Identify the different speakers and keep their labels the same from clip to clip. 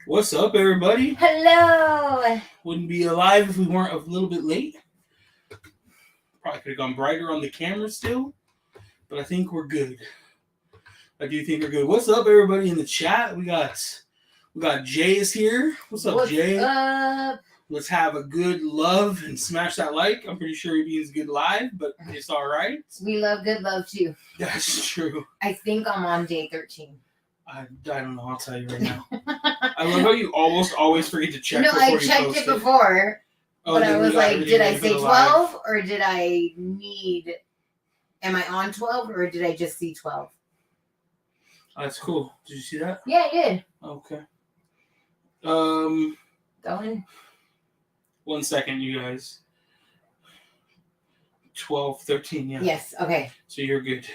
Speaker 1: What's up, everybody?
Speaker 2: Hello.
Speaker 1: Wouldn't be alive if we weren't a little bit late. Probably could have gone brighter on the camera still, but I think we're good. I do think we're good. What's up, everybody in the chat? We got Jay is here. What's up, Jay?
Speaker 2: Up?
Speaker 1: Let's have a good love and smash that like. I'm pretty sure he means good live, but it's all right.
Speaker 2: We love good love too.
Speaker 1: That's true.
Speaker 2: I think I'm on day 13.
Speaker 1: I don't know. I'll tell you right now. I love how you almost always forget to check.
Speaker 2: No,
Speaker 1: before
Speaker 2: I
Speaker 1: you
Speaker 2: checked
Speaker 1: post
Speaker 2: it before, but I
Speaker 1: then we
Speaker 2: was
Speaker 1: got
Speaker 2: like,
Speaker 1: everything
Speaker 2: did I
Speaker 1: ready for
Speaker 2: say
Speaker 1: the live.
Speaker 2: 12 or did I need? Am I on 12 or did I just see 12?
Speaker 1: That's cool. Did you see that?
Speaker 2: Yeah, I did.
Speaker 1: Okay.
Speaker 2: Going.
Speaker 1: 1 second, you guys. 12, 13, yeah.
Speaker 2: Yes. Okay.
Speaker 1: So you're good.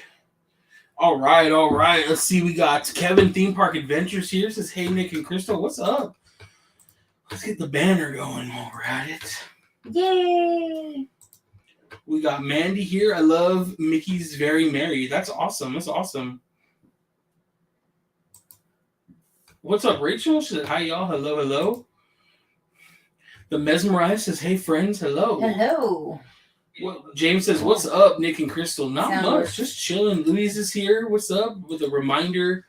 Speaker 1: All right. Let's see. We got Kevin Theme Park Adventures here. Says, hey, Nick and Crystal, what's up? Let's get the banner going while we're at it.
Speaker 2: Yay!
Speaker 1: We got Mandy here. I love Mickey's Very Merry. That's awesome. What's up, Rachel? She said, hi, y'all. Hello. The Mesmerized says, hey, friends. Hello. James says, what's up, Nick and Crystal? Not much. Just chilling. Louise is here. What's up? With a reminder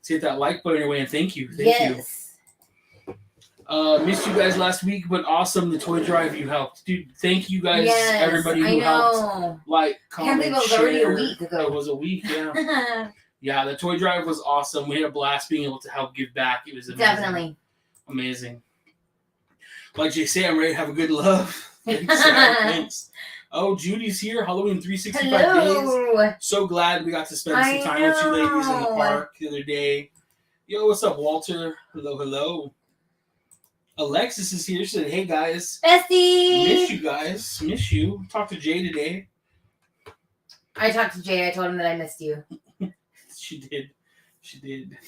Speaker 1: to hit that like button away, and thank you.
Speaker 2: Yes.
Speaker 1: Missed you guys last week, but awesome. The toy drive you helped. Dude, thank you guys, everybody who helped. Like, comment,
Speaker 2: Can't believe it was
Speaker 1: share.
Speaker 2: already a week ago.
Speaker 1: It was a week, yeah. Yeah, the toy drive was awesome. We had a blast being able to help give back. It was amazing.
Speaker 2: Definitely.
Speaker 1: Amazing. Like Jay said, I'm ready to have a good love. Thanks. Oh, Judy's here. Halloween 365 days. So glad we got to spend some time with you ladies in the park the other day. Yo, what's up, Walter? Hello. Alexis is here. She said, hey, guys.
Speaker 2: Bestie!
Speaker 1: Miss you guys. Miss you. Talked to Jay today.
Speaker 2: I talked to Jay. I told him that I missed you.
Speaker 1: She did.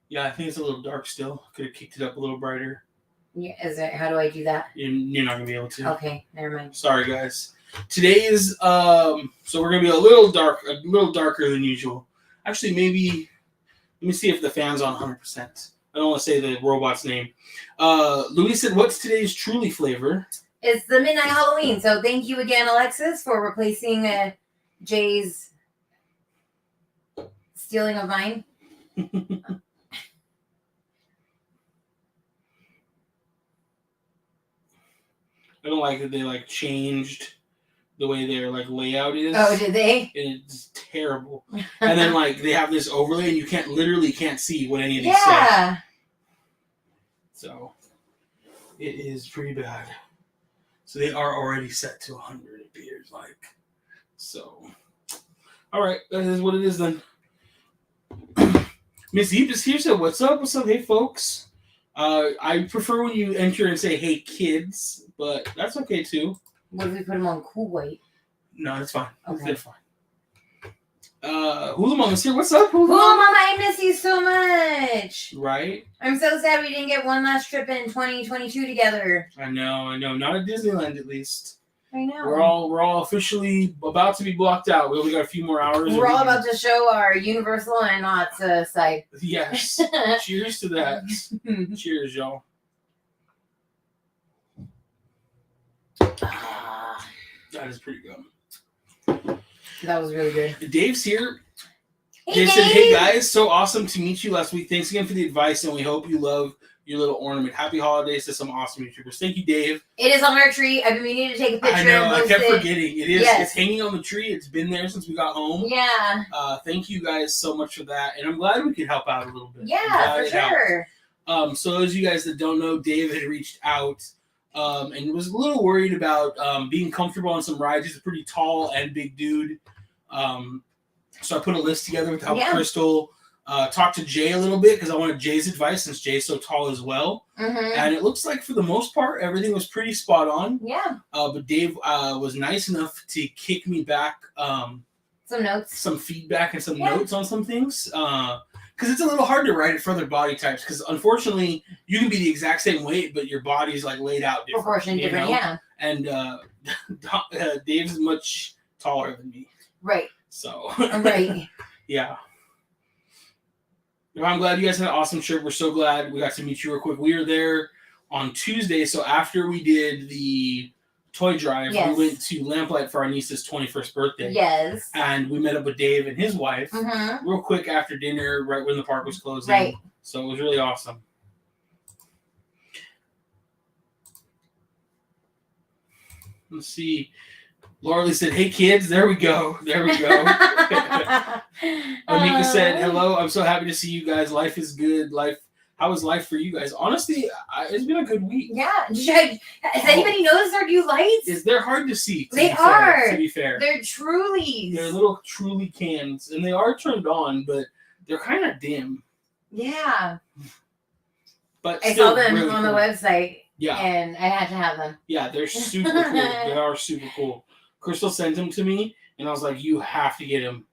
Speaker 1: Yeah, I think it's a little dark still. Could have kicked it up a little brighter.
Speaker 2: Yeah, how do I do that?
Speaker 1: You're not going to be able to.
Speaker 2: Okay, never mind.
Speaker 1: Sorry, guys. Today is, so we're going to be a little darker than usual. Actually, maybe, let me see if the fan's on 100%. I don't want to say the robot's name. Louis said, what's today's truly flavor?
Speaker 2: It's the Midnight Halloween. So thank you again, Alexis, for replacing Jay's stealing of mine.
Speaker 1: I don't like that they changed the way their layout is.
Speaker 2: Oh, did they?
Speaker 1: It's terrible. And then they have this overlay and you can't see what any of these say.
Speaker 2: Yeah.
Speaker 1: So it is pretty bad. So they are already set to 100, it appears like. So all right, that is what it is then. Miss Eve is here. So what's up? Hey folks. I prefer when you enter and say, hey, kids, but that's okay, too.
Speaker 2: What if we put them on cool white?
Speaker 1: No, that's fine.
Speaker 2: Okay.
Speaker 1: They're fine. Hula Mama's here. What's up, Hula
Speaker 2: Mama?
Speaker 1: Mama?
Speaker 2: I miss you so much.
Speaker 1: Right?
Speaker 2: I'm so sad we didn't get one last trip in 2022 together.
Speaker 1: I know. Not at Disneyland, at least.
Speaker 2: I know.
Speaker 1: We're all officially about to be blocked out. We only got a few more hours.
Speaker 2: We're all about to show our Universal and Knott's side.
Speaker 1: Yes. Cheers to that. Cheers, y'all. That is pretty good.
Speaker 2: That was really good.
Speaker 1: Dave's here.
Speaker 2: Hey,
Speaker 1: Dave said, hey guys, so awesome to meet you last week. Thanks again for the advice, and we hope you love your little ornament. Happy holidays to some awesome YouTubers. Thank you, Dave.
Speaker 2: It is on our tree. I've been meaning to take a picture.
Speaker 1: I know.
Speaker 2: And
Speaker 1: I kept
Speaker 2: it.
Speaker 1: forgetting. It is.
Speaker 2: Yes.
Speaker 1: It's hanging on the tree. It's been there since we got home.
Speaker 2: Yeah.
Speaker 1: Thank you guys so much for that, and I'm glad we could help out a little bit.
Speaker 2: Yeah, for sure.
Speaker 1: So those of you guys that don't know, Dave had reached out and was a little worried about being comfortable on some rides. He's a pretty tall and big dude. So I put a list together with Crystal. Talked to Jay a little bit because I wanted Jay's advice since Jay's so tall as well.
Speaker 2: Mm-hmm.
Speaker 1: And it looks like for the most part, everything was pretty spot on.
Speaker 2: Yeah.
Speaker 1: But Dave was nice enough to kick me back
Speaker 2: some notes,
Speaker 1: some feedback and some notes on some things. Because it's a little hard to write it for other body types. Because unfortunately, you can be the exact same weight, but your body's laid out different.
Speaker 2: Proportion different, yeah.
Speaker 1: And Dave's much taller than me.
Speaker 2: Right.
Speaker 1: So.
Speaker 2: Right.
Speaker 1: Yeah. I'm glad you guys had an awesome trip. We're so glad we got to meet you real quick. We were there on Tuesday, so after we did the toy drive, we went to Lamplight for our niece's 21st birthday.
Speaker 2: Yes.
Speaker 1: And we met up with Dave and his wife real quick after dinner, right when the park was closing.
Speaker 2: Right.
Speaker 1: So it was really awesome. Let's see. Laura Lee said, "Hey kids, there we go. There we go." Amika said, "Hello, I'm so happy to see you guys. Life is good. How was life for you guys? Honestly, it's been a good week."
Speaker 2: Yeah. Has anybody noticed our new lights?
Speaker 1: They're hard to see. To be fair.
Speaker 2: They're Trulies.
Speaker 1: They're little Truly cans, and they are turned on, but they're kind of dim.
Speaker 2: Yeah.
Speaker 1: But
Speaker 2: I saw them on the website.
Speaker 1: Yeah.
Speaker 2: And I had to have them.
Speaker 1: Yeah, they're super cool. They are super cool. Crystal sent them to me, and I was like, "You have to get them."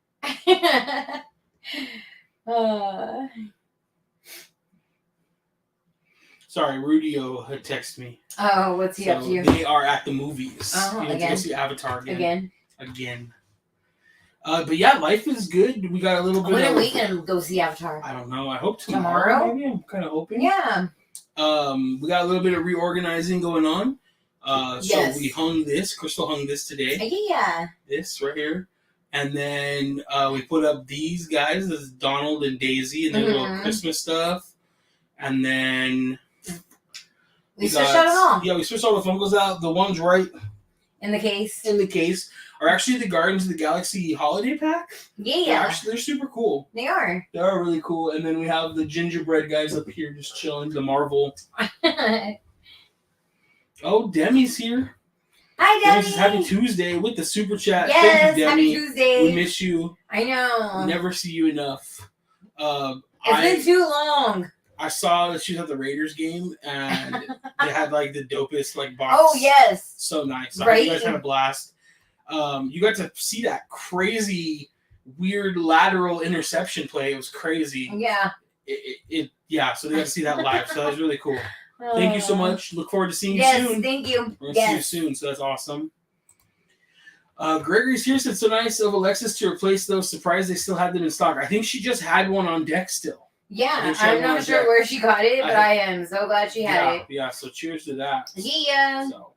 Speaker 1: Sorry, Rudio had texted me.
Speaker 2: Oh, what's he up to?
Speaker 1: They are at the movies.
Speaker 2: Again?
Speaker 1: To go see Avatar again. But yeah, life is good. We got a little bit.
Speaker 2: When are we gonna go see Avatar?
Speaker 1: I don't know. I hope tomorrow. Maybe I'm kind of hoping.
Speaker 2: Yeah.
Speaker 1: We got a little bit of reorganizing going on. So we hung this. Crystal hung this today.
Speaker 2: Yeah.
Speaker 1: This right here. And then we put up these guys. This is Donald and Daisy and their little Christmas stuff. And then
Speaker 2: we switched out them all.
Speaker 1: Yeah, we switched all the Funkos out. The ones right
Speaker 2: in the case
Speaker 1: are actually the Guardians of the Galaxy holiday pack.
Speaker 2: Yeah.
Speaker 1: They're super cool.
Speaker 2: They are.
Speaker 1: They are really cool. And then we have the gingerbread guys up here just chilling. The Marvel. Oh, Demi's here.
Speaker 2: Hi, Demi.
Speaker 1: Happy Tuesday with the super chat.
Speaker 2: Yes,
Speaker 1: thank you, Demi.
Speaker 2: happy Tuesday.
Speaker 1: We miss you.
Speaker 2: I know.
Speaker 1: Never see you enough.
Speaker 2: It's been too long.
Speaker 1: I saw that she was at the Raiders game, and they had like the dopest box.
Speaker 2: Oh yes.
Speaker 1: So nice.
Speaker 2: Right.
Speaker 1: You guys had a blast. You got to see that crazy, weird lateral interception play. It was crazy.
Speaker 2: Yeah.
Speaker 1: Yeah. So they got to see that live. So that was really cool. Thank you so much. Look forward to seeing you soon.
Speaker 2: Yes, thank you.
Speaker 1: We're going to see you soon, so that's awesome. Gregory's here said, so nice of Alexis to replace those. Surprised they still had them in stock. I think she just had one on deck still.
Speaker 2: Yeah, I'm not sure where she got it, but I am so glad she had it.
Speaker 1: Yeah, so cheers to that.
Speaker 2: Yeah.
Speaker 1: So.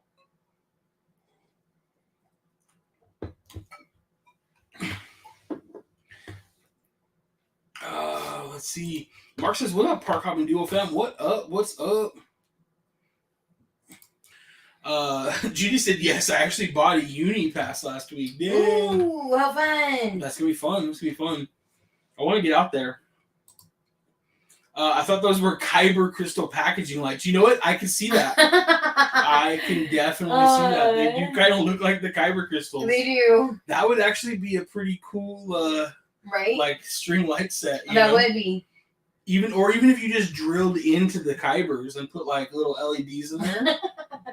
Speaker 1: Let's see. Mark says, what up, Park Hopping Duo fam? What up? What's up? Judy said, yes, I actually bought a uni pass last week. Dang.
Speaker 2: Ooh, how fun.
Speaker 1: That's going to be fun. That's going to be fun. I want to get out there. I thought those were Kyber crystal packaging lights. You know what? I can see that. I can definitely see that. They do kind of look like the Kyber crystals.
Speaker 2: They do.
Speaker 1: That would actually be a pretty cool,
Speaker 2: right?
Speaker 1: String light set.
Speaker 2: That would be.
Speaker 1: Even if you just drilled into the Kybers and put little LEDs in there.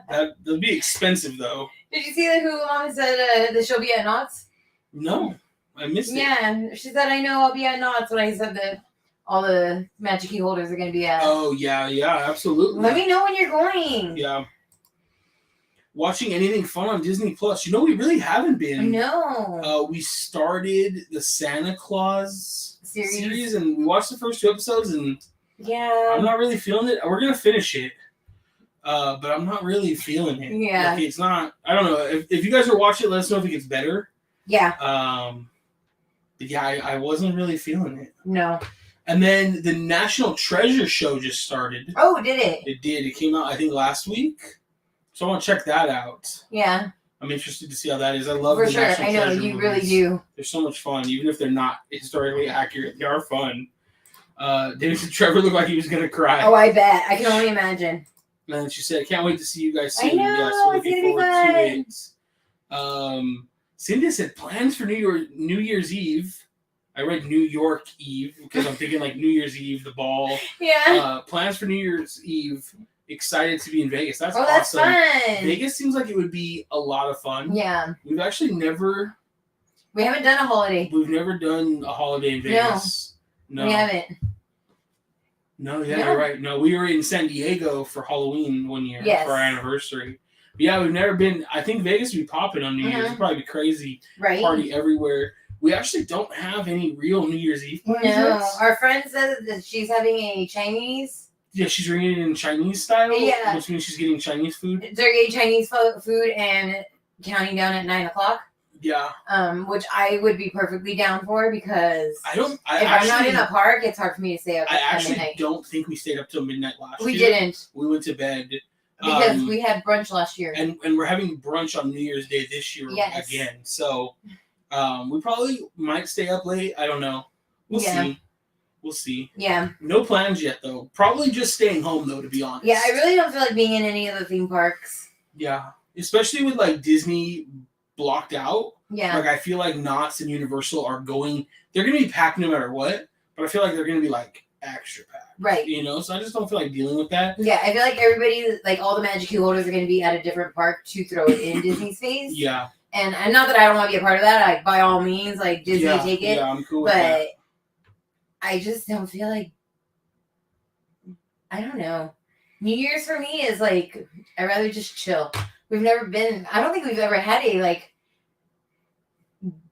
Speaker 1: That'd be expensive though.
Speaker 2: Did you see that who Mama said that she'll be at Knott's?
Speaker 1: No, I missed it.
Speaker 2: Yeah, she said I know I'll be at Knott's when I said that all the Magic Key holders are going to be at.
Speaker 1: Oh yeah, absolutely.
Speaker 2: Let me know when you're going.
Speaker 1: Yeah. Watching anything fun on Disney Plus? You know, we really haven't been.
Speaker 2: I know.
Speaker 1: We started the Santa Claus
Speaker 2: series
Speaker 1: and we watched the first 2 episodes and
Speaker 2: yeah,
Speaker 1: I'm not really feeling it. We're gonna finish it, but I'm not really feeling it.
Speaker 2: Yeah,
Speaker 1: it's not. I don't know if you guys are watching it. Let us know if it gets better.
Speaker 2: Yeah.
Speaker 1: But yeah, I wasn't really feeling it.
Speaker 2: No.
Speaker 1: And then the National Treasure show just started.
Speaker 2: Oh, did it?
Speaker 1: It did. It came out, I think, last week. So I want to check that out.
Speaker 2: Yeah.
Speaker 1: I'm interested to see how that is. I love
Speaker 2: the
Speaker 1: National Treasure.
Speaker 2: I know, you really do.
Speaker 1: They're so much fun. Even if they're not historically accurate, they are fun. David said Trevor looked like he was going to cry.
Speaker 2: Oh, I bet. I can only imagine.
Speaker 1: And she said, I can't wait to see you guys soon.
Speaker 2: I know.
Speaker 1: Yeah, so
Speaker 2: it's going to be
Speaker 1: fun. Cindy said, plans for New Year's Eve. I read New York Eve because I'm thinking New Year's Eve, the ball.
Speaker 2: Yeah.
Speaker 1: Plans for New Year's Eve. Excited to be in Vegas. That's
Speaker 2: that's
Speaker 1: awesome.
Speaker 2: Fun.
Speaker 1: Vegas seems like it would be a lot of fun.
Speaker 2: Yeah.
Speaker 1: We've actually never.
Speaker 2: We haven't done a holiday.
Speaker 1: We've never done a holiday in Vegas. No.
Speaker 2: We haven't.
Speaker 1: No, yeah, you're right. No, we were in San Diego for Halloween one year for our anniversary. But yeah, we've never been. I think Vegas would be popping on New Year's. It'd probably be crazy.
Speaker 2: Right.
Speaker 1: Party everywhere. We actually don't have any real New Year's Eve plans yet.
Speaker 2: Our friend says that she's having a Chinese.
Speaker 1: Yeah, she's bringing it in Chinese style.
Speaker 2: Yeah.
Speaker 1: Which means she's getting Chinese food.
Speaker 2: They're getting Chinese food and counting down at 9:00.
Speaker 1: Yeah.
Speaker 2: Which I would be perfectly down for because if I'm not in a park, it's hard for me to stay up.
Speaker 1: I actually don't think we stayed up till midnight last year.
Speaker 2: We didn't.
Speaker 1: We went to bed.
Speaker 2: Because we had brunch last year.
Speaker 1: And we're having brunch on New Year's Day this year again. So we probably might stay up late. I don't know. We'll see. We'll see.
Speaker 2: Yeah.
Speaker 1: No plans yet, though. Probably just staying home, though, to be honest.
Speaker 2: Yeah, I really don't feel like being in any of the theme parks.
Speaker 1: Yeah. Especially with, like, Disney blocked out.
Speaker 2: Yeah.
Speaker 1: Like, I feel like Knott's and Universal are going... They're going to be packed no matter what. But I feel like they're going to be, like, extra packed.
Speaker 2: Right.
Speaker 1: You know? So I just don't feel like dealing with that.
Speaker 2: Yeah, I feel like everybody... Like, all the Magic Key holders are going to be at a different park to throw it in Disney's face.
Speaker 1: Yeah.
Speaker 2: And not that I don't want to be a part of that. Like, by all means, like, Disney, take it.
Speaker 1: Yeah, I'm cool with that.
Speaker 2: But I just don't feel like... I don't know. New Year's for me is, like... I'd rather just chill. We've never been... I don't think we've ever had a, like...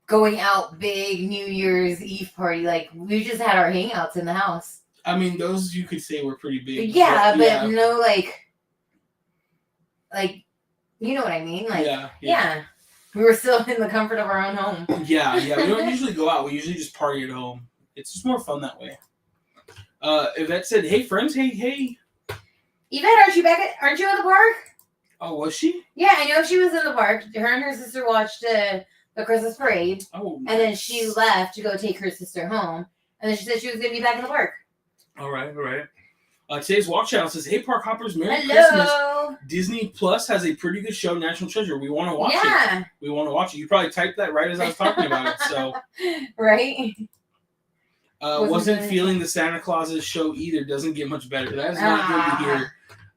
Speaker 2: going out big New Year's Eve party. Like, we just had our hangouts in the house.
Speaker 1: I mean, those you could say were pretty big.
Speaker 2: Yeah, but no, like, you know what I mean? Like, yeah. We were still in the comfort of our own home.
Speaker 1: Yeah. We don't usually go out. We usually just party at home. It's just more fun that way. Yvette said, "Hey, friends, hey."
Speaker 2: Yvette, aren't you in the park?
Speaker 1: Oh, was she?
Speaker 2: Yeah, I know she was in the park. Her and her sister watched the Christmas parade.
Speaker 1: Oh, nice.
Speaker 2: And then she left to go take her sister home. And then she said she was going to be back in the park. All
Speaker 1: right. Today's Walk Channel says, "Hey, Park Hoppers, Merry
Speaker 2: Hello.
Speaker 1: Christmas. Disney Plus has a pretty good show, National Treasure. We want to watch it. We want to watch it. You probably typed that right as I was talking about it. So,
Speaker 2: right?
Speaker 1: Wasn't feeling the Santa Claus's show either. Doesn't get much better. That is not good to hear.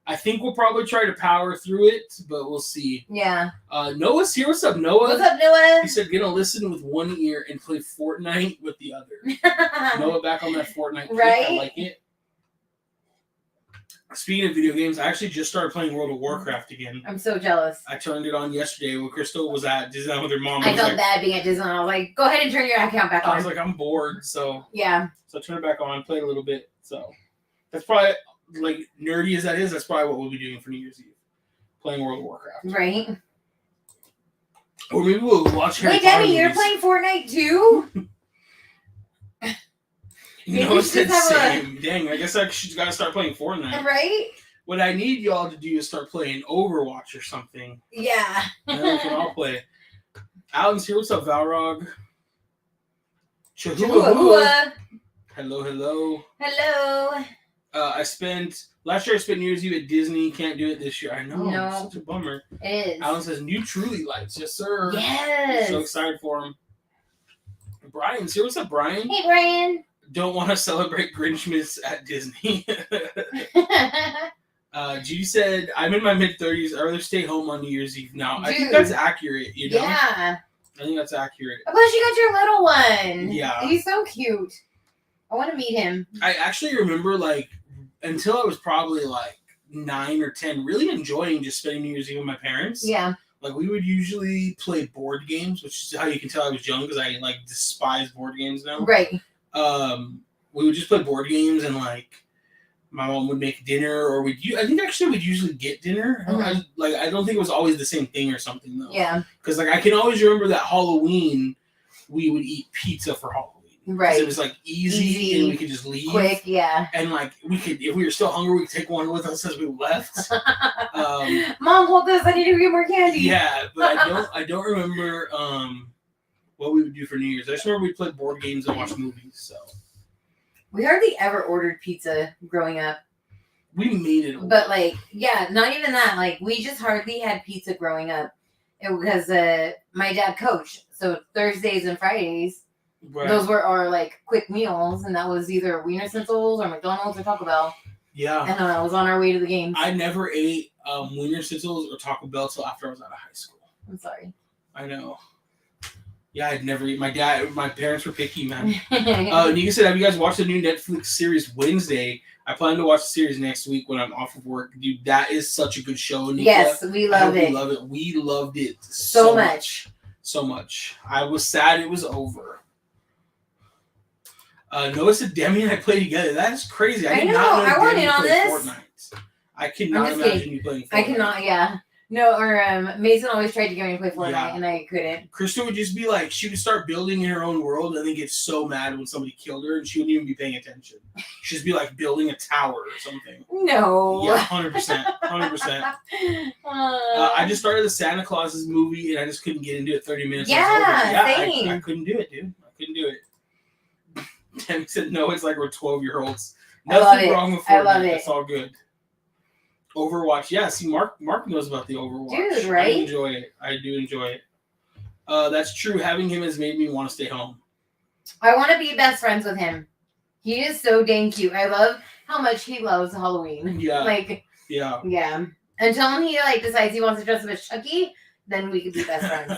Speaker 1: I think we'll probably try to power through it, but we'll see."
Speaker 2: Yeah.
Speaker 1: Noah's here. What's up, Noah?
Speaker 2: What's up, Noah?
Speaker 1: He said, "Gonna listen with one ear and play Fortnite with the other." Noah back on that Fortnite.
Speaker 2: Right?
Speaker 1: I like it. Speaking of video games, I actually just started playing World of Warcraft again.
Speaker 2: I'm so jealous.
Speaker 1: I turned it on yesterday when Crystal was at Disneyland with her mom.
Speaker 2: I felt bad being at Disneyland. I was like, go ahead and turn your account back on.
Speaker 1: I was like, I'm bored, so...
Speaker 2: Yeah.
Speaker 1: So I turned it back on, played a little bit, so... That's probably, like, nerdy as that is, that's probably what we'll be doing for New Year's Eve. Playing World of Warcraft.
Speaker 2: Right.
Speaker 1: Or maybe we'll watch Harry
Speaker 2: Potter. Wait, Debbie, you're playing Fortnite too?
Speaker 1: No, it's the same. Dang, I guess she's got to start playing Fortnite.
Speaker 2: Right?
Speaker 1: What I need y'all to do is start playing Overwatch or something.
Speaker 2: Yeah.
Speaker 1: And then we can all play. Alan's here. What's up, Valrog?
Speaker 2: Chihuahua.
Speaker 1: Hello. Last year I spent New Year's Eve at Disney. Can't do it this year. I know. No. It's such a bummer.
Speaker 2: It is.
Speaker 1: Alan says, new Truly lights. Yes, sir.
Speaker 2: Yes.
Speaker 1: I'm so excited for him. Brian's here. What's up, Brian?
Speaker 2: Hey, Brian.
Speaker 1: Don't want to celebrate Grinchmas at Disney. Judy said, I'm in my mid-30s. I'd rather stay home on New Year's Eve now. Dude. I think that's accurate, you know?
Speaker 2: Yeah.
Speaker 1: I think that's accurate.
Speaker 2: Plus, you got your little one.
Speaker 1: Yeah.
Speaker 2: He's so cute. I want to meet him.
Speaker 1: I actually remember, like, until I was probably, like, 9 or 10, really enjoying just spending New Year's Eve with my parents.
Speaker 2: Yeah.
Speaker 1: Like, we would usually play board games, which is how you can tell I was young, because I, like, despise board games now.
Speaker 2: Right.
Speaker 1: We would just play board games, and, like, my mom would make dinner, or we'd usually get dinner. Mm-hmm. I don't think it was always the same thing or something, though.
Speaker 2: Yeah. Because,
Speaker 1: like, I can always remember that Halloween, we would eat pizza for Halloween.
Speaker 2: Right.
Speaker 1: It was, like, easy, and we could just leave.
Speaker 2: Quick, yeah.
Speaker 1: And, like, we could, if we were still hungry, we could take one with us as we left.
Speaker 2: Mom, hold this. I need to get more candy.
Speaker 1: Yeah, but I don't remember what we would do for New Year's. I just remember we played board games and watched movies, so.
Speaker 2: We hardly ever ordered pizza growing up.
Speaker 1: We made it.
Speaker 2: But, like, yeah, not even that. Like, we just hardly had pizza growing up. Because my dad coached. So Thursdays and Fridays, those were our, like, quick meals. And that was either Wiener Schnitzel's or McDonald's or Taco Bell.
Speaker 1: Yeah.
Speaker 2: And I was on our way to the games.
Speaker 1: I never ate Wiener Schnitzel's or Taco Bell till after I was out of high school.
Speaker 2: I'm sorry.
Speaker 1: I know. Yeah, I'd never eat. My parents were picky, man. Nika said, have you guys watched the new Netflix series Wednesday? I plan to watch the series next week when I'm off of work. Dude, that is such a good show, Nika.
Speaker 2: Yes, we love it.
Speaker 1: We love it. We loved it
Speaker 2: so much.
Speaker 1: so much. I was sad it was over. Noah said Demi and I play together. That's crazy. I did not know
Speaker 2: I want
Speaker 1: Demi
Speaker 2: in on
Speaker 1: played
Speaker 2: this.
Speaker 1: Fortnite. I cannot imagine you playing Fortnite.
Speaker 2: I cannot, yeah. No, or Mason always tried to get me to play Fortnite, and I couldn't.
Speaker 1: Krista would just be like, she would start building in her own world and then get so mad when somebody killed her, and she wouldn't even be paying attention. She'd just be like building a tower or something.
Speaker 2: No.
Speaker 1: Yeah, 100%. 100%. I just started the Santa Claus's movie, and I just couldn't get into it 30 minutes.
Speaker 2: Yeah, same.
Speaker 1: I couldn't do it, dude. I couldn't do it. Tammy said, no, it's like we're 12-year-olds. Nothing wrong with Fortnite. I love it. It's all good. Overwatch, yeah. See, Mark knows about the Overwatch.
Speaker 2: Dude, right?
Speaker 1: I enjoy it. I do enjoy it. That's true. Having him has made me want to stay home.
Speaker 2: I want to be best friends with him. He is so dang cute. I love how much he loves Halloween.
Speaker 1: Yeah.
Speaker 2: Yeah. Until he decides he wants to dress up as Chucky, then we could be best friends.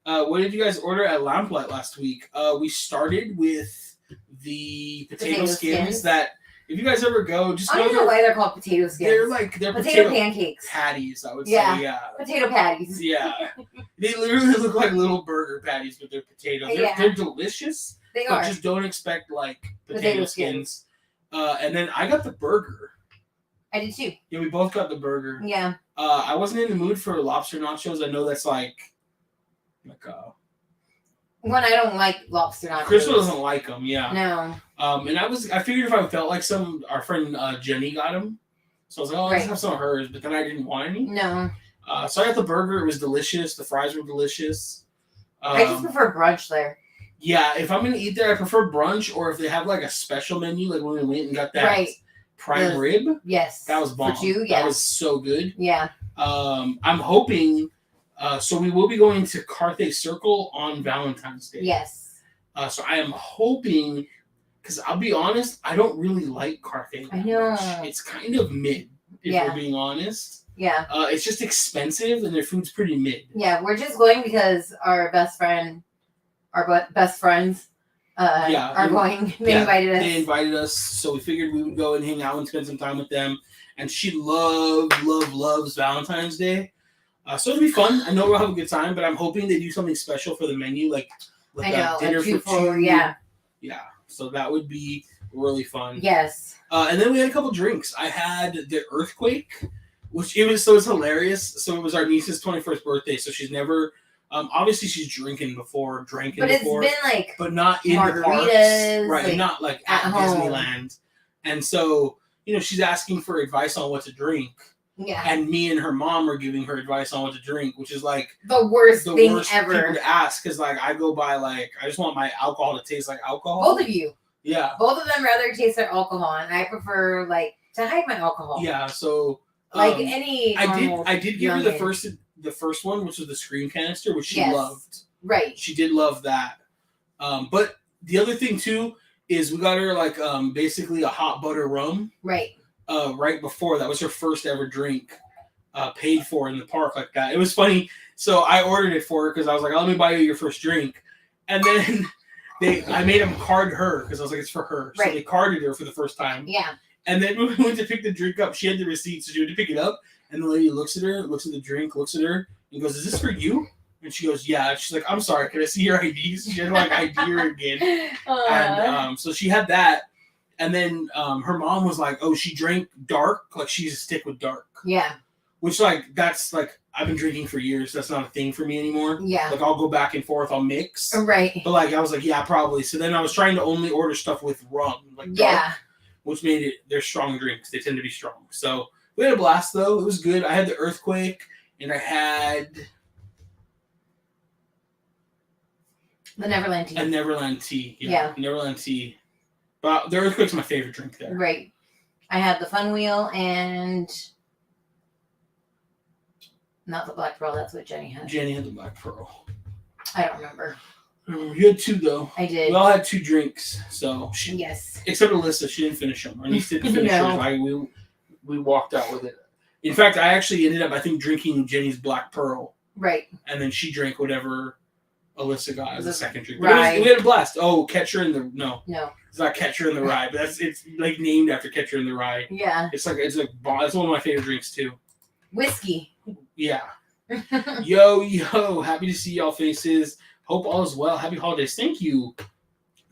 Speaker 1: What did you guys order at Lamplight last week? We started with the potato skins that. If you guys ever go, just
Speaker 2: I don't know why they're called potato skins.
Speaker 1: They're
Speaker 2: potato pancakes.
Speaker 1: Patties, I would say. Yeah.
Speaker 2: Potato patties.
Speaker 1: Yeah. They literally look like little burger patties, but they're potatoes. They're delicious.
Speaker 2: They are.
Speaker 1: But just don't expect potato skins. And then I got the burger.
Speaker 2: I did too.
Speaker 1: Yeah, we both got the burger.
Speaker 2: Yeah.
Speaker 1: I wasn't in the mood for lobster nachos. I know that's
Speaker 2: when I don't like lobster nachos.
Speaker 1: Crystal doesn't like them, yeah.
Speaker 2: No.
Speaker 1: And I figured if I felt like our friend Jenny got them. So I was like, oh, let's have some of hers. But then I didn't want any.
Speaker 2: No.
Speaker 1: So I got the burger. It was delicious. The fries were delicious.
Speaker 2: I just prefer brunch there.
Speaker 1: Yeah, if I'm going to eat there, I prefer brunch. Or if they have a special menu, like when we went and got that prime rib.
Speaker 2: Yes.
Speaker 1: That was bomb.
Speaker 2: For you, yeah.
Speaker 1: That was so good.
Speaker 2: Yeah.
Speaker 1: I'm hoping... so we will be going to Carthay Circle on Valentine's Day.
Speaker 2: Yes.
Speaker 1: So I am hoping, because I'll be honest, I don't really like Carthay.
Speaker 2: I know.
Speaker 1: Much. It's kind of mid, if we're being honest.
Speaker 2: Yeah.
Speaker 1: It's just expensive, and their food's pretty mid.
Speaker 2: Yeah, we're just going because our best friends are going. They invited us. They
Speaker 1: invited us, so we figured we would go and hang out and spend some time with them. And she loves Valentine's Day. So it'll be fun. I know we'll have a good time, but I'm hoping they do something special for the menu, like a dinner for two.
Speaker 2: Yeah.
Speaker 1: Yeah. So that would be really fun.
Speaker 2: Yes.
Speaker 1: And then we had a couple drinks. I had the Earthquake, which it was hilarious. So it was our niece's 21st birthday. So she's never, obviously she's drank before.
Speaker 2: But it's been
Speaker 1: but not in the parks, right? Not at Disneyland. And so she's asking for advice on what to drink.
Speaker 2: Yeah.
Speaker 1: And me and her mom are giving her advice on what to drink, which is
Speaker 2: the worst thing ever
Speaker 1: to ask, because I go by I just want my alcohol to taste like alcohol.
Speaker 2: Both of you.
Speaker 1: Yeah.
Speaker 2: Both of them rather taste their alcohol, and I prefer to hide my alcohol.
Speaker 1: Yeah. So
Speaker 2: any.
Speaker 1: I did give her the first one, which was the Scream canister, which she loved.
Speaker 2: Right.
Speaker 1: She did love that. But the other thing too is we got her basically a hot butter rum.
Speaker 2: Right.
Speaker 1: Right before that was her first ever drink, paid for in the park like that. It was funny. So I ordered it for her because I was like, let me buy you your first drink. And then I made them card her because I was like, it's for her. So they carded her for the first time.
Speaker 2: Yeah.
Speaker 1: And then when we went to pick the drink up, she had the receipt, so she went to pick it up. And the lady looks at her, looks at the drink, looks at her, and goes, is this for you? And she goes, yeah. She's like, I'm sorry, can I see your IDs? She had to ID her again. And so she had that. And then her mom was like, oh, she drank dark. She's a stick with dark.
Speaker 2: Yeah.
Speaker 1: Which, that's I've been drinking for years. That's not a thing for me anymore.
Speaker 2: Yeah.
Speaker 1: I'll go back and forth. I'll mix.
Speaker 2: Right.
Speaker 1: But, I was like, yeah, probably. So then I was trying to only order stuff with rum. Dark, which made it, they're strong drinks. They tend to be strong. So we had a blast, though. It was good. I had the Earthquake, and I had...
Speaker 2: the Neverland tea.
Speaker 1: A Neverland tea. Yeah. Neverland tea. But the Earthquake's my favorite drink there.
Speaker 2: Right. I had the Fun Wheel and not the Black Pearl. That's what Jenny had.
Speaker 1: Jenny had the Black Pearl.
Speaker 2: I don't remember.
Speaker 1: You had two, though.
Speaker 2: I did.
Speaker 1: We all had two drinks. So
Speaker 2: yes.
Speaker 1: Except Alyssa. She didn't finish them. Our niece didn't finish hers. We walked out with it. In fact, I actually ended up, I think, drinking Jenny's Black Pearl.
Speaker 2: Right.
Speaker 1: And then she drank whatever Alyssa got as a second drink.
Speaker 2: Right.
Speaker 1: We had a blast. Oh, Catcher in the... No. It's not Catcher in the Rye, but it's named after Catcher in the Rye.
Speaker 2: Yeah.
Speaker 1: It's one of my favorite drinks too.
Speaker 2: Whiskey.
Speaker 1: Yeah. Yo, happy to see y'all faces. Hope all is well. Happy holidays. Thank you.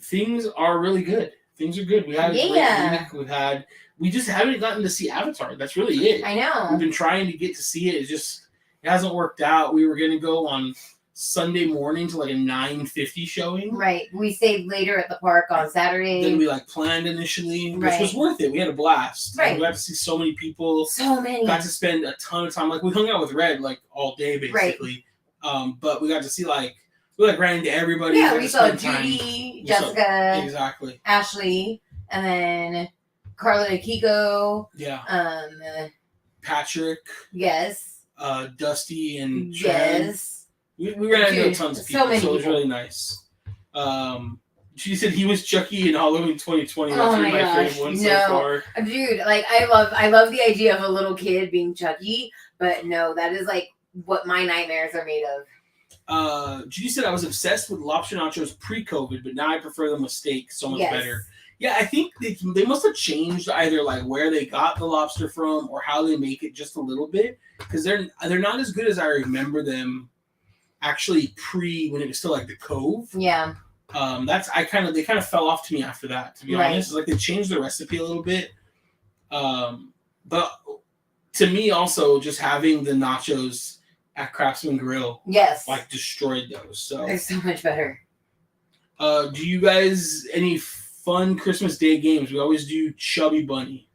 Speaker 1: Things are really good. Things are good. We had a great week. We just haven't gotten to see Avatar. That's really it.
Speaker 2: I know.
Speaker 1: We've been trying to get to see it. It hasn't worked out. We were gonna go on Sunday morning to like a 9:50 showing.
Speaker 2: Right. We stayed later at the park on Saturday.
Speaker 1: Then we planned initially, which was worth it. We had a blast.
Speaker 2: Right.
Speaker 1: We got to see so many people.
Speaker 2: So many.
Speaker 1: Got to spend a ton of time. We hung out with Red all day basically. Right. But we got to see we ran into everybody.
Speaker 2: Yeah, we saw Judy, Jessica,
Speaker 1: exactly,
Speaker 2: Ashley, and then Carla and Kiko.
Speaker 1: Yeah. Patrick.
Speaker 2: Yes.
Speaker 1: Dusty and
Speaker 2: Chad. Yes.
Speaker 1: We ran into tons of people, so it was really nice. She said he was Chucky in Halloween 2020. That's one of my favorite ones so far.
Speaker 2: Dude, I love the idea of a little kid being Chucky, but no, that is what my nightmares are made of.
Speaker 1: Judy said I was obsessed with lobster nachos pre-COVID, but now I prefer them with steak so much better. Yeah, I think they must have changed either where they got the lobster from or how they make it just a little bit, because they're not as good as I remember them. Actually, when it was still the Cove.
Speaker 2: Yeah.
Speaker 1: They kind of fell off to me after that. To be honest, they changed the recipe a little bit. But to me, also just having the nachos at Craftsman Grill,
Speaker 2: yes,
Speaker 1: destroyed those. So
Speaker 2: they're so much better.
Speaker 1: Do you guys any fun Christmas Day games? We always do Chubby Bunny.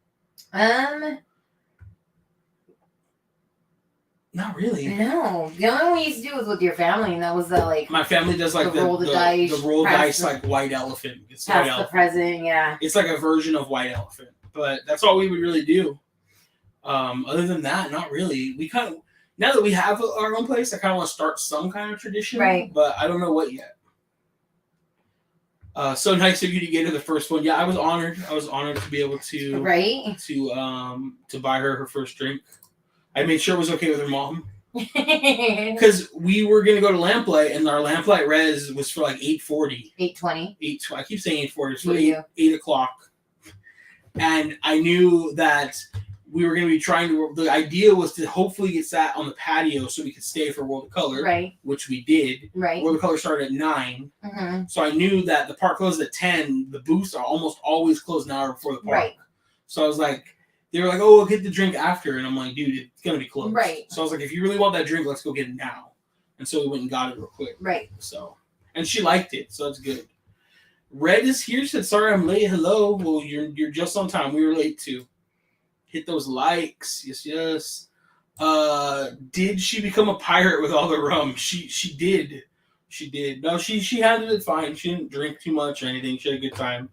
Speaker 1: Not really.
Speaker 2: No. The only one we used to do was with your family, and that was
Speaker 1: my family does the roll the dice White Elephant. It's
Speaker 2: White Elephant. The present, yeah.
Speaker 1: It's a version of White Elephant, but that's all we would really do. Other than that, not really. We now that we have our own place, I kind of want to start some kind of tradition,
Speaker 2: right?
Speaker 1: But I don't know what yet. So nice of you to get her the first one. Yeah, I was honored. To be able to to buy her first drink. I made sure it was okay with her mom. Because we were going to go to Lamplight, and our Lamplight res was for 8:40.
Speaker 2: 8:20.
Speaker 1: I keep saying 8:40. It's for 8 o'clock. And I knew that we were going to be the idea was to hopefully get sat on the patio so we could stay for World of Color.
Speaker 2: Right.
Speaker 1: Which we did.
Speaker 2: Right.
Speaker 1: World of Color started at 9.
Speaker 2: Mm-hmm.
Speaker 1: So I knew that the park closed at 10. The booths are almost always closed an hour before the park.
Speaker 2: Right.
Speaker 1: So I was they were oh, we'll get the drink after. And I'm dude, it's going to be closed.
Speaker 2: Right.
Speaker 1: So I was if you really want that drink, let's go get it now. And so we went and got it real quick.
Speaker 2: Right.
Speaker 1: So, and she liked it. So that's good. Red is here. She said, sorry, I'm late. Hello. Well, you're just on time. We were late too. Hit those likes. Yes. Did she become a pirate with all the rum? She did. She did. No, she handled it fine. She didn't drink too much or anything. She had a good time.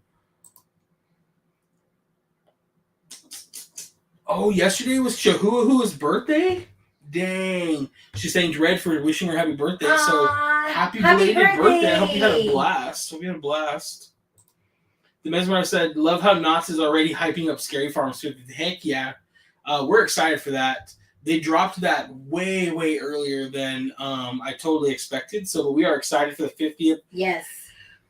Speaker 1: Oh, yesterday was Chihuahua's birthday? Dang. She's saying Red for wishing her happy birthday. So happy belated birthday. I hope you had a blast. The Mesmer said, love how Knott's is already hyping up Scary Farms. Heck yeah. We're excited for that. They dropped that way, way earlier than I totally expected. So we are excited for the 50th.
Speaker 2: Yes.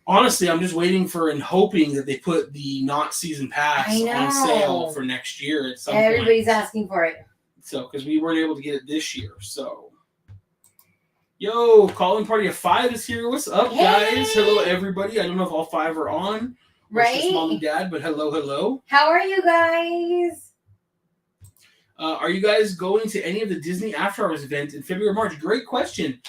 Speaker 1: Honestly, I'm just waiting for and hoping that they put the Knott season pass on sale for next year at some point.
Speaker 2: Everybody's asking for it.
Speaker 1: So, because we weren't able to get it this year. So, yo, calling party of 5 is here. What's up, guys? Hello, everybody. I don't know if all 5 are on.
Speaker 2: Right.
Speaker 1: Just mom and dad, but hello.
Speaker 2: How are you guys?
Speaker 1: Are you guys going to any of the Disney After Hours events in February or March? Great question.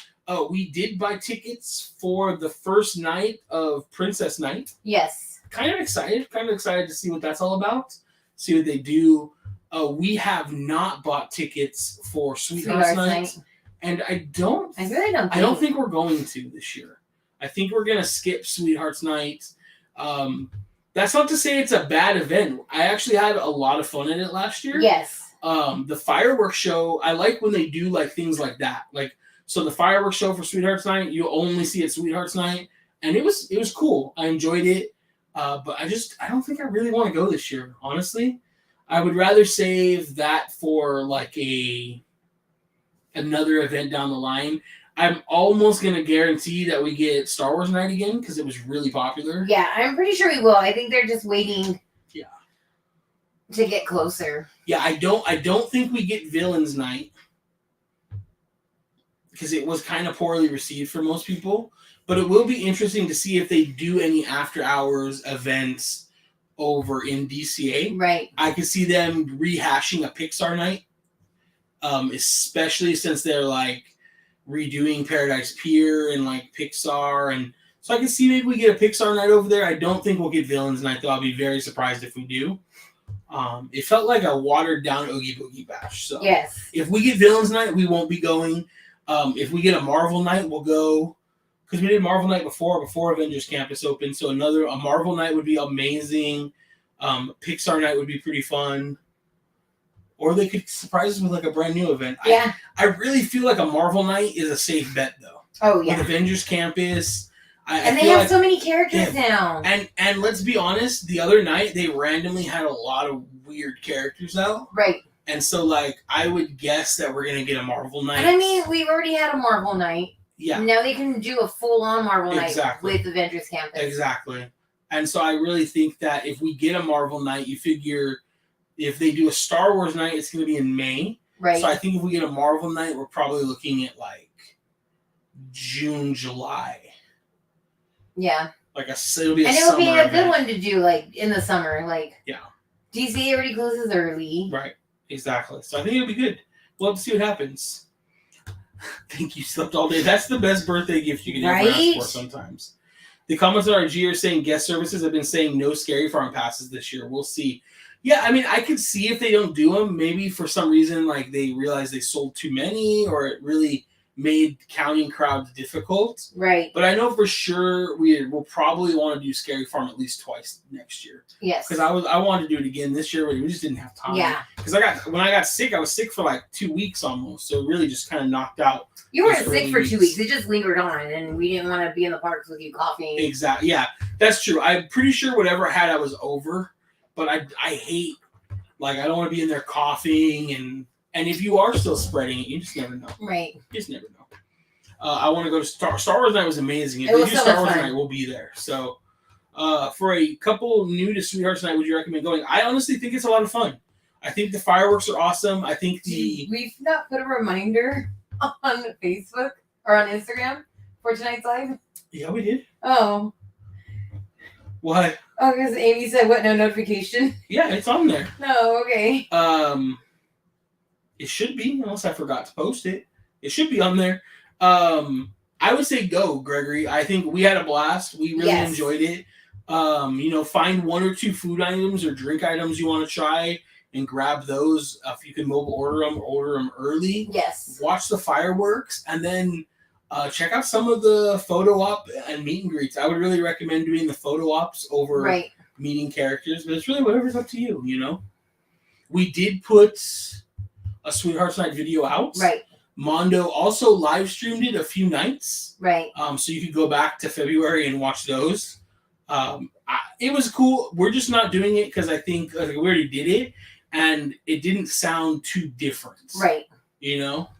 Speaker 1: We did buy tickets for the first night of Princess Night.
Speaker 2: Yes.
Speaker 1: Kind of excited to see what that's all about. See what they do. We have not bought tickets for Sweethearts Night. And I don't think we're going to this year. I think we're going to skip Sweethearts Night. That's not to say it's a bad event. I actually had a lot of fun in it last year.
Speaker 2: Yes.
Speaker 1: The fireworks show, I like when they do things like that. So the fireworks show for Sweethearts Night, you only see it Sweethearts Night, and it was cool. I enjoyed it, but I don't think I really want to go this year. Honestly, I would rather save that for another event down the line. I'm almost gonna guarantee that we get Star Wars Night again because it was really popular.
Speaker 2: Yeah, I'm pretty sure we will. I think they're just waiting. Yeah. To get closer.
Speaker 1: Yeah, I don't think we get Villains Night. because it was kind of poorly received for most people. But it will be interesting to see if they do any after hours events over in DCA.
Speaker 2: Right.
Speaker 1: I could see them rehashing a Pixar night, especially since they're like redoing Paradise Pier and like Pixar, and so I can see maybe we get a Pixar night over there. I don't think we'll get Villains Night though. I'll be very surprised if we do. It felt like a watered down Oogie Boogie Bash. So
Speaker 2: yes,
Speaker 1: if we get Villains Night, we won't be going. If we get a Marvel Night, we'll go. Because we did Marvel Night before Avengers Campus opened, so a Marvel Night would be amazing. Pixar Night would be pretty fun. Or they could surprise us with like a brand new event.
Speaker 2: Yeah.
Speaker 1: I really feel like a Marvel Night is a safe bet though.
Speaker 2: Oh yeah.
Speaker 1: With Avengers Campus.
Speaker 2: And they have so many characters now.
Speaker 1: And let's be honest, the other night they randomly had a lot of weird characters out.
Speaker 2: Right.
Speaker 1: And so like I would guess that we're gonna get a Marvel Night.
Speaker 2: And I mean, we've already had a Marvel Night.
Speaker 1: Yeah.
Speaker 2: Now they can do a full-on Marvel Night with Avengers Campus.
Speaker 1: Exactly. And so I really think that if we get a Marvel Night, you figure if they do a Star Wars Night, it's going to be in May.
Speaker 2: Right.
Speaker 1: So I think if we get a Marvel Night, we're probably looking at like June, July.
Speaker 2: Yeah.
Speaker 1: Like it'll be
Speaker 2: it'll be a good one to do like in the summer. Like
Speaker 1: yeah.
Speaker 2: DC already closes early.
Speaker 1: Right. Exactly. So I think it'll be good. We'll have to see what happens. Think you slept all day. That's the best birthday gift you can ever ask for sometimes. The comments on our G are saying guest services have been saying no Scary Farm passes this year. We'll see. Yeah, I mean, I could see if they don't do them. Maybe for some reason, like they realized they sold too many, or it really made counting crowds difficult.
Speaker 2: Right.
Speaker 1: But I know for sure we'll probably want to do Scary Farm at least twice next year.
Speaker 2: Yes.
Speaker 1: Because I wanted to do it again this year, but we just didn't have time.
Speaker 2: Yeah.
Speaker 1: Because when I got sick, I was sick for like 2 weeks almost. So it really just kind of knocked out.
Speaker 2: You weren't sick for 2 weeks. It just lingered on, and we didn't want to be in the parks with you coughing.
Speaker 1: Exactly. Yeah, that's true. I'm pretty sure whatever I had, I was over. But I hate, like, I don't want to be in there coughing. And if you are still spreading it, you just never know.
Speaker 2: Right.
Speaker 1: You just never know. I want to go to Star Wars Night was amazing. If
Speaker 2: they
Speaker 1: do Star Wars Night, we'll be there. So for a couple new to Sweethearts Night, would you recommend going? I honestly think it's a lot of fun. I think the fireworks are awesome. I think
Speaker 2: We've not put a reminder on Facebook or on Instagram for tonight's live?
Speaker 1: Yeah, we did.
Speaker 2: Oh.
Speaker 1: What?
Speaker 2: Oh, because Amy said, what, no notification?
Speaker 1: Yeah, it's on there.
Speaker 2: No, okay.
Speaker 1: It should be, unless I forgot to post it. It should be on there. I would say go, Gregory. I think we had a blast. We really enjoyed it. Find 1 or 2 food items or drink items you want to try and grab those. If you can mobile order them early.
Speaker 2: Yes.
Speaker 1: Watch the fireworks and then check out some of the photo op and meet and greets. I would really recommend doing the photo ops over meeting characters, but it's really whatever's up to you, you know? We did put a Sweethearts Night video out.
Speaker 2: Right.
Speaker 1: Mondo also live streamed it a few nights.
Speaker 2: Right.
Speaker 1: So you could go back to February and watch those. It was cool. We're just not doing it because I think we already did it and it didn't sound too different.
Speaker 2: Right.
Speaker 1: You know?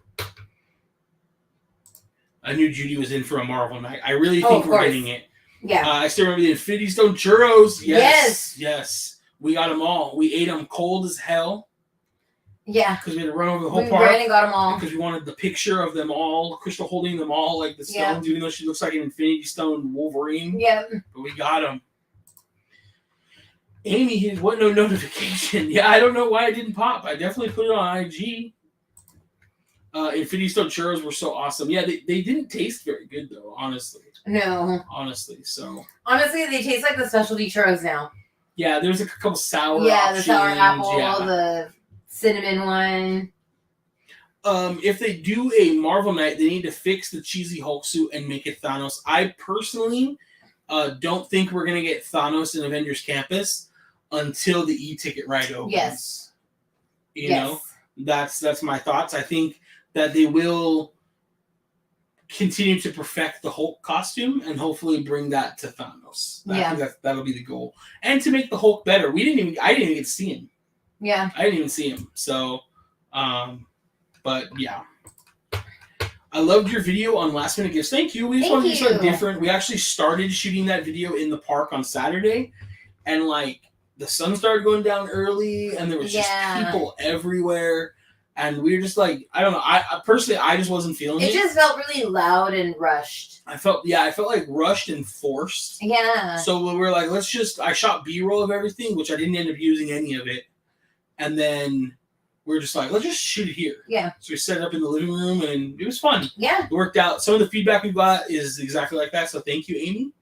Speaker 1: I knew Judy was in for a Marvel Night. I really think we're getting it.
Speaker 2: Yeah.
Speaker 1: I still remember the Infinity Stone churros. Yes. We got them all. We ate them cold as hell.
Speaker 2: Yeah.
Speaker 1: Because we had to run over the whole park.
Speaker 2: We ran and got them all.
Speaker 1: Because we wanted the picture of them all. Crystal holding them all like the stones, even though she looks like an Infinity Stone Wolverine.
Speaker 2: Yep.
Speaker 1: But we got them. Amy, what no notification? Yeah, I don't know why it didn't pop. I definitely put it on IG. Infinity Stone churros were so awesome. Yeah, they didn't taste very good though, honestly.
Speaker 2: No.
Speaker 1: Honestly, so.
Speaker 2: Honestly, they taste like the specialty churros now.
Speaker 1: Yeah, there's a couple sour
Speaker 2: options. The sour apple,
Speaker 1: the
Speaker 2: cinnamon one.
Speaker 1: If they do a Marvel Night, they need to fix the cheesy Hulk suit and make it Thanos. I personally don't think we're going to get Thanos in Avengers Campus until the e-ticket ride opens.
Speaker 2: Yes.
Speaker 1: You know? That's my thoughts. I think that they will continue to perfect the Hulk costume and hopefully bring that to Thanos. I think that'll be the goal. And to make the Hulk better. I didn't even get to see him.
Speaker 2: Yeah.
Speaker 1: I didn't even see him. So, but yeah. I loved your video on last minute gifts. Thank you. We just wanted to do something different. We actually started shooting that video in the park on Saturday. And like the sun started going down early and there was just people everywhere. And we were just like, I don't know. I personally, I just wasn't feeling it.
Speaker 2: It just felt really loud and rushed.
Speaker 1: I felt like rushed and forced.
Speaker 2: Yeah.
Speaker 1: So we were like, I shot B-roll of everything, which I didn't end up using any of it. And then we were just like, let's just shoot it here.
Speaker 2: Yeah.
Speaker 1: So we set it up in the living room, and it was fun.
Speaker 2: Yeah.
Speaker 1: It worked out. Some of the feedback we got is exactly like that. So thank you, Amy.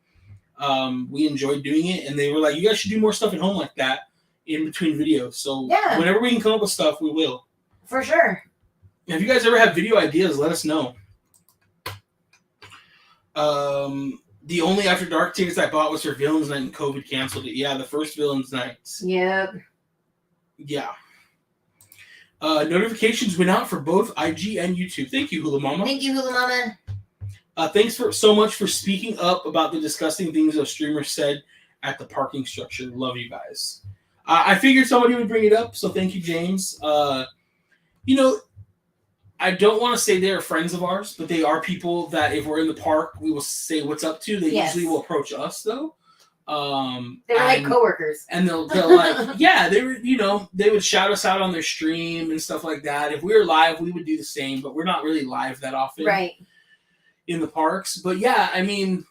Speaker 1: We enjoyed doing it, and they were like, you guys should do more stuff at home like that in between videos. So whenever we can come up with stuff, we will.
Speaker 2: For sure.
Speaker 1: If you guys ever have video ideas, let us know. The only After Dark tickets I bought was for Villains Night, and COVID canceled it. Yeah, the first Villains Night.
Speaker 2: Yep.
Speaker 1: Yeah. Notifications went out for both IG and YouTube. Thank you, Hula Mama.
Speaker 2: Thank you, Hula Mama.
Speaker 1: Thanks so much for speaking up about the disgusting things those streamers said at the parking structure. Love you guys. I figured somebody would bring it up, so thank you, James. I don't want to say they're friends of ours, but they are people that if we're in the park, we will say what's up to. They usually will approach us, though.
Speaker 2: They were like coworkers.
Speaker 1: And they'll like, yeah, they were, they would shout us out on their stream and stuff like that. If we were live, we would do the same, but we're not really live that often.
Speaker 2: Right.
Speaker 1: In the parks. But yeah, I mean,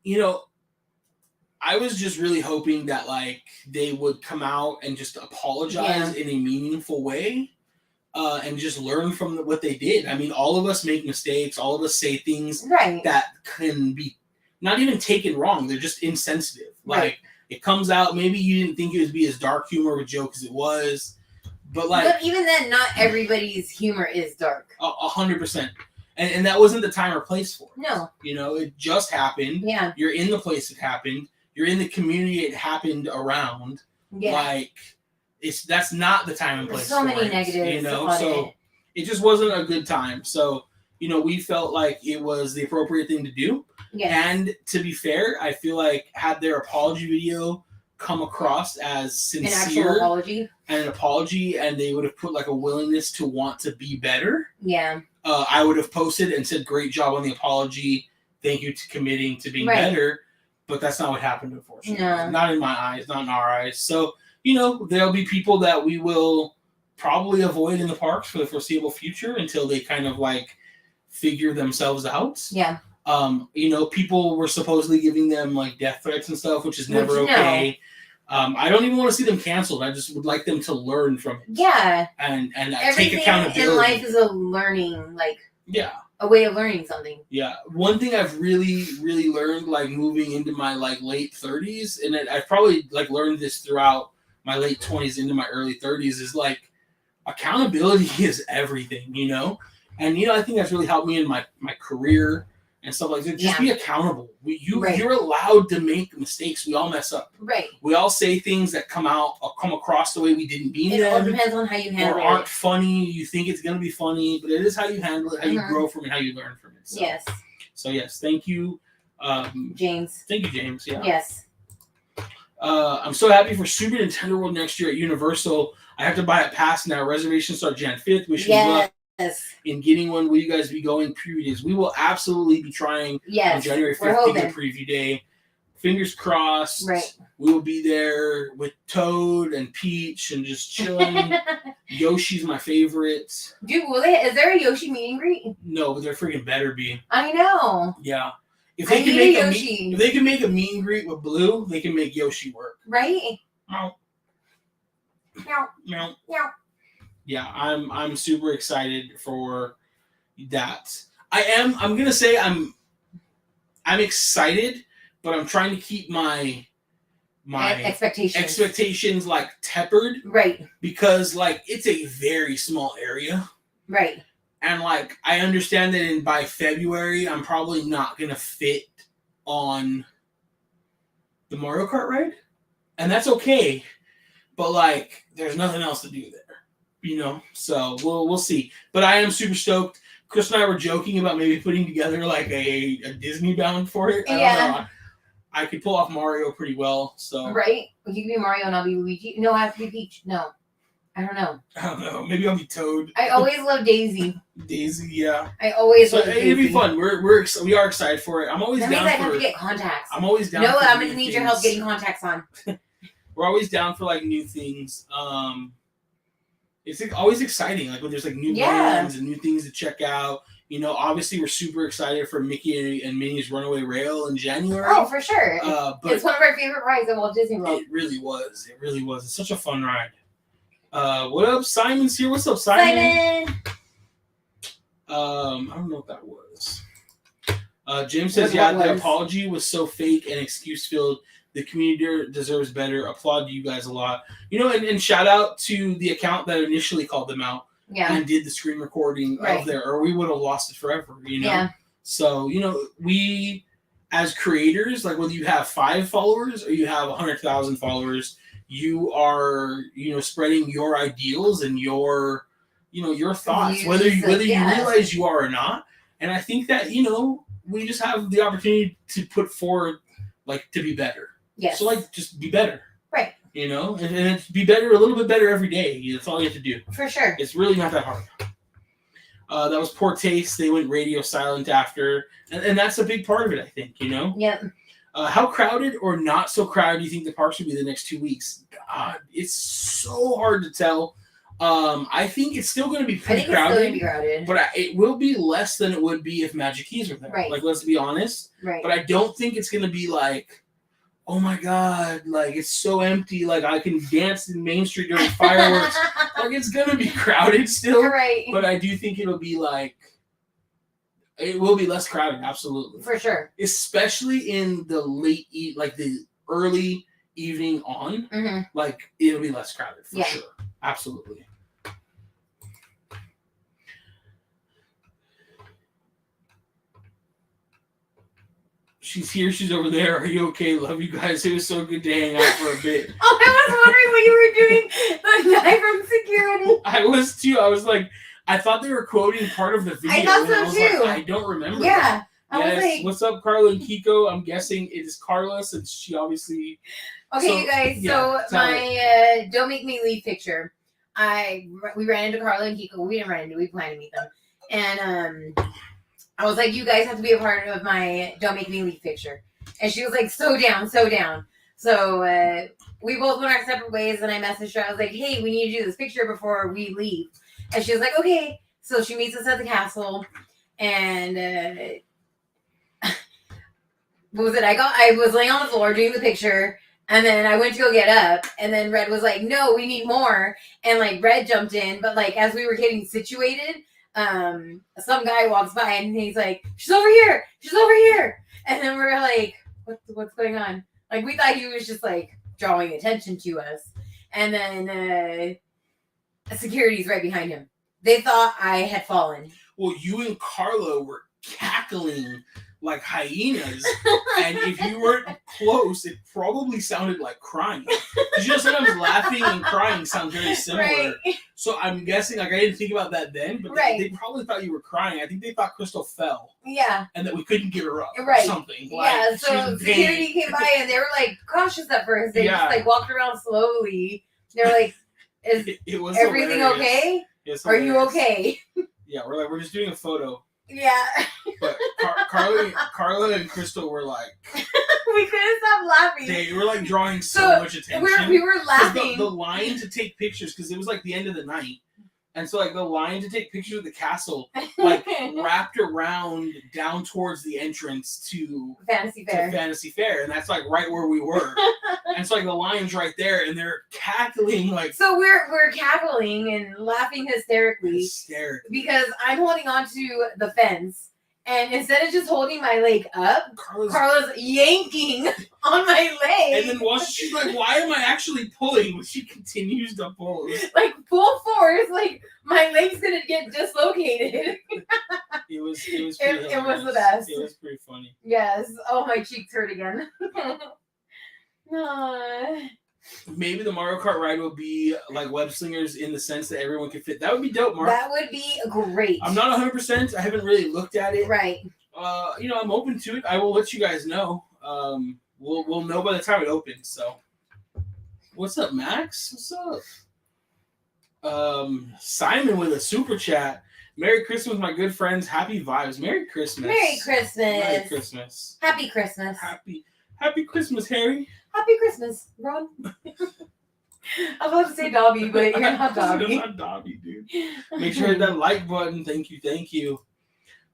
Speaker 1: I was just really hoping that like they would come out and just apologize in a meaningful way. And just learn from what they did. I mean, all of us make mistakes. All of us say things that can be not even taken wrong. They're just insensitive. Like, it comes out, maybe you didn't think it would be as dark humor of a joke as it was. But
Speaker 2: even then, not everybody's humor is dark.
Speaker 1: 100%. And that wasn't the time or place for it.
Speaker 2: No.
Speaker 1: It just happened.
Speaker 2: Yeah.
Speaker 1: You're in the place it happened. You're in the community it happened around. Yeah. That's not the time and place.
Speaker 2: There's so many negatives.
Speaker 1: So it just wasn't a good time. So, we felt like it was the appropriate thing to do. Yes. And to be fair, I feel like had their apology video come across as sincere an apology, and they would have put like a willingness to want to be better.
Speaker 2: Yeah.
Speaker 1: I would have posted and said, great job on the apology. Thank you to committing to being better. But that's not what happened, unfortunately. No. Not in my eyes, not in our eyes. So, there'll be people that we will probably avoid in the parks for the foreseeable future until they kind of like figure themselves out.
Speaker 2: Yeah.
Speaker 1: People were supposedly giving them like death threats and stuff, which is never okay. I don't even want to see them canceled. I just would like them to learn from it.
Speaker 2: Yeah.
Speaker 1: And take accountability.
Speaker 2: In life is a learning, a way of learning something.
Speaker 1: Yeah. One thing I've really, really learned, like moving into my like late 30s, and I've probably like learned this throughout my late 20s into my early 30s, is like accountability is everything, And I think that's really helped me in my career and stuff like that. Just be accountable. You're allowed to make mistakes. We all mess up.
Speaker 2: Right.
Speaker 1: We all say things that come across the way we didn't mean them.
Speaker 2: It all depends on how you handle it.
Speaker 1: Or aren't funny. You think it's going to be funny, but it is how you handle it, how you grow from it, how you learn from it. So,
Speaker 2: yes.
Speaker 1: So yes, thank you,
Speaker 2: James.
Speaker 1: Thank you, James. Yeah.
Speaker 2: Yes.
Speaker 1: I'm so happy for Super Nintendo World next year at Universal. I have to buy a pass now. Reservations start Jan 5th. Wish you luck in getting one. Will you guys be going preview days? We will absolutely be trying on January 5th to get a preview day. Fingers crossed.
Speaker 2: Right.
Speaker 1: We will be there with Toad and Peach and just chilling. Yoshi's my favorite.
Speaker 2: Dude, is there a Yoshi meet and greet?
Speaker 1: No, but there freaking better be.
Speaker 2: I know.
Speaker 1: Yeah. If they can make a meet and greet with Blue, they can make Yoshi work.
Speaker 2: Right?
Speaker 1: Meow.
Speaker 2: Meow.
Speaker 1: Meow.
Speaker 2: Meow.
Speaker 1: Yeah, I'm super excited for that. I'm gonna say I'm excited, but I'm trying to keep my expectations like tempered.
Speaker 2: Right.
Speaker 1: Because like it's a very small area.
Speaker 2: Right.
Speaker 1: And like I understand that by February I'm probably not gonna fit on the Mario Kart ride. And that's okay. But like there's nothing else to do there. So we'll see. But I am super stoked. Chris and I were joking about maybe putting together like a Disney bound for it. I don't know. I could pull off Mario pretty well. So
Speaker 2: right? You can be Mario and I'll be Luigi. No, I have to be Peach. No. I don't know.
Speaker 1: Maybe I'll be Toad.
Speaker 2: I always love Daisy.
Speaker 1: Daisy, yeah.
Speaker 2: I always love Daisy.
Speaker 1: It'll be fun. We are excited for it. I'm always down for it.
Speaker 2: That means I have to get contacts.
Speaker 1: I'm always down.
Speaker 2: No, I'm gonna need your help getting contacts on.
Speaker 1: We're always down for like new things. it's like always exciting. Like when there's like new lands and new things to check out. You know, obviously we're super excited for Mickey and Minnie's Runaway Rail in January.
Speaker 2: Oh, for sure.
Speaker 1: But
Speaker 2: it's one of our favorite rides at Walt Disney World.
Speaker 1: It really was. It really was. It's such a fun ride. What up? Simon's here. What's up, Simon? I don't know what that was. James says, the apology was so fake and excuse-filled. The community deserves better. Applaud you guys a lot. You know, and shout out to the account that initially called them out and did the screen recording of there, or we would have lost it forever, you know? Yeah. So, you know, we, as creators, like whether you have 5 followers or you have 100,000 followers, you are, you know, spreading your ideals and your, you know, your thoughts, whether you realize you are or not. And I think that, you know, we just have the opportunity to put forward, like, to be better. Yes. So, like, just be better. Right. You know? And be better, a little bit better every day. That's all you have to do.
Speaker 2: For sure.
Speaker 1: It's really not that hard. That was poor taste. They went radio silent after. And that's a big part of it, I think, you know?
Speaker 2: Yep.
Speaker 1: How crowded or not so crowded do you think the parks will be the next 2 weeks? God, it's so hard to tell. I think it's still going to be pretty crowded. It's still going to be crowded. But it will be less than it would be if Magic Keys were there. Right. Like, let's be honest. Right. But I don't think it's going to be like, oh my God, like, it's so empty. Like, I can dance in Main Street during fireworks. Like, it's going to be crowded still. Right. But I do think it'll be like, it will be less crowded, absolutely.
Speaker 2: For sure.
Speaker 1: Especially in the like the early evening on. Mm-hmm. Like, it'll be less crowded, for sure. Absolutely. She's here. She's over there. Are you okay? Love you guys. It was so good to hang out for a bit.
Speaker 2: Oh, I was wondering what you were doing. The guy from security.
Speaker 1: I was too. I was like, I thought they were quoting part of the video.
Speaker 2: I thought so too.
Speaker 1: Like, I don't remember. Yeah. That. Yes. Was like, what's up, Carla and Kiko? I'm guessing it is Carla, since she obviously.
Speaker 2: Okay, so, you guys. Yeah, so my "Don't Make Me Leave" picture. We ran into Carla and Kiko. We didn't run into. We planned to meet them, and I was like, you guys have to be a part of my "Don't Make Me Leave" picture. And she was like, so down, so down. So we both went our separate ways, and I messaged her. I was like, hey, we need to do this picture before we leave. And she was like, okay. So she meets us at the castle, and what was it? I was laying on the floor doing the picture, and then I went to go get up, and then Red was like, no, we need more. And like Red jumped in, but like as we were getting situated, some guy walks by and he's like, she's over here, and then we're like, what's going on? Like, we thought he was just like drawing attention to us, and then security's right behind him. They thought I had fallen.
Speaker 1: Well, you and Carlo were cackling like hyenas, and if you weren't close, it probably sounded like crying. Because you know, sometimes laughing and crying sound very similar. Right. So I'm guessing, like, I didn't think about that then, but they probably thought you were crying. I think they thought Crystal fell. Yeah. And that we couldn't get her up or something.
Speaker 2: Yeah, like, so security came by, and they were like cautious at first. They just like walked around slowly. They were like, is everything hilarious. Okay? Are you okay?
Speaker 1: Yeah, we're just doing a photo.
Speaker 2: Yeah.
Speaker 1: But Carla and Crystal were like,
Speaker 2: we couldn't stop laughing.
Speaker 1: They were like drawing so much attention.
Speaker 2: We were laughing.
Speaker 1: The line to take pictures, because it was like the end of the night. And so like the line to take pictures of the castle like wrapped around down towards the entrance to
Speaker 2: Fantasy
Speaker 1: Fair. And that's like right where we were. And so like the line's right there, and they're cackling like.
Speaker 2: So we're cackling and laughing hysterically. Because I'm holding on to the fence, and instead of just holding my leg up, Carla's yanking on my leg.
Speaker 1: And then she's like, why am I actually pulling? But she continues to pull.
Speaker 2: Like full force, like my leg's gonna get dislocated.
Speaker 1: It was pretty
Speaker 2: it was the best.
Speaker 1: It was pretty funny.
Speaker 2: Yes. Oh, my cheeks hurt again.
Speaker 1: Maybe the Mario Kart ride will be like web slingers in the sense that everyone can fit. That would be dope, Mark.
Speaker 2: That would be great.
Speaker 1: I'm not 100%. I haven't really looked at it.
Speaker 2: Right.
Speaker 1: You know, I'm open to it. I will let you guys know. We'll know by the time it opens. So, what's up, Max? What's up? Simon with a super chat. Merry Christmas, my good friends. Happy vibes. Merry Christmas.
Speaker 2: Merry Christmas.
Speaker 1: Merry Christmas.
Speaker 2: Happy Christmas.
Speaker 1: Happy Christmas, Harry.
Speaker 2: Happy Christmas, Ron. I was about to say Dobby, but you're not Dobby.
Speaker 1: You're not Dobby, dude. Make sure to hit that like button. Thank you.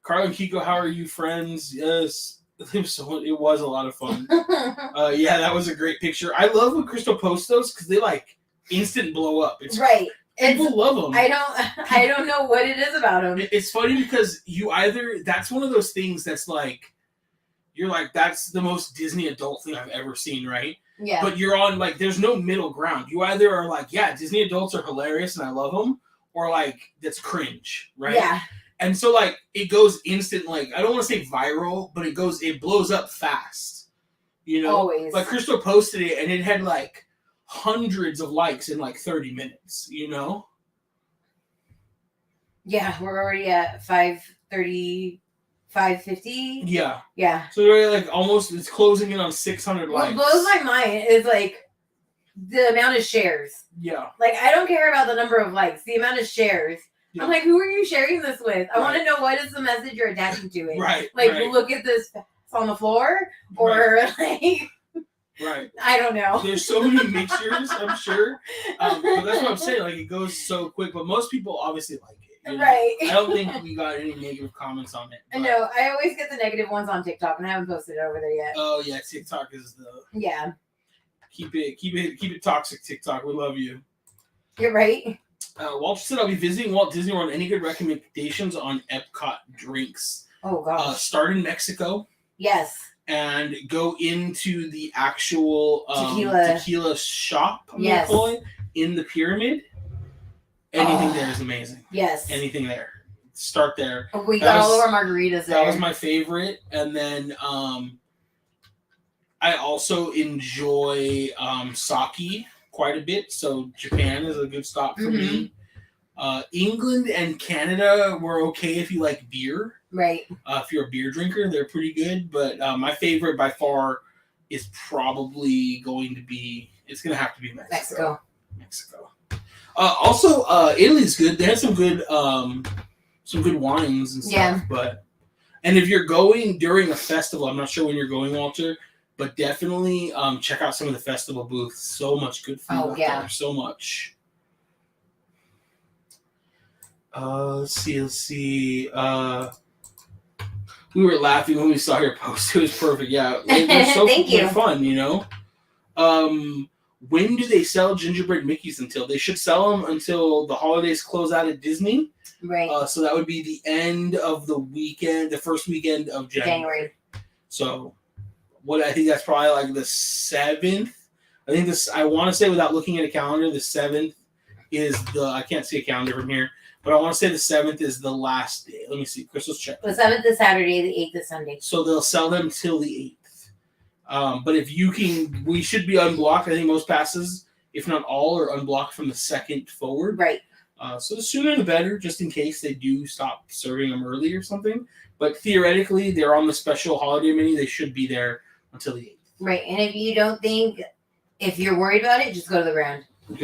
Speaker 1: Carl and Kiko, how are you, friends? Yes. It was a lot of fun. Yeah, that was a great picture. I love when Crystal posts those because they like instant blow up. It's
Speaker 2: right.
Speaker 1: People love them.
Speaker 2: I don't know what it is about them.
Speaker 1: It's funny because that's one of those things that's like, you're like, that's the most Disney adult thing I've ever seen, right?
Speaker 2: Yeah.
Speaker 1: But you're on, like, there's no middle ground. You either are like, yeah, Disney adults are hilarious and I love them, or like, that's cringe, right?
Speaker 2: Yeah.
Speaker 1: And so, like, it goes instant, like, I don't want to say viral, but it blows up fast. You know?
Speaker 2: Always.
Speaker 1: Like, Crystal posted it and it had, like, hundreds of likes in, like, 30 minutes, you know?
Speaker 2: Yeah, we're already at 530, 550.
Speaker 1: Yeah.
Speaker 2: Yeah.
Speaker 1: So we're like it's closing in on 600 likes.
Speaker 2: What blows my mind is like the amount of shares.
Speaker 1: Yeah.
Speaker 2: Like, I don't care about the number of likes, the amount of shares. Yeah. I'm like, who are you sharing this with? I want to know what is the message you're attaching to it.
Speaker 1: Right.
Speaker 2: Like, look at this on the floor, or like.
Speaker 1: Right.
Speaker 2: I don't know.
Speaker 1: There's so many mixtures, I'm sure. But that's what I'm saying. Like, it goes so quick. But most people obviously like it. You know?
Speaker 2: Right.
Speaker 1: I don't think we got any negative comments on it. But...
Speaker 2: No, I always get the negative ones on TikTok, and I haven't posted it over there yet.
Speaker 1: Oh yeah, TikTok is the.
Speaker 2: Yeah.
Speaker 1: Keep it toxic, TikTok. We love you.
Speaker 2: You're right.
Speaker 1: Walter said, I'll be visiting Walt Disney World. Any good recommendations on Epcot drinks?
Speaker 2: Oh gosh.
Speaker 1: Start in Mexico.
Speaker 2: Yes.
Speaker 1: And go into the actual tequila shop,
Speaker 2: yes,
Speaker 1: in the pyramid. Anything there is amazing.
Speaker 2: Yes.
Speaker 1: Anything there. Start there.
Speaker 2: We got all of our margaritas there.
Speaker 1: That was my favorite. And then I also enjoy sake quite a bit. So Japan is a good stop for me. England and Canada were okay if you like beer.
Speaker 2: Right.
Speaker 1: If you're a beer drinker, they're pretty good. But my favorite by far is probably going to be, it's going to have to be Mexico. Also, Italy's good. They have some good wines and stuff.
Speaker 2: Yeah.
Speaker 1: And if you're going during a festival, I'm not sure when you're going, Walter, but definitely check out some of the festival booths. So much good food out there. So much. Let's see. We were laughing when we saw your post. It was perfect. Yeah. It was so fun, you know? When do they sell gingerbread Mickeys until? They should sell them until the holidays close out at Disney.
Speaker 2: Right.
Speaker 1: So that would be the end of the weekend, the first weekend of January. So I think that's probably like the 7th. I think I want to say, without looking at a calendar, the 7th is I can't see a calendar from here. But I want to say the 7th is the last day. Let me see. Crystal's check.
Speaker 2: The 7th is Saturday, the 8th is Sunday.
Speaker 1: So they'll sell them till the 8th. But if you can, we should be unblocked. I think most passes, if not all, are unblocked from the 2nd forward.
Speaker 2: Right.
Speaker 1: So the sooner the better, just in case they do stop serving them early or something. But theoretically, they're on the special holiday menu. They should be there until the 8th.
Speaker 2: Right. And if you don't think, if you're worried about it, just go to the Grand.
Speaker 1: You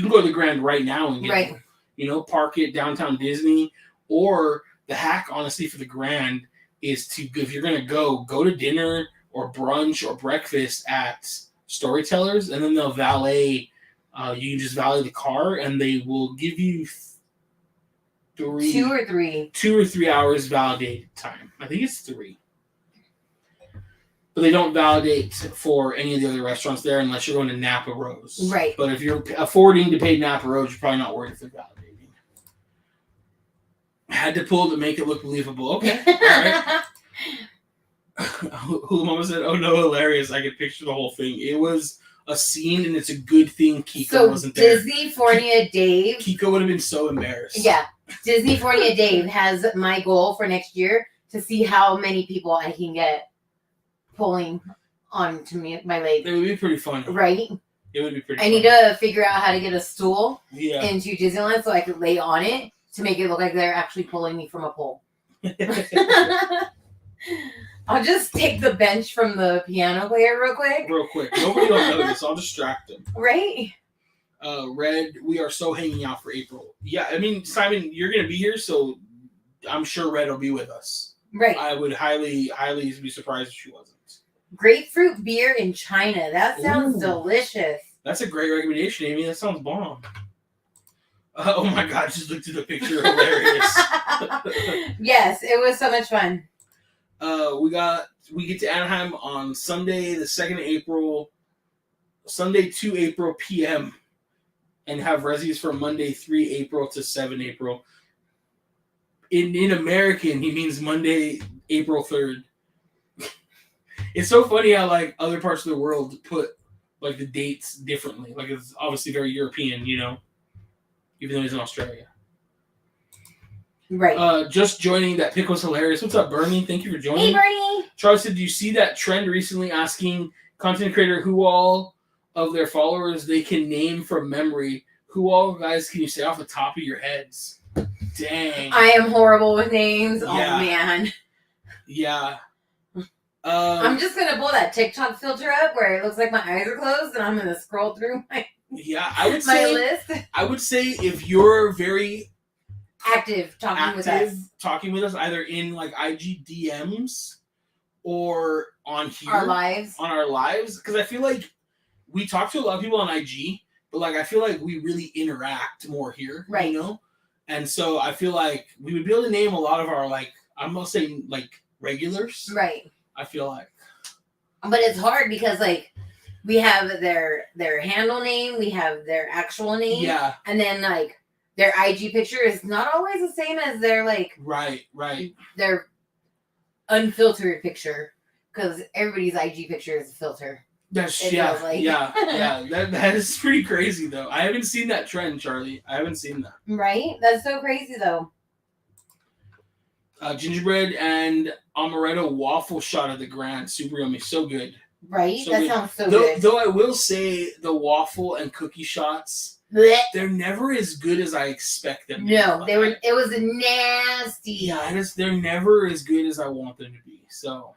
Speaker 1: can go to the Grand right now and get them. You know, park it downtown Disney, or the hack, honestly, for the Grand is to, if you're going to go to dinner or brunch or breakfast at Storytellers, and then they'll valet. You can just valet the car, and they will give you 2 or 3 hours validated time. I think it's 3. But they don't validate for any of the other restaurants there unless you're going to Napa Rose.
Speaker 2: Right.
Speaker 1: But if you're affording to pay Napa Rose, you're probably not worried if they're validating. Had to pull to make it look believable. Okay. All right. Hula Mama said, "Oh no, hilarious! I could picture the whole thing. It was a scene, and it's a good thing Kiko wasn't there.
Speaker 2: Disneyfornia Dave.
Speaker 1: Kiko would have been so embarrassed.
Speaker 2: Yeah, Disneyfornia Dave has my goal for next year to see how many people I can get pulling onto my leg.
Speaker 1: It would be pretty funny,
Speaker 2: right?
Speaker 1: It would be pretty.
Speaker 2: I need to figure out how to get a stool
Speaker 1: into
Speaker 2: Disneyland so I could lay on it to make it look like they're actually pulling me from a pole. I'll just take the bench from the piano player real quick.
Speaker 1: Nobody will notice. I'll distract them.
Speaker 2: Right?
Speaker 1: Red, we are so hanging out for April. Yeah, I mean, Simon, you're going to be here, so I'm sure Red will be with us.
Speaker 2: Right.
Speaker 1: I would highly be surprised if she wasn't.
Speaker 2: Grapefruit beer in China. That sounds delicious.
Speaker 1: That's a great recommendation, Amy. That sounds bomb. Oh my God! Just looked at the picture. Hilarious.
Speaker 2: Yes, it was so much fun.
Speaker 1: We get to Anaheim on Sunday, the 2nd of April. Sunday 2 April p.m. and have resis for Monday 3 April to 7 April. In American, he means Monday, April 3rd. It's so funny how like other parts of the world put like the dates differently. Like it's obviously very European, you know, even though he's in Australia.
Speaker 2: Right.
Speaker 1: Just joining. That pic was hilarious. What's up, Bernie? Thank you for joining.
Speaker 2: Hey, Bernie.
Speaker 1: Charles said, "Do you see that trend recently asking content creator who all of their followers they can name from memory? Who all, guys, can you say off the top of your heads?" Dang.
Speaker 2: I am horrible with names.
Speaker 1: Yeah.
Speaker 2: Oh, man.
Speaker 1: Yeah.
Speaker 2: I'm just going to pull that TikTok filter up where it looks like my eyes are closed and I'm going to scroll through my list.
Speaker 1: I would say if you're very
Speaker 2: active talking with us,
Speaker 1: either in like IG DMs or on here.
Speaker 2: Our lives.
Speaker 1: On our lives. Because I feel like we talk to a lot of people on IG, but like I feel like we really interact more here.
Speaker 2: Right.
Speaker 1: You know? And so I feel like we would be able to name a lot of our like, I'm not saying like regulars.
Speaker 2: Right.
Speaker 1: I feel like.
Speaker 2: But it's hard because like we have their handle name, we have their actual name.
Speaker 1: Yeah.
Speaker 2: And then like their IG picture is not always the same as their like
Speaker 1: right.
Speaker 2: Their unfiltered picture. Because everybody's IG picture is a filter.
Speaker 1: Yeah. That is pretty crazy though. I haven't seen that trend, Charlie. I haven't seen that.
Speaker 2: Right? That's so crazy though.
Speaker 1: Gingerbread and amaretto waffle shot at the Grand. Super yummy. So good.
Speaker 2: Right?
Speaker 1: So
Speaker 2: that
Speaker 1: good.
Speaker 2: sounds so good.
Speaker 1: Though I will say the waffle and cookie shots,
Speaker 2: Blech.
Speaker 1: They're never as good as I expect them to
Speaker 2: be.
Speaker 1: They were.
Speaker 2: It was nasty.
Speaker 1: Yeah, they're never as good as I want them to be. So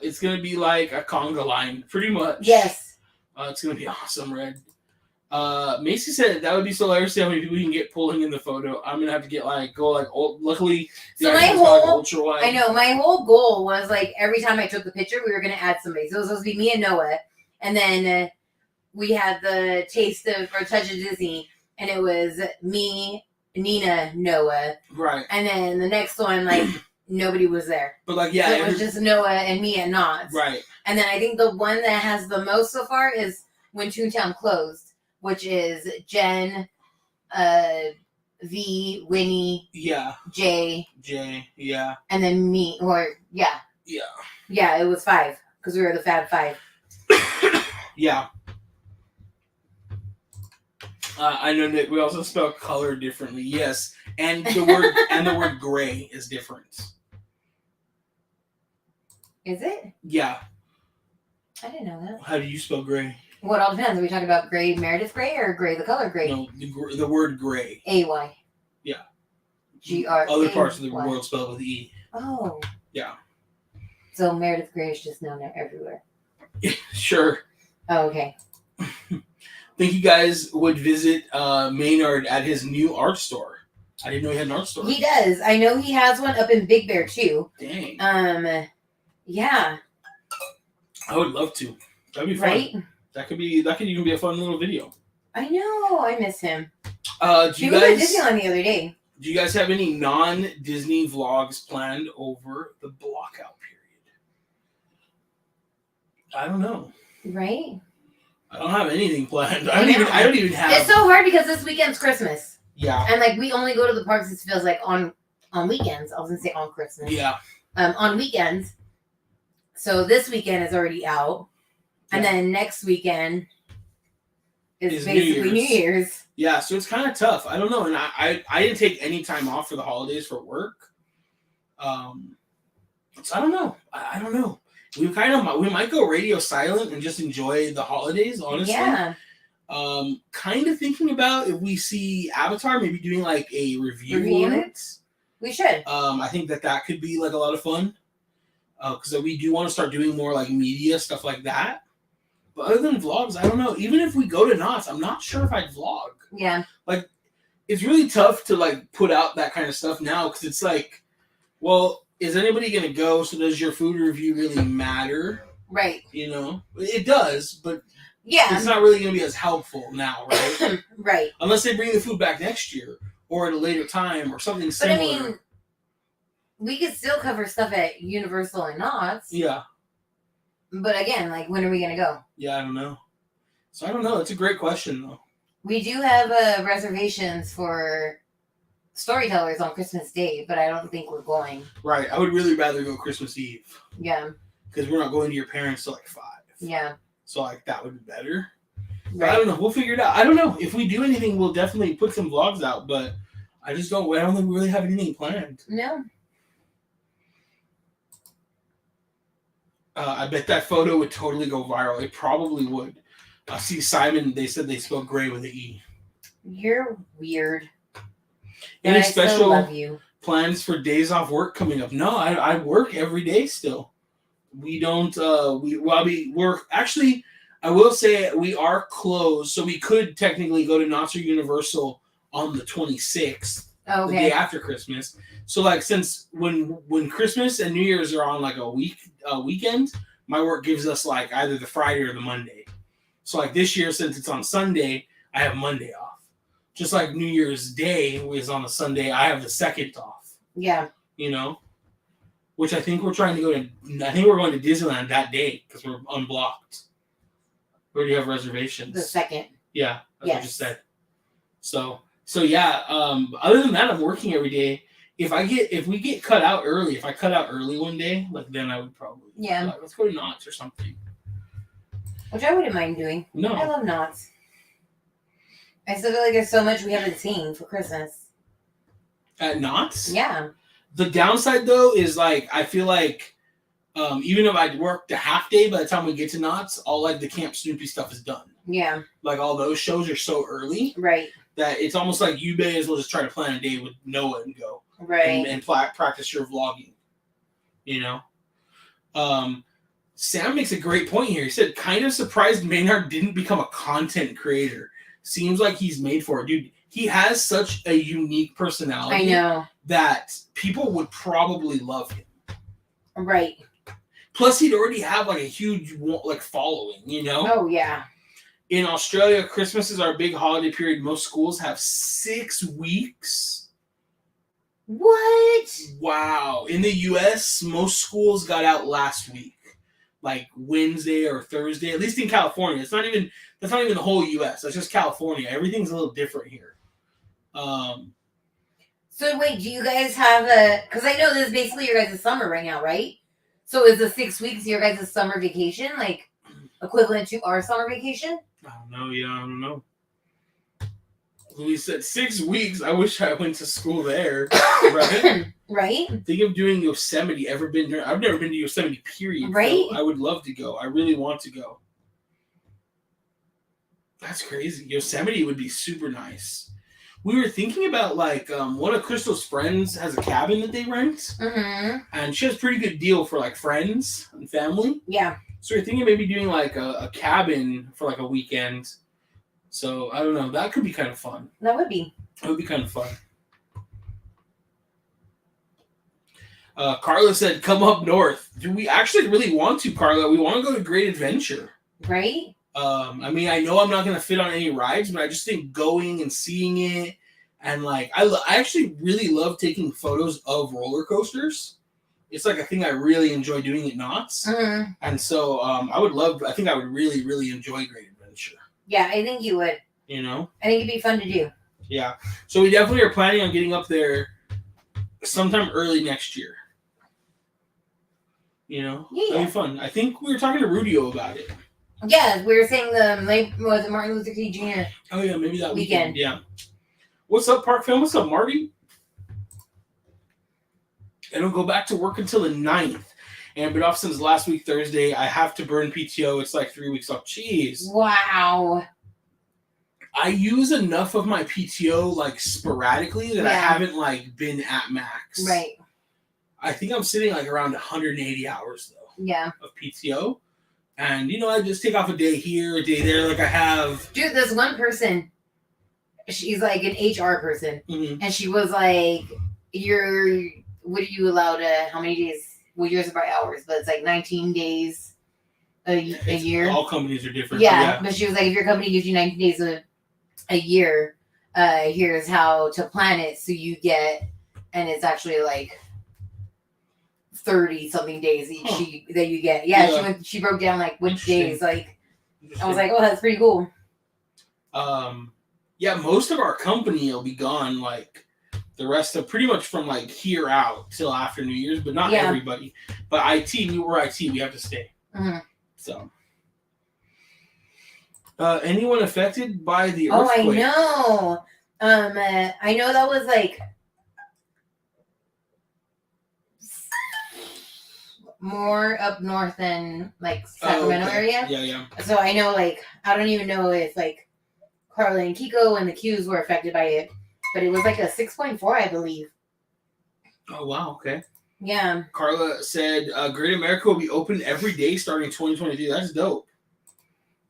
Speaker 1: it's gonna be like a conga line, pretty much.
Speaker 2: Yes.
Speaker 1: It's gonna be awesome, Red. Macy said that would be so hilarious how many people you can get pulling in the photo. I'm gonna have to get luckily
Speaker 2: so my whole I know my whole goal was like every time I took the picture we were gonna add somebody. So it was supposed to be me and Noah, and then we had the touch of Disney, and it was me, Nina, Noah.
Speaker 1: Right.
Speaker 2: And then the next one like nobody was there.
Speaker 1: But like yeah,
Speaker 2: so it was just Noah and me and Knots.
Speaker 1: Right.
Speaker 2: And then I think the one that has the most so far is when Toontown closed. Which is Jen, V, Winnie, Jay,
Speaker 1: yeah,
Speaker 2: and then me, yeah, it was 5 because we were the Fab 5.
Speaker 1: Yeah, I know that we also spell color differently. Yes, and the word gray is different.
Speaker 2: Is it?
Speaker 1: Yeah.
Speaker 2: I didn't know that.
Speaker 1: How do you spell gray?
Speaker 2: Well, it all depends. Are we talking about gray, Meredith gray, or gray, the color gray?
Speaker 1: No, the word gray.
Speaker 2: A-Y.
Speaker 1: Yeah.
Speaker 2: G-R.
Speaker 1: Other parts of the world spelled with E.
Speaker 2: Oh.
Speaker 1: Yeah.
Speaker 2: So Meredith Gray is just known everywhere.
Speaker 1: Sure.
Speaker 2: Oh, okay.
Speaker 1: Think you guys would visit Maynard at his new art store? I didn't know he had an art store.
Speaker 2: He does. I know he has one up in Big Bear too.
Speaker 1: Dang.
Speaker 2: Yeah.
Speaker 1: I would love to. That'd be fun. Right? That could even be a fun little video.
Speaker 2: I know. I miss him.
Speaker 1: He was
Speaker 2: at Disneyland the other day.
Speaker 1: Do you guys have any non-Disney vlogs planned over the blockout period? I don't know.
Speaker 2: Right?
Speaker 1: I don't have anything planned. I don't even have.
Speaker 2: It's so hard because this weekend's Christmas.
Speaker 1: Yeah.
Speaker 2: And like we only go to the parks. It feels like on weekends. I was gonna say on Christmas.
Speaker 1: Yeah.
Speaker 2: On weekends. So this weekend is already out. And then next weekend is basically New Year's.
Speaker 1: Yeah, so it's kind of tough. I don't know. And I didn't take any time off for the holidays for work. So I don't know. I don't know. We might go radio silent and just enjoy the holidays, honestly.
Speaker 2: Yeah.
Speaker 1: Kind of thinking about if we see Avatar, maybe doing like a review on it.
Speaker 2: We should.
Speaker 1: I think that could be like a lot of fun. Because we do want to start doing more like media stuff like that. But other than vlogs, I don't know. Even if we go to Knott's, I'm not sure if I'd vlog.
Speaker 2: Yeah.
Speaker 1: Like, it's really tough to like put out that kind of stuff now because it's like, well, is anybody gonna go? So does your food review really matter?
Speaker 2: Right.
Speaker 1: You know, it does, but
Speaker 2: yeah,
Speaker 1: it's not really going to be as helpful now, right?
Speaker 2: Right.
Speaker 1: Unless they bring the food back next year or at a later time or something similar.
Speaker 2: But I mean, we could still cover stuff at Universal and Knott's.
Speaker 1: Yeah.
Speaker 2: But again, like, when are we going to go?
Speaker 1: Yeah, I don't know. So I don't know. It's a great question, though.
Speaker 2: We do have reservations for Storytellers on Christmas Day, but I don't think we're going.
Speaker 1: Right. I would really rather go Christmas Eve.
Speaker 2: Yeah.
Speaker 1: Because we're not going to your parents till like 5.
Speaker 2: Yeah.
Speaker 1: So like that would be better.
Speaker 2: Right.
Speaker 1: But I don't know. We'll figure it out. I don't know. If we do anything, we'll definitely put some vlogs out, but I don't think we really have anything planned.
Speaker 2: No.
Speaker 1: I bet that photo would totally go viral. It probably would. See, Simon, they said they spelled gray with an E.
Speaker 2: You're weird.
Speaker 1: Any special plans for days off work coming up? No, I work every day still. We don't, we're actually, I will say we are closed, so we could technically go to Knott's or Universal on the 26th, the day after Christmas. So like, since when Christmas and New Year's are on like a weekend, my work gives us like either the Friday or the Monday. So like this year, since it's on Sunday, I have Monday off. Just like New Year's Day is on a Sunday, I have the 2nd off.
Speaker 2: Yeah.
Speaker 1: You know? Which I think we're trying to go to, I think we're going to Disneyland that day because we're unblocked. We already have reservations.
Speaker 2: The 2nd.
Speaker 1: Yeah, that's what you said. So yeah, other than that, I'm working every day. If we get cut out early, if I cut out early one day, like then I would probably like, let's go to Knott's or something.
Speaker 2: Which I wouldn't mind doing.
Speaker 1: No.
Speaker 2: I love Knott's. I still feel like there's so much we haven't seen for Christmas.
Speaker 1: At Knott's?
Speaker 2: Yeah.
Speaker 1: The downside, though, is, like, I feel like even if I worked a half day, by the time we get to Knott's, all, like, the Camp Snoopy stuff is done.
Speaker 2: Yeah.
Speaker 1: Like, all those shows are so early.
Speaker 2: Right.
Speaker 1: That it's almost like you may as well just try to plan a day with Noah and go.
Speaker 2: Right.
Speaker 1: And practice your vlogging. You know? Sam makes a great point here. He said, kind of surprised Maynard didn't become a content creator. Seems like he's made for it. Dude, he has such a unique personality.
Speaker 2: I know.
Speaker 1: That people would probably love him.
Speaker 2: Right.
Speaker 1: Plus, he'd already have, like, a huge, like, following, you know?
Speaker 2: Oh, yeah.
Speaker 1: In Australia, Christmas is our big holiday period. Most schools have 6 weeks.
Speaker 2: What?
Speaker 1: Wow. In the U.S., most schools got out last week. Like, Wednesday or Thursday. At least in California. That's not even the whole U.S. That's just California. Everything's a little different here.
Speaker 2: So wait, do you guys have because I know this is basically your guys' summer right now, right? So is the 6 weeks your guys' summer vacation, like, equivalent to our summer vacation?
Speaker 1: I don't know. Yeah, I don't know. Louise said 6 weeks. I wish I went to school there. Right?
Speaker 2: Right?
Speaker 1: Think of doing Yosemite. I've never been to Yosemite, period.
Speaker 2: Right?
Speaker 1: So I would love to go. I really want to go. That's crazy. Yosemite would be super nice. We were thinking about, like, one of Crystal's friends has a cabin that they rent.
Speaker 2: Mm-hmm.
Speaker 1: And she has a pretty good deal for, like, friends and family.
Speaker 2: Yeah.
Speaker 1: So we're thinking maybe doing, like, a cabin for, like, a weekend. So, I don't know. That could be kind of fun.
Speaker 2: That would be.
Speaker 1: It would be kind of fun. Carla said, come up north. Do we actually really want to, Carla? We want to go to Great Adventure.
Speaker 2: Right?
Speaker 1: I mean, I know I'm not going to fit on any rides, but I just think going and seeing it, and, like, I actually really love taking photos of roller coasters. It's, like, a thing I really enjoy doing at Knott's.
Speaker 2: Mm-hmm.
Speaker 1: And so I think I would really, really enjoy Great Adventure.
Speaker 2: Yeah, I think you would.
Speaker 1: You know?
Speaker 2: I think it'd be fun to do.
Speaker 1: Yeah. So we definitely are planning on getting up there sometime early next year. You know?
Speaker 2: Yeah.
Speaker 1: That'd be fun. I think we were talking to Rudio about it.
Speaker 2: Yeah, we were saying was it Martin Luther King Jr.
Speaker 1: Oh, yeah, maybe that
Speaker 2: weekend.
Speaker 1: Yeah. What's up, Park Film? What's up, Marty? I don't go back to work until the 9th. And I've been off since last week, Thursday. I have to burn PTO. It's like 3 weeks off. Jeez.
Speaker 2: Wow.
Speaker 1: I use enough of my PTO, like, sporadically that I haven't, like, been at max.
Speaker 2: Right.
Speaker 1: I think I'm sitting, like, around 180 hours, though.
Speaker 2: Yeah.
Speaker 1: Of PTO. And, you know, I just take off a day here, a day there, like I have.
Speaker 2: Dude, this one person, she's like an HR person.
Speaker 1: Mm-hmm.
Speaker 2: And she was like, what are you allowed to, how many days? Well, yours are by hours, but it's like 19 days a year.
Speaker 1: All companies are different.
Speaker 2: Yeah, but she was like, if your company gives you 90 days a year, here's how to plan it so you get, and it's actually like 30 something days each that you get. Yeah. She broke down like which days. Like I was like, oh, that's pretty cool.
Speaker 1: Yeah, most of our company will be gone like the rest of pretty much from like here out till after New Year's, but not everybody. But we're IT, we have to stay.
Speaker 2: Mm-hmm.
Speaker 1: So, anyone affected by the earthquake?
Speaker 2: Oh, I know. I know that was like more up north than like Sacramento area.
Speaker 1: Yeah.
Speaker 2: So I know, like, I don't even know if like Carla and Kiko and the Qs were affected by it, but it was like a 6.4, I believe.
Speaker 1: Oh wow, okay.
Speaker 2: Yeah.
Speaker 1: Carla said, "Great America will be open every day starting 2023. That's dope.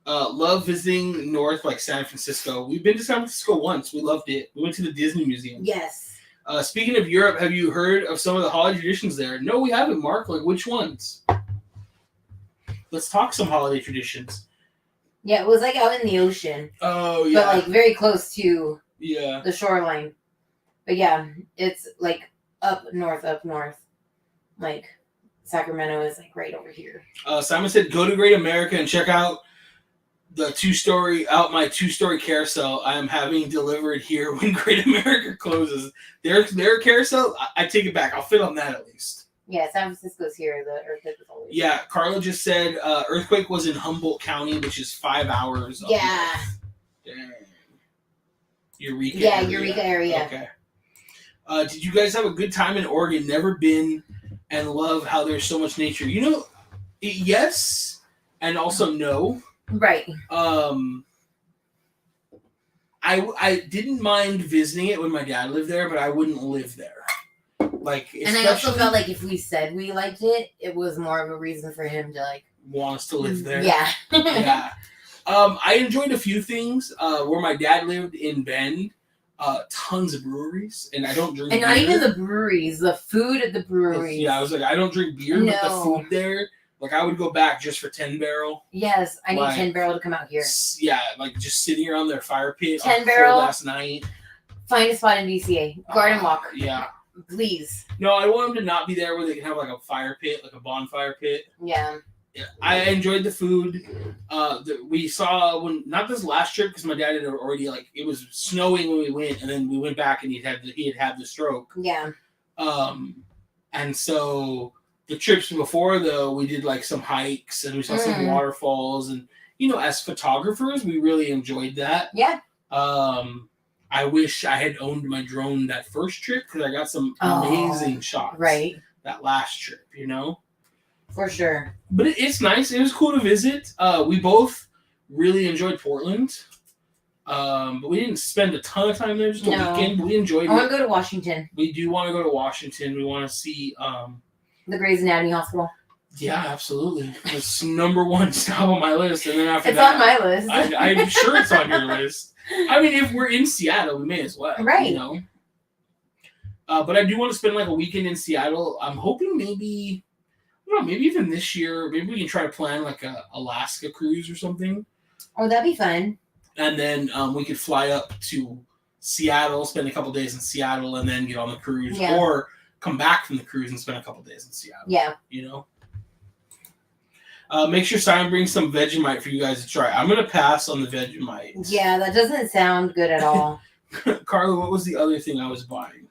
Speaker 1: Love visiting north like San Francisco. We've been to San Francisco once. We loved it. We went to the Disney Museum.
Speaker 2: Yes.
Speaker 1: Speaking of Europe, have you heard of some of the holiday traditions there? No, we haven't, Mark. Like, which ones? Let's talk some holiday traditions.
Speaker 2: Yeah, it was like out in the ocean.
Speaker 1: Oh, yeah.
Speaker 2: But like very close to
Speaker 1: the
Speaker 2: shoreline. But yeah, it's like up north. Like Sacramento is like right over here.
Speaker 1: Simon said, go to Great America and check out my two-story carousel I am having delivered here when Great America closes. Their carousel, I take it back. I'll fit on that at least.
Speaker 2: Yeah, San Francisco's here. The earthquake was always.
Speaker 1: Yeah, Carla just said earthquake was in Humboldt County, which is 5 hours.
Speaker 2: Yeah.
Speaker 1: Dang. Eureka.
Speaker 2: Yeah, Eureka area.
Speaker 1: Okay. Did you guys have a good time in Oregon? Never been, and love how there's so much nature. You know, yes, and also no.
Speaker 2: Right.
Speaker 1: I didn't mind visiting it when my dad lived there, but I wouldn't live there. Like,
Speaker 2: and I also felt like if we said we liked it, it was more of a reason for him to like
Speaker 1: want us to live there.
Speaker 2: Yeah.
Speaker 1: Yeah. I enjoyed a few things. Where my dad lived in Bend, tons of breweries, and I don't drink.
Speaker 2: And
Speaker 1: beer.
Speaker 2: not even the breweries, the food at the breweries.
Speaker 1: Yeah, I was like, I don't drink beer, but the food there. Like, I would go back just for 10 Barrel.
Speaker 2: Yes, I need 10 Barrel to come out here.
Speaker 1: Yeah, like just sitting around their fire pit.
Speaker 2: 10 Barrel
Speaker 1: last night.
Speaker 2: Find a spot in DCA. Garden Walk.
Speaker 1: Yeah.
Speaker 2: Please.
Speaker 1: No, I want them to not be there where they can have like a fire pit, like a bonfire pit.
Speaker 2: Yeah.
Speaker 1: I enjoyed the food. We saw not this last trip because my dad had already it was snowing when we went, and then we went back and he had the stroke.
Speaker 2: Yeah.
Speaker 1: And so the trips before though, we did like some hikes and we saw some waterfalls, and as photographers, we really enjoyed that.
Speaker 2: Yeah.
Speaker 1: I wish I had owned my drone that first trip because I got some amazing shots.
Speaker 2: Right.
Speaker 1: That last trip,
Speaker 2: For sure.
Speaker 1: But it's nice. It was cool to visit. We both really enjoyed Portland. But we didn't spend a ton of time there, just a weekend. But we enjoyed it.
Speaker 2: I want to go to Washington.
Speaker 1: We do want to go to Washington. We want to see
Speaker 2: the Grey's Anatomy Hospital.
Speaker 1: Yeah, absolutely. It's number one stop on my list. And then after
Speaker 2: it's on my list.
Speaker 1: I'm sure it's on your list. I mean, if we're in Seattle, we may as well.
Speaker 2: Right.
Speaker 1: But I do want to spend like a weekend in Seattle. I'm hoping maybe even this year, maybe we can try to plan like a Alaska cruise or something.
Speaker 2: Oh, that'd be fun.
Speaker 1: And then we could fly up to Seattle, spend a couple days in Seattle, and then get on the cruise, or come back from the cruise and spend a couple days in Seattle.
Speaker 2: Yeah.
Speaker 1: Make sure Simon brings some Vegemite for you guys to try. I'm gonna pass on the Vegemite.
Speaker 2: Yeah, that doesn't sound good at all.
Speaker 1: Carla, what was the other thing I was buying?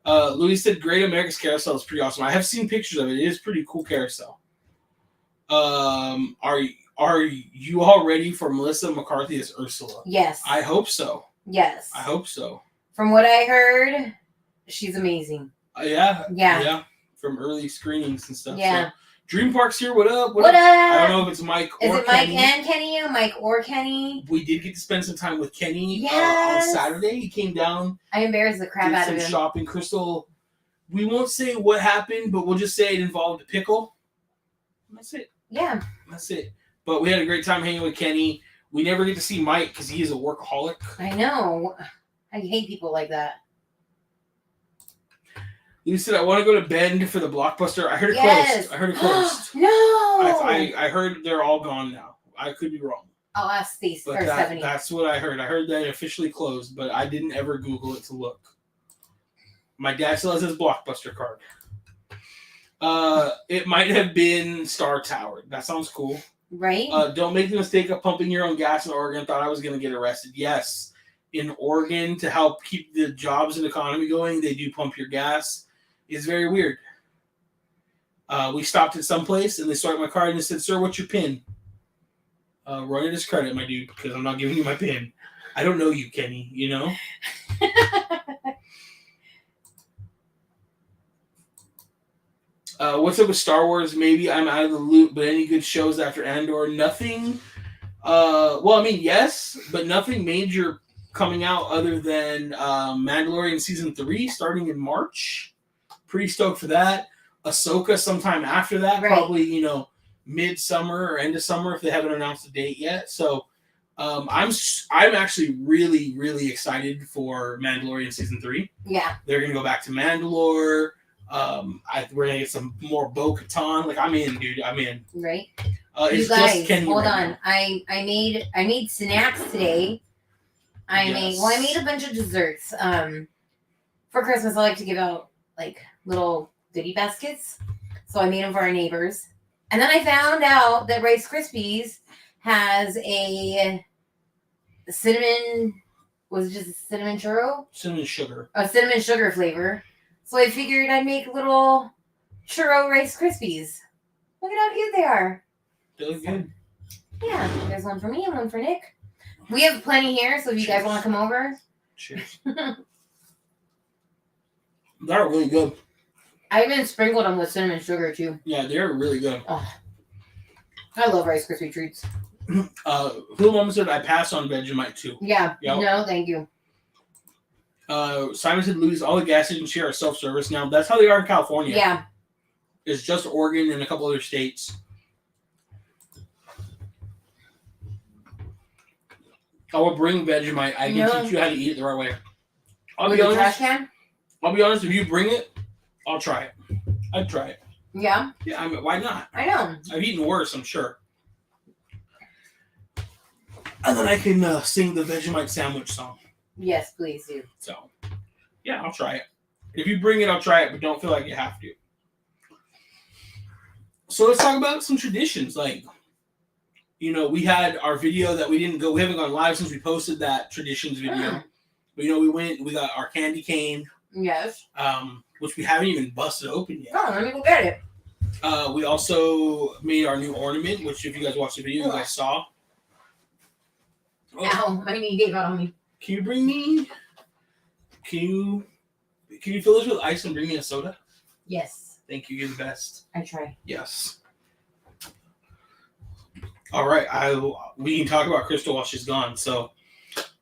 Speaker 1: Louis said Great America's Carousel is pretty awesome. I have seen pictures of it. It is pretty cool carousel. Are you all ready for Melissa McCarthy as Ursula?
Speaker 2: Yes.
Speaker 1: I hope so.
Speaker 2: Yes.
Speaker 1: I hope so.
Speaker 2: From what I heard, she's amazing.
Speaker 1: Yeah. From early screenings and stuff.
Speaker 2: Yeah.
Speaker 1: So, Dream Park's here. What up?
Speaker 2: What up?
Speaker 1: I don't know if it's Mike or Kenny.
Speaker 2: Is it Mike and Kenny? Mike or Kenny?
Speaker 1: We did get to spend some time with Kenny
Speaker 2: on
Speaker 1: Saturday. He came down.
Speaker 2: I embarrassed the crap out of him.
Speaker 1: Some shopping. Crystal, we won't say what happened, but we'll just say it involved a pickle. That's it.
Speaker 2: Yeah.
Speaker 1: That's it. But we had a great time hanging with Kenny. We never get to see Mike because he is a workaholic.
Speaker 2: I know. I hate people like that.
Speaker 1: You said I want to go to Bend for the Blockbuster. I heard it closed. I heard it closed.
Speaker 2: No.
Speaker 1: I heard they're all gone now. I could be wrong.
Speaker 2: I'll ask Stacey
Speaker 1: But
Speaker 2: or Stephanie.
Speaker 1: that's what I heard. I heard that it officially closed, but I didn't ever Google it to look. My dad still has his Blockbuster card. It might have been Star Tower. That sounds cool.
Speaker 2: Right?
Speaker 1: Don't make the mistake of pumping your own gas in Oregon. Thought I was going to get arrested. Yes. In Oregon, to help keep the jobs and economy going, they do pump your gas. It's very weird. We stopped at some place, and they swiped my card and they said, "Sir, what's your PIN?" Run it as credit, my dude, because I'm not giving you my PIN. I don't know you, Kenny, you know? What's up with Star Wars? Maybe I'm out of the loop, but any good shows after Andor? Nothing. Well, I mean, yes, but nothing major coming out other than Mandalorian Season 3 starting in March. Pretty stoked for that. Ahsoka sometime after that,
Speaker 2: right.
Speaker 1: Probably, you know, mid-summer or end of summer if they haven't announced a date yet. So I'm actually really, really excited for Mandalorian Season 3.
Speaker 2: Yeah.
Speaker 1: They're going to go back to Mandalore. We're going to get some more Bo-Katan. Like, I'm in, dude. I'm in.
Speaker 2: Right.
Speaker 1: It's
Speaker 2: you guys,
Speaker 1: just Kenny
Speaker 2: hold
Speaker 1: right
Speaker 2: on.
Speaker 1: now.
Speaker 2: I made snacks today. I made a bunch of desserts. For Christmas, I like to give out like little goodie baskets. So I made them for our neighbors. And then I found out that Rice Krispies has a cinnamon, was it just a cinnamon churro?
Speaker 1: Cinnamon sugar.
Speaker 2: A cinnamon sugar flavor. So I figured I'd make little churro Rice Krispies. Look at how cute they are.
Speaker 1: They look good.
Speaker 2: Yeah, there's one for me and one for Nick. We have plenty here, so if you guys want to come over.
Speaker 1: Cheers. They're really good.
Speaker 2: I even sprinkled them with cinnamon sugar, too.
Speaker 1: Yeah, they're really good.
Speaker 2: Oh, I love Rice Krispie treats.
Speaker 1: Who Mama said I pass on Vegemite, too.
Speaker 2: Yeah.
Speaker 1: Yep.
Speaker 2: No, thank you.
Speaker 1: Simon said, Louis, all the gas stations here are self-service now. That's how they are in California.
Speaker 2: Yeah.
Speaker 1: It's just Oregon and a couple other states. I will bring Vegemite. I can teach you how to eat it the right way. I'll be honest.
Speaker 2: Trash can?
Speaker 1: I'll be honest. If you bring it, I'll try it. I'd try it.
Speaker 2: Yeah.
Speaker 1: Yeah. I mean, why not?
Speaker 2: I know.
Speaker 1: I've eaten worse, I'm sure. And then I can sing the Vegemite sandwich song.
Speaker 2: Yes, please do.
Speaker 1: So, yeah, I'll try it. If you bring it, I'll try it, but don't feel like you have to. So let's talk about some traditions. Like, you know, we had our video that we haven't gone live since we posted that traditions video. But, you know, we got our candy cane.
Speaker 2: Yes.
Speaker 1: Which we haven't even busted open yet.
Speaker 2: Oh, let me go get it.
Speaker 1: We also made our new ornament, which if you guys watched the video, you guys saw.
Speaker 2: Oh. Ow, my knee gave out on me.
Speaker 1: Can you bring me? Can you fill this with ice and bring me a soda?
Speaker 2: Yes.
Speaker 1: Thank you. You're the best.
Speaker 2: I try.
Speaker 1: Yes. All right. We can talk about Crystal while she's gone, so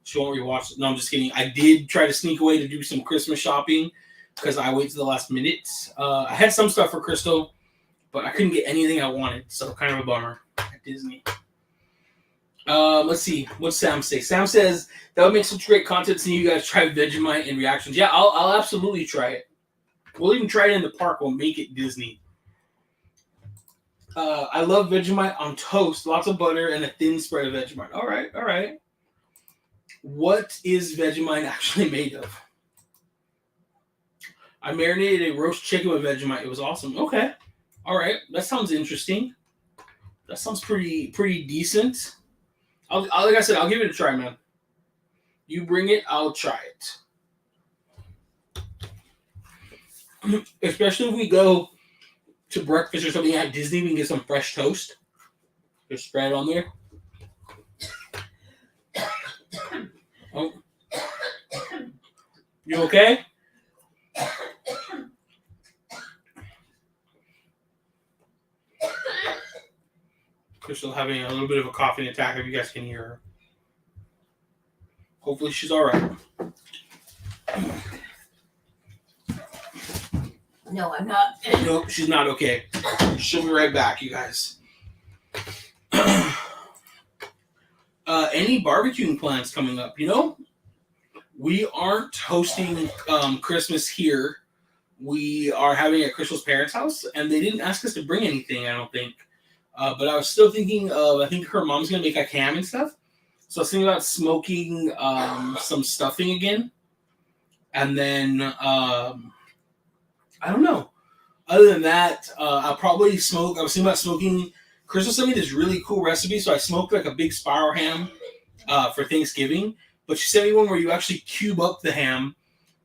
Speaker 1: she won't rewatch it. No, I'm just kidding. I did try to sneak away to do some Christmas shopping because I wait to the last minute. I had some stuff for Crystal, but I couldn't get anything I wanted, so kind of a bummer at Disney. Let's see. What's Sam say? Sam says that would make such great content seeing you guys try Vegemite and reactions. Yeah, I'll absolutely try it. We'll even try it in the park. We'll make it Disney. I love Vegemite on toast. Lots of butter and a thin spread of Vegemite. All right. What is Vegemite actually made of? I marinated a roast chicken with Vegemite. It was awesome. Okay. All right. That sounds interesting. That sounds pretty decent. Like I said, I'll give it a try, man. You bring it, I'll try it. Especially if we go to breakfast or something at Disney, we can get some fresh toast. Just spread it on there. Oh. You okay? Crystal having a little bit of a coughing attack, if you guys can hear her. Hopefully she's all right.
Speaker 2: No, I'm not.
Speaker 1: Nope, she's not okay. She'll be right back, you guys. Any barbecuing plans coming up? You know, we aren't hosting Christmas here we are having at Crystal's parents' house, and they didn't ask us to bring anything, I don't think. But I was still thinking of, I think her mom's going to make like ham and stuff. So I was thinking about smoking some stuffing again. And then, I don't know. Other than that, I'll probably smoke. I was thinking about smoking. Crystal sent me this really cool recipe. So I smoked like a big spiral ham for Thanksgiving. But she sent me one where you actually cube up the ham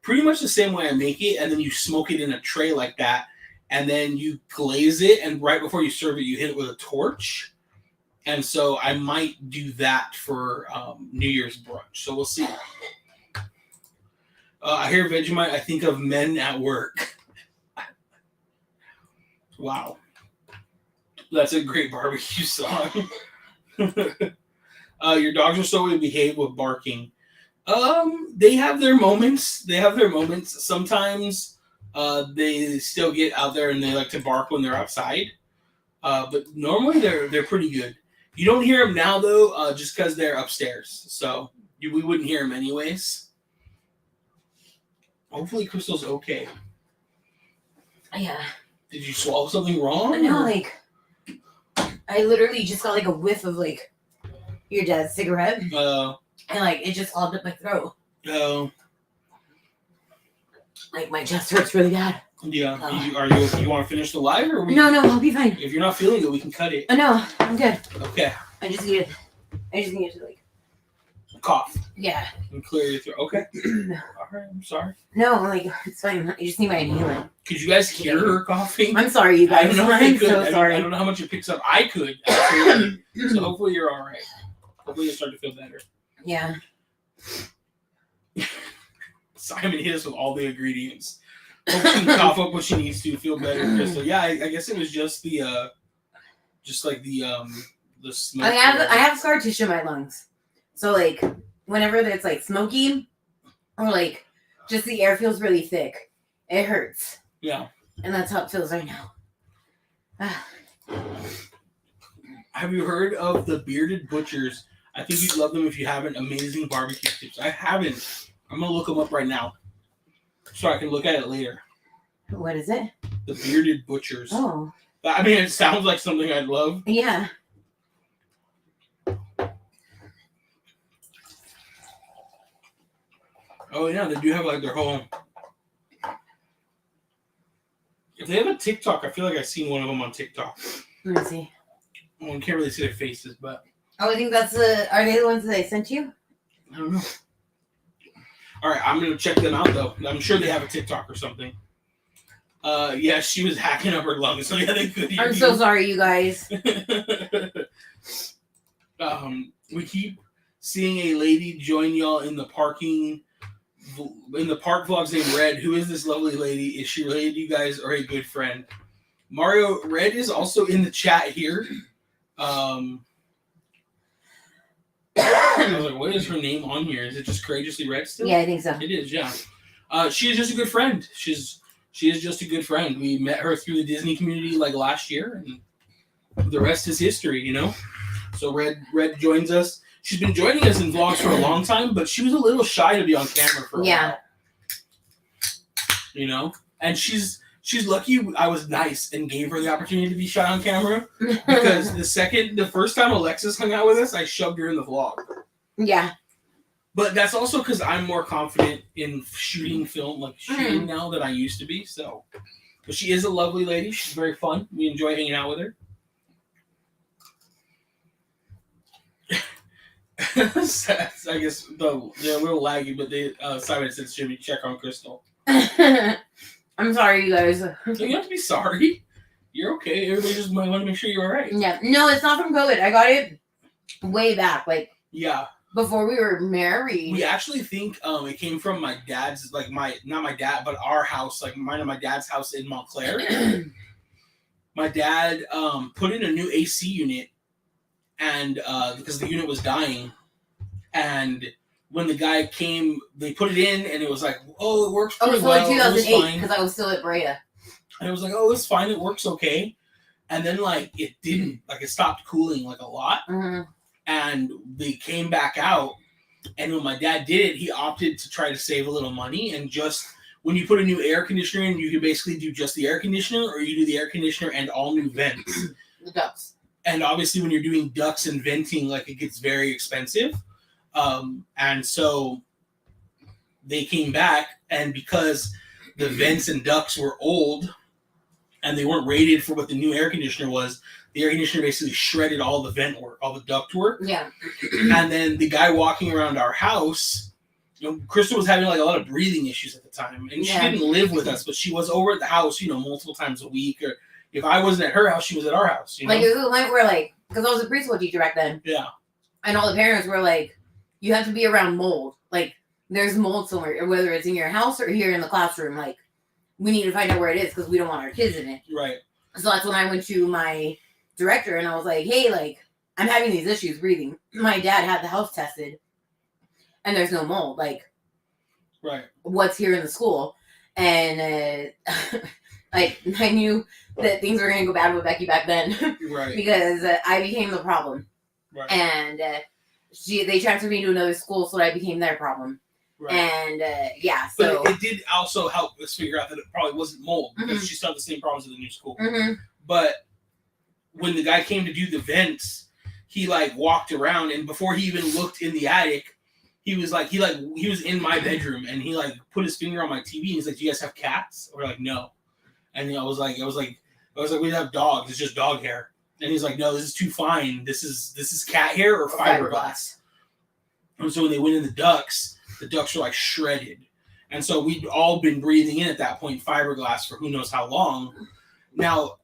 Speaker 1: pretty much the same way I make it. And then you smoke it in a tray like that. And then you glaze it, and right before you serve it, you hit it with a torch. And so I might do that for New Year's brunch. So we'll see. I hear Vegemite, I think of men at work. Wow. That's a great barbecue song. Your dogs are so behave with barking. They have their moments. Sometimes they still get out there and they like to bark when they're outside. But normally they're pretty good. You don't hear them now though, just because they're upstairs. So we wouldn't hear them anyways. Hopefully Crystal's okay.
Speaker 2: Yeah.
Speaker 1: Did you swallow something wrong?
Speaker 2: No, like I literally just got like a whiff of like your dad's cigarette. And like it just clogged up my throat.
Speaker 1: Oh.
Speaker 2: Like my chest hurts really bad.
Speaker 1: Yeah. You want to finish the live or
Speaker 2: No, I'll be fine.
Speaker 1: If you're not feeling it, we can cut it.
Speaker 2: No, I'm good.
Speaker 1: Okay.
Speaker 2: I just need to like
Speaker 1: cough.
Speaker 2: Yeah.
Speaker 1: And clear your throat. Okay. All right. I'm sorry.
Speaker 2: No, like it's fine. I just need my inhaler.
Speaker 1: Could you guys hear her coughing?
Speaker 2: I'm sorry, you guys.
Speaker 1: I don't know
Speaker 2: I'm so sorry.
Speaker 1: I don't know how much it picks up. I could. Absolutely. So hopefully you're all right. Hopefully you start to feel better.
Speaker 2: Yeah.
Speaker 1: Simon hit us with all the ingredients. Hope she can cough up what she needs to feel better, Crystal. Yeah, I guess it was just the smoke.
Speaker 2: I have scar tissue in my lungs, so like whenever it's like smoky or like just the air feels really thick, it hurts.
Speaker 1: Yeah.
Speaker 2: And that's how it feels right now.
Speaker 1: Have you heard of the Bearded Butchers? I think you'd love them if you haven't. Amazing barbecue tips. I haven't. I'm gonna look them up right now, so I can look at it later.
Speaker 2: What is it?
Speaker 1: The Bearded Butchers.
Speaker 2: Oh.
Speaker 1: I mean, it sounds like something I'd love.
Speaker 2: Yeah.
Speaker 1: Oh yeah, they do have like their whole. If they have a TikTok, I feel like I've seen one of them on TikTok.
Speaker 2: Let me see.
Speaker 1: Well, you can't really see their faces, but.
Speaker 2: Oh, I think that's are they the ones that I sent you?
Speaker 1: I don't know. All right, I'm gonna check them out though. I'm sure they have a TikTok or something. Yeah, she was hacking up her lungs, so yeah, they could hear
Speaker 2: I'm so sorry, you guys.
Speaker 1: We keep seeing a lady join y'all in the park vlogs named Red. Who is this lovely lady? Is she related to you guys or a good friend? Mario, Red is also in the chat here. I was like, what is her name on here? Is it just Courageously Red still?
Speaker 2: Yeah, I think so.
Speaker 1: It is, yeah. She is just a good friend. She is just a good friend. We met her through the Disney community like last year, and the rest is history, you know? So Red joins us. She's been joining us in vlogs for a long time, but she was a little shy to be on camera for a while. You know? And she's lucky I was nice and gave her the opportunity to be shy on camera, because the first time Alexis hung out with us, I shoved her in the vlog.
Speaker 2: Yeah.
Speaker 1: But that's also because I'm more confident in shooting now than I used to be. So, but she is a lovely lady. She's very fun. We enjoy hanging out with her. I guess they're a little laggy, but Simon said should we check on Crystal.
Speaker 2: I'm sorry, you guys.
Speaker 1: You don't have to be sorry. You're okay. Everybody just might want to make sure you're all right.
Speaker 2: Yeah. No, it's not from COVID. I got it way back,
Speaker 1: yeah,
Speaker 2: before we were married.
Speaker 1: We actually think it came from my dad's, not my dad, but our house, mine and my dad's house in Montclair. My dad put in a new AC unit, and because the unit was dying, and when the guy came, they put it in, and it was like, oh, it works pretty well.
Speaker 2: It was 2008, because I was still at Brea.
Speaker 1: And it was like, oh, it's fine, it works okay. And then, it didn't. It stopped cooling, a lot.
Speaker 2: Mm-hmm.
Speaker 1: And they came back out, and when my dad did it, he opted to try to save a little money, and just when you put a new air conditioner in, you can basically do just the air conditioner, or you do the air conditioner and all new vents.
Speaker 2: The ducts.
Speaker 1: And obviously, when you're doing ducts and venting, like, it gets very expensive. And so they came back, and because the vents and ducts were old and they weren't rated for what the new air conditioner was, the air conditioner basically shredded all the vent work, all the duct work.
Speaker 2: Yeah.
Speaker 1: And then the guy walking around our house, Crystal was having like a lot of breathing issues at the time, and she didn't live with us, but she was over at the house, multiple times a week. Or if I wasn't at her house, she was at our house.
Speaker 2: Like, it was a point where, like, because I was a preschool teacher back then.
Speaker 1: Yeah.
Speaker 2: And all the parents were like, you have to be around mold. Like, there's mold somewhere, whether it's in your house or here in the classroom. Like, we need to find out where it is because we don't want our kids in it.
Speaker 1: Right.
Speaker 2: So that's when I went to my director and I was like, hey, like, I'm having these issues breathing. My dad had the house tested and there's no mold. Like,
Speaker 1: right.
Speaker 2: What's here in the school? And, like, I knew that things were going to go bad with Becky back then.
Speaker 1: Right.
Speaker 2: Because I became the problem.
Speaker 1: Right.
Speaker 2: And they transferred me to another school, so I became their problem. Right. And, so...
Speaker 1: But it did also help us figure out that it probably wasn't mold, because she still had the same problems in the new school.
Speaker 2: Mm-hmm.
Speaker 1: But when the guy came to do the vents, he, like, walked around, and before he even looked in the attic, he was in my bedroom, and he, like, put his finger on my TV, and he's like, do you guys have cats? We're like, no. And I was like, we have dogs, it's just dog hair. And he's like, no, this is too fine. This is cat hair or fiberglass. And so when they went in the ducts were like shredded. And so we'd all been breathing in at that point fiberglass for who knows how long. Now,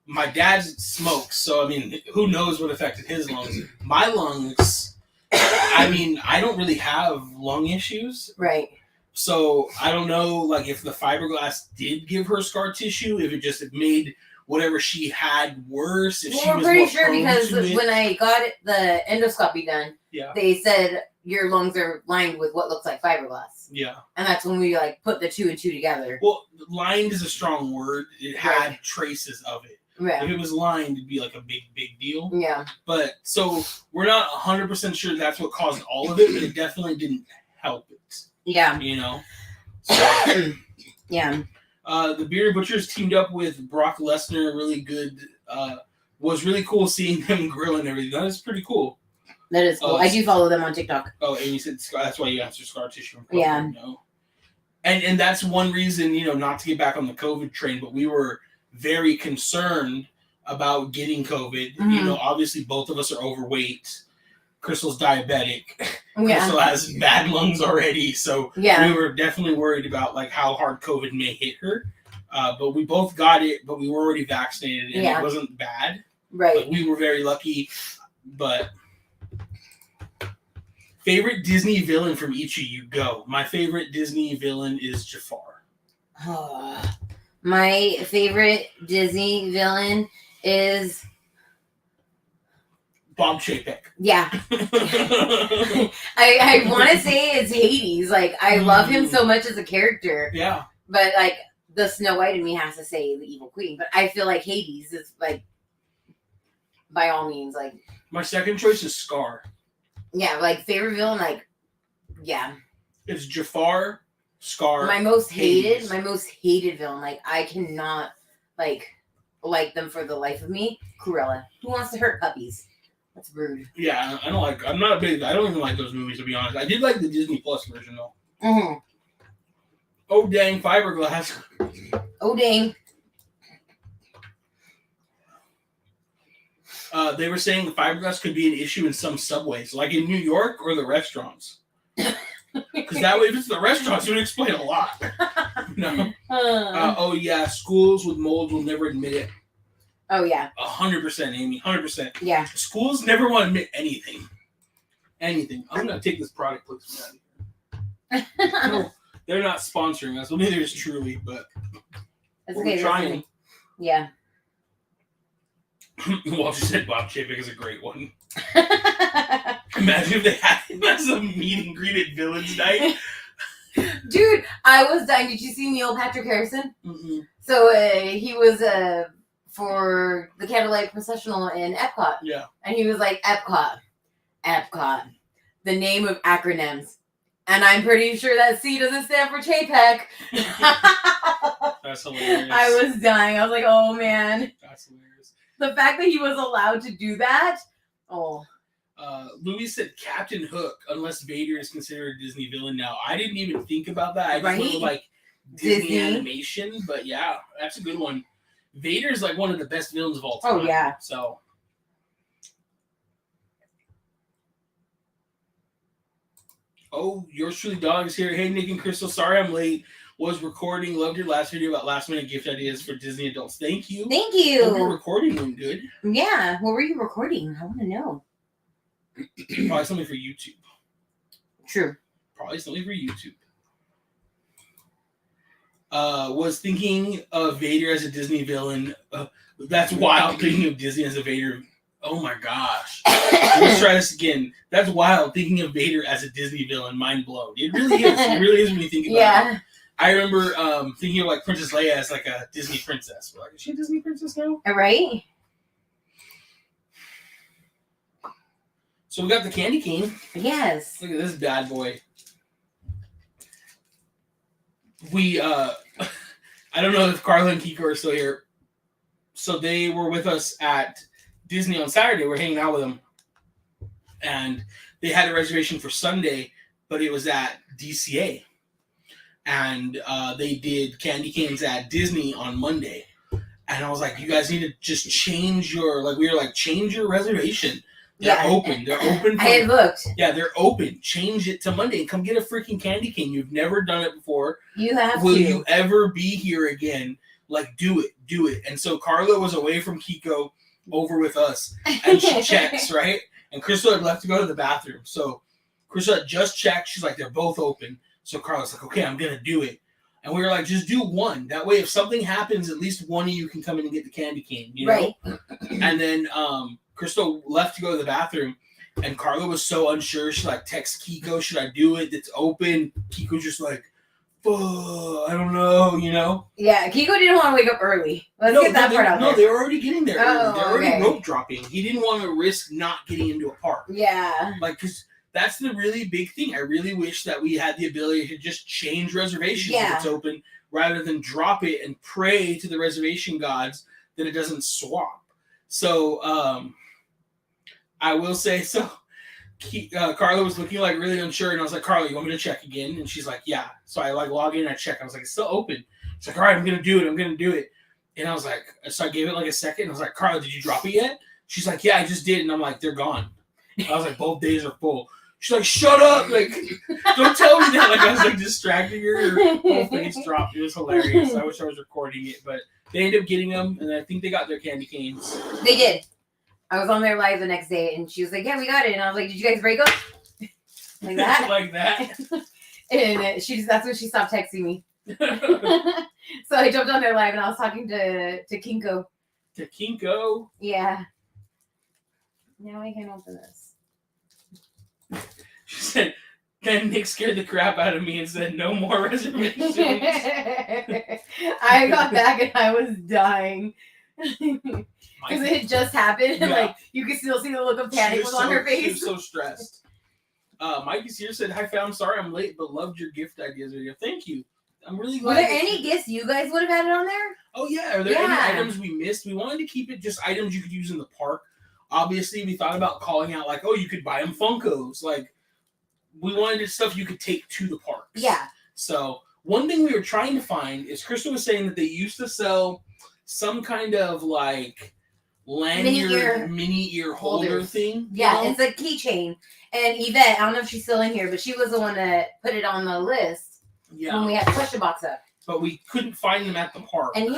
Speaker 1: my dad smokes, so I mean, who knows what affected his lungs. My lungs, I mean, I don't really have lung issues.
Speaker 2: Right.
Speaker 1: So I don't know, like, if the fiberglass did give her scar tissue, if it just made whatever she had worse. If she was
Speaker 2: pretty sure because when I got the endoscopy done, they said your lungs are lined with what looks like fiberglass.
Speaker 1: Yeah.
Speaker 2: And that's when we, like, put the two and two together.
Speaker 1: Well, lined is a strong word. It had traces of it.
Speaker 2: Yeah.
Speaker 1: If it was lined, it'd be like a big deal.
Speaker 2: Yeah.
Speaker 1: But so we're not 100% sure that's what caused all of it, but it definitely didn't help it.
Speaker 2: Yeah.
Speaker 1: So,
Speaker 2: yeah.
Speaker 1: The Bearded Butchers teamed up with Brock Lesnar. Really good. Was really cool seeing them grill and everything. That is pretty cool.
Speaker 2: That is cool. I do follow them on TikTok.
Speaker 1: Oh, and you said that's why you answered scar tissue.
Speaker 2: Yeah.
Speaker 1: No. And that's one reason, not to get back on the COVID train, but we were very concerned about getting COVID.
Speaker 2: Mm-hmm.
Speaker 1: Obviously both of us are overweight. Crystal's diabetic.
Speaker 2: Yeah.
Speaker 1: Crystal has bad lungs already, so we were definitely worried about like how hard COVID may hit her. But we both got it, but we were already vaccinated, and it wasn't bad.
Speaker 2: Right.
Speaker 1: Like, we were very lucky. But favorite Disney villain from each of you, go. My favorite Disney villain is Jafar.
Speaker 2: My favorite Disney villain is
Speaker 1: Bob Chapek.
Speaker 2: Yeah. I want to say it's Hades. Like, I love him so much as a character.
Speaker 1: Yeah.
Speaker 2: But, like, the Snow White in me has to say the evil queen. But I feel like Hades is, like, by all means, like...
Speaker 1: My second choice is Scar.
Speaker 2: Yeah, like, favorite villain, like, yeah.
Speaker 1: It's Jafar, Scar,
Speaker 2: my most
Speaker 1: Hades.
Speaker 2: hated villain. Like, I cannot, like them for the life of me. Cruella. Who wants to hurt puppies? That's rude.
Speaker 1: Yeah, I don't even like those movies, to be honest. I did like the Disney Plus version, though.
Speaker 2: Mm-hmm.
Speaker 1: Oh, dang, fiberglass.
Speaker 2: Oh, dang.
Speaker 1: They were saying the fiberglass could be an issue in some subways, like in New York or the restaurants. Because that way, if it's the restaurants, it would explain a lot. No. Oh, yeah, schools with mold will never admit it.
Speaker 2: Oh, yeah.
Speaker 1: 100%, Amy. 100%.
Speaker 2: Yeah.
Speaker 1: Schools never want to admit anything. Anything. I'm going to take this product placement out of here. No, they're not sponsoring us. Well, neither is Truly, but we're trying.
Speaker 2: Yeah.
Speaker 1: Walter said Bob Chapek is a great one. Imagine if they had him as a meet and greet at Villains Night.
Speaker 2: Dude, I was dying. Did you see Neil Patrick Harrison?
Speaker 1: Mm-hmm.
Speaker 2: So he was for the Candlelight Processional in Epcot.
Speaker 1: Yeah.
Speaker 2: And he was like, Epcot. The name of acronyms. And I'm pretty sure that C doesn't stand for Chapek.
Speaker 1: That's hilarious.
Speaker 2: I was dying. I was like, oh man.
Speaker 1: That's hilarious.
Speaker 2: The fact that he was allowed to do that. Oh.
Speaker 1: Louis said Captain Hook, unless Vader is considered a Disney villain now. I didn't even think about that. I just went with like Disney animation, but yeah, that's a good one. Vader's like one of the best villains of all time.
Speaker 2: Oh yeah.
Speaker 1: So. Oh, yours truly, dog, is here. Hey, Nick and Crystal. Sorry I'm late. Was recording. Loved your last video about last minute gift ideas for Disney adults. Thank you.
Speaker 2: Thank you.
Speaker 1: Hope your recording went good.
Speaker 2: Yeah. What were you recording? I want to know.
Speaker 1: Probably something for YouTube.
Speaker 2: True.
Speaker 1: Probably something for YouTube. Was thinking of Vader as a Disney villain. That's wild. Thinking of Disney as a Vader. Oh my gosh. Let's try this again. That's wild. Thinking of Vader as a Disney villain. Mind blown. It really is. It really is when you think about it. I remember thinking of like Princess Leia as like a Disney princess. We're like, is she a Disney princess now?
Speaker 2: Right.
Speaker 1: So we got the candy cane.
Speaker 2: Yes.
Speaker 1: Look at this bad boy. We I don't know if Carla and Kiko are still here. So they were with us at Disney on Saturday. We're hanging out with them. And they had a reservation for Sunday, but it was at DCA. And they did candy canes at Disney on Monday. And I was like, you guys need to just change your, like, we were like, change your reservation. They're open. They're open.
Speaker 2: I had looked.
Speaker 1: Yeah, they're open. Change it to Monday and come get a freaking candy cane. You've never done it before.
Speaker 2: You have
Speaker 1: Will
Speaker 2: to.
Speaker 1: you ever be here again? Like, do it. Do it. And so Carla was away from Kiko over with us. And she checks, right? And Crystal had left to go to the bathroom. So Crystal had just checked. She's like, they're both open. So Carla's like, okay, I'm going to do it. And we were like, just do one. That way, if something happens, at least one of you can come in and get the candy cane, you know?
Speaker 2: Right.
Speaker 1: And then Crystal left to go to the bathroom. And Carla was so unsure. She like texts Kiko, should I do it? It's open. Kiko's just like, I don't know, you know?
Speaker 2: Yeah, Kiko didn't want to wake up early. Let's get that part out there.
Speaker 1: No, they were already getting there.
Speaker 2: Oh,
Speaker 1: they're already rope dropping. He didn't want to risk not getting into a park.
Speaker 2: Yeah.
Speaker 1: Like, because that's the really big thing. I really wish that we had the ability to just change reservations if it's open rather than drop it and pray to the reservation gods that it doesn't swap. So, I will say, so Carla was looking like really unsure, and I was like, Carla, you want me to check again? And she's like, yeah. So I like log in and I check. I was like, it's still open. She's like, all right, I'm going to do it. And I was like, so I gave it like a second. I was like, Carla, did you drop it yet? She's like, yeah, I just did. And I'm like, they're gone. I was like, both days are full. She's like, shut up. Like, don't tell me that. Like, I was like distracting her. Her whole face dropped. It was hilarious. I wish I was recording it, but they ended up getting them, and I think they got their candy canes.
Speaker 2: They did. I was on their live the next day, and she was like, yeah, we got it. And I was like, did you guys break up? Like that?
Speaker 1: Like that?
Speaker 2: And that's when she stopped texting me. So I jumped on their live, and I was talking to Kinko.
Speaker 1: To Kinko?
Speaker 2: Yeah. Now I can open this.
Speaker 1: She said, then Nick scared the crap out of me and said, no more reservations.
Speaker 2: I got back and I was dying. Because it had just happened. And like, you could still see the look of panic was on her face.
Speaker 1: She was so stressed. Mikey's here said, hi, fam. Sorry I'm late, but loved your gift ideas video. Thank you. I'm really glad.
Speaker 2: Were there any gifts you guys would have had it on there?
Speaker 1: Oh, yeah. Are there any items we missed? We wanted to keep it just items you could use in the park. Obviously, we thought about calling out, like, oh, you could buy them Funkos. Like, we wanted stuff you could take to the parks.
Speaker 2: Yeah.
Speaker 1: So, one thing we were trying to find is Crystal was saying that they used to sell some kind of, like, lanyard, mini ear holder thing.
Speaker 2: Yeah, it's a keychain. And Yvette, I don't know if she's still in here, but she was the one that put it on the list when we had the question box up. But
Speaker 1: we couldn't find them at the park.
Speaker 2: And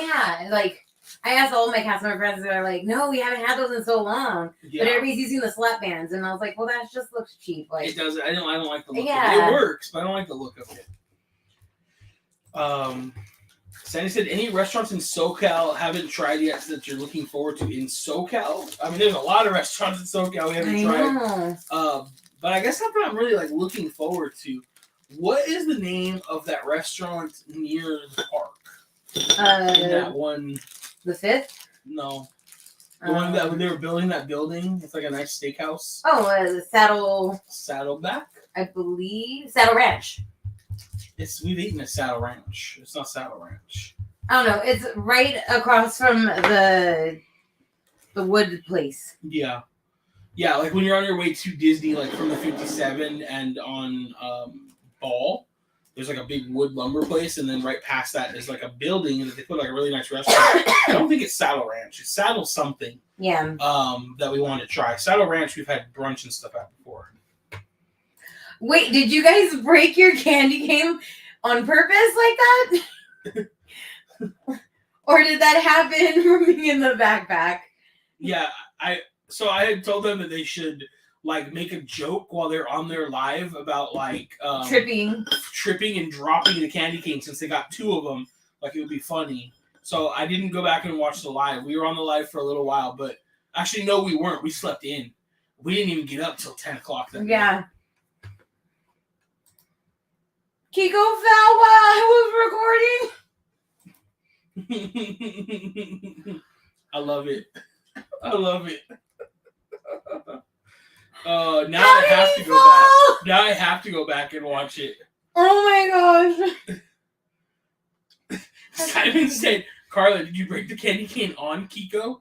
Speaker 2: like, I asked all of my cast member friends, they're like, no, we haven't had those in so long. Yeah. But everybody's using the slap bands. And I was like, well, that just looks cheap. Like,
Speaker 1: it doesn't. I don't like the look of it. It works, but I don't like the look of it. Sandy said, any restaurants in SoCal haven't tried yet that you're looking forward to in SoCal? I mean, there's a lot of restaurants in SoCal we haven't tried. But I guess that's what I'm really like looking forward to. What is the name of that restaurant near the park? In that one.
Speaker 2: The Fifth?
Speaker 1: No. The one that when they were building that building, it's like a nice steakhouse.
Speaker 2: Oh, Saddleback?
Speaker 1: Saddleback?
Speaker 2: I believe Saddle Ranch.
Speaker 1: We've eaten at Saddle Ranch. It's not Saddle Ranch.
Speaker 2: I don't know. It's right across from the wood place.
Speaker 1: Yeah. Yeah, like when you're on your way to Disney, like from the 57 and on Ball, there's like a big wood lumber place, and then right past that is like a building, and they put like a really nice restaurant. I don't think it's Saddle Ranch. It's Saddle something.
Speaker 2: Yeah.
Speaker 1: That we want to try. Saddle Ranch, we've had brunch and stuff at before.
Speaker 2: Wait, did you guys break your candy cane on purpose like that? Or did that happen from being in the backpack?
Speaker 1: Yeah, I had told them that they should like make a joke while they're on their live about like
Speaker 2: tripping
Speaker 1: and dropping the candy cane since they got 2 of them. Like it would be funny. So I didn't go back and watch the live. We were on the live for a little while, but actually no, we weren't. We slept in. We didn't even get up till 10 o'clock that
Speaker 2: night. Kiko fell while I was
Speaker 1: recording. I love it. I love it. Now I have to go back. Now I have to go back and watch it.
Speaker 2: Oh my
Speaker 1: gosh. Simon said, Carla, did you break the candy cane on Kiko?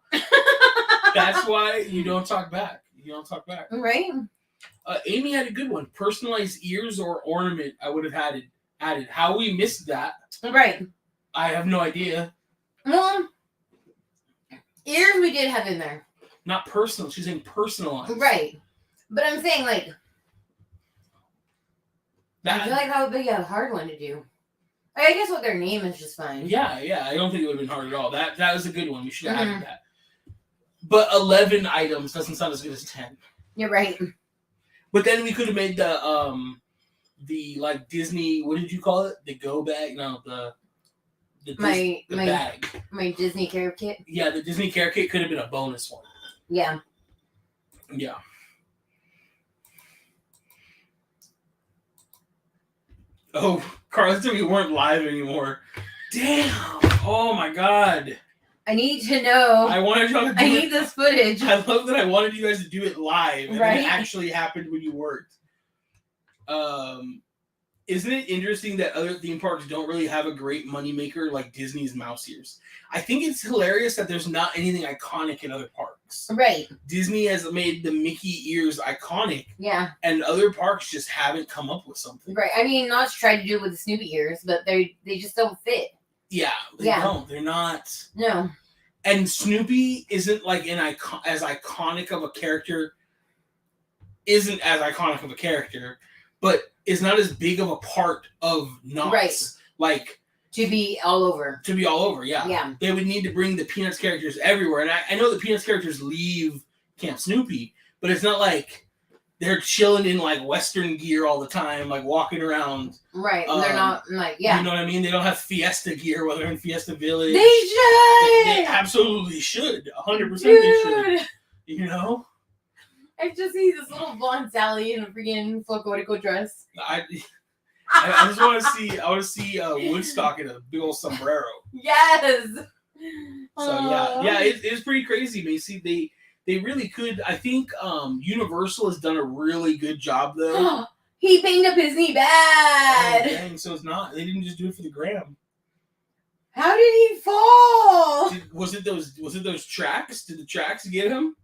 Speaker 1: That's why you don't talk back. You don't talk back.
Speaker 2: Right.
Speaker 1: Amy had a good one. Personalized ears or ornament, I would have added. How we missed that.
Speaker 2: Right.
Speaker 1: I have no idea.
Speaker 2: Well, ears we did have in there.
Speaker 1: Not personal. She's saying personalized.
Speaker 2: Right. But I'm saying, like,
Speaker 1: that,
Speaker 2: I feel like that would be a hard one to do. I guess what their name is just fine.
Speaker 1: Yeah. I don't think it would have been hard at all. That was a good one. We should have added that. But 11 items doesn't sound as good as 10.
Speaker 2: You're right.
Speaker 1: But then we could have made the like Disney, what did you call it? The go bag? No, the bag.
Speaker 2: My Disney care kit?
Speaker 1: Yeah, the Disney care kit could have been a bonus one.
Speaker 2: Yeah.
Speaker 1: Yeah. Oh, Carla said we weren't live anymore. Damn. Oh my God.
Speaker 2: I need to know.
Speaker 1: I wanted y'all to do
Speaker 2: I need this footage.
Speaker 1: I love that I wanted you guys to do it live. And
Speaker 2: right.
Speaker 1: It actually happened when you worked. Isn't it interesting that other theme parks don't really have a great moneymaker like Disney's Mouse Ears? I think it's hilarious that there's not anything iconic in other parks.
Speaker 2: Right.
Speaker 1: Disney has made the Mickey ears iconic.
Speaker 2: Yeah.
Speaker 1: And other parks just haven't come up with something.
Speaker 2: Right. I mean, Notch tried to do it with the Snoopy ears, but they just don't fit.
Speaker 1: Yeah. They don't. They're not.
Speaker 2: No.
Speaker 1: And Snoopy isn't like as iconic of a character. Isn't as iconic of a character, but is not as big of a part of Knott's.
Speaker 2: Right.
Speaker 1: Like
Speaker 2: to be all over.
Speaker 1: Yeah.
Speaker 2: Yeah.
Speaker 1: They would need to bring the Peanuts characters everywhere. And I know the Peanuts characters leave Camp Snoopy, but it's not like they're chilling in like Western gear all the time, like walking around.
Speaker 2: Right. They're not like, yeah.
Speaker 1: You know what I mean? They don't have Fiesta gear while they're in Fiesta Village.
Speaker 2: They should!
Speaker 1: They absolutely should. 100% they should. You know?
Speaker 2: I just see this little blonde Sally in a freaking Flocodico dress.
Speaker 1: I just want to see. I want to see Woodstock in a big old sombrero.
Speaker 2: Yes.
Speaker 1: So yeah, it's pretty crazy, Macy. They really could. I think Universal has done a really good job though.
Speaker 2: He banged up his knee bad.
Speaker 1: Oh, dang, so it's not. They didn't just do it for the gram.
Speaker 2: How did he fall?
Speaker 1: Was it those tracks? Did the tracks get him?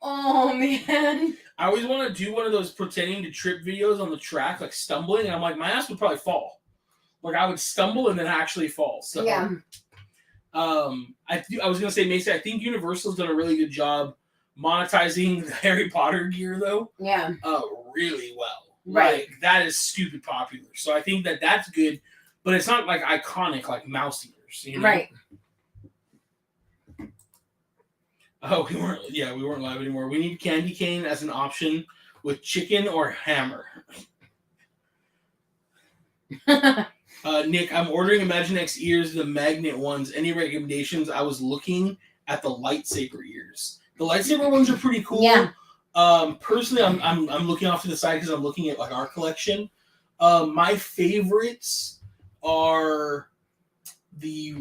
Speaker 2: Oh man.
Speaker 1: I always want to do one of those pretending to trip videos on the track, like stumbling, and I'm like, my ass would probably fall. Like I would stumble and then actually fall. So
Speaker 2: yeah.
Speaker 1: I was gonna say, Macy, I think Universal's done a really good job monetizing the Harry Potter gear though.
Speaker 2: Yeah.
Speaker 1: Really well.
Speaker 2: Right.
Speaker 1: Like that is stupid popular. So I think that's good, but it's not like iconic like Mouse Ears. You know?
Speaker 2: Right.
Speaker 1: Oh, we weren't live anymore. We need candy cane as an option with chicken or hammer. Nick, I'm ordering Imaginext ears, the magnet ones. Any recommendations? I was looking at the lightsaber ears. The lightsaber ones are pretty cool.
Speaker 2: Yeah.
Speaker 1: Personally, I'm looking off to the side because I'm looking at like our collection. My favorites are the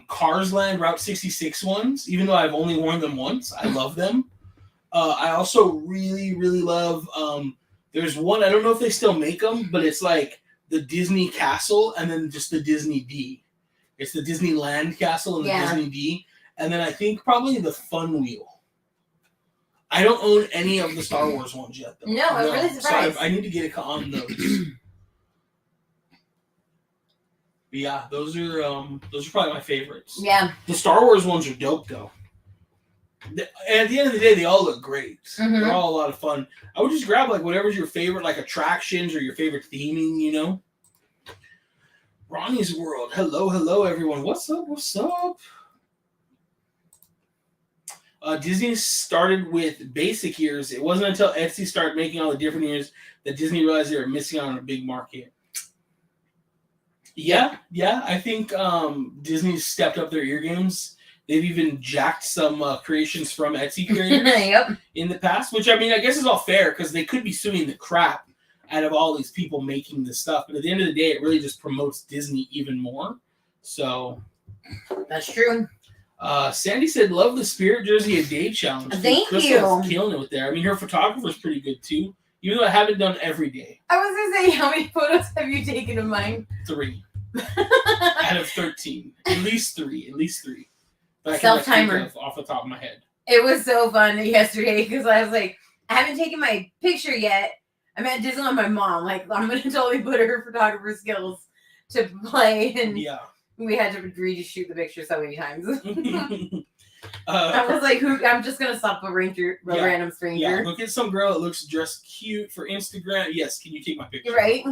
Speaker 1: Cars Land Route 66 ones, even though I've only worn them once. I love them. I also really, really love. There's one, I don't know if they still make them, but it's like the Disney Castle and then just the Disney D. It's the Disneyland Castle and the Disney D. And then I think probably the Fun Wheel. I don't own any of the Star Wars ones yet, though.
Speaker 2: No, I'm really surprised.
Speaker 1: So I need to get on those. But yeah, those are probably my favorites.
Speaker 2: Yeah.
Speaker 1: The Star Wars ones are dope, though. And at the end of the day, they all look great. Mm-hmm. They're all a lot of fun. I would just grab like whatever's your favorite, like attractions or your favorite theming, you know. Ronnie's World. Hello, everyone. What's up? Disney started with basic years. It wasn't until Etsy started making all the different years that Disney realized they were missing out on a big market. Yeah. I think Disney stepped up their ear games. They've even jacked some creations from Etsy creators in the past, which I mean, I guess is all fair because they could be suing the crap out of all these people making this stuff. But at the end of the day, it really just promotes Disney even more. So
Speaker 2: that's true.
Speaker 1: Sandy said, "Love the Spirit Jersey a Day challenge."
Speaker 2: Thank
Speaker 1: Crystal's
Speaker 2: you.
Speaker 1: Killing it with there. I mean, her photographer's pretty good too. Even though I haven't done every day.
Speaker 2: I was gonna say, how many photos have you taken of mine?
Speaker 1: 3 out of 13. At least three.
Speaker 2: Self-timer
Speaker 1: off the top of my head.
Speaker 2: It was so fun yesterday because I was like, I haven't taken my picture yet. I'm at Disneyland with my mom. Like, I'm gonna totally put her photographer skills to play, and we had to agree to shoot the picture so many times. I was like, I'm just gonna stop a random stranger.
Speaker 1: Yeah, look at some girl that looks dressed cute for Instagram. Yes, can you take my picture?
Speaker 2: Right.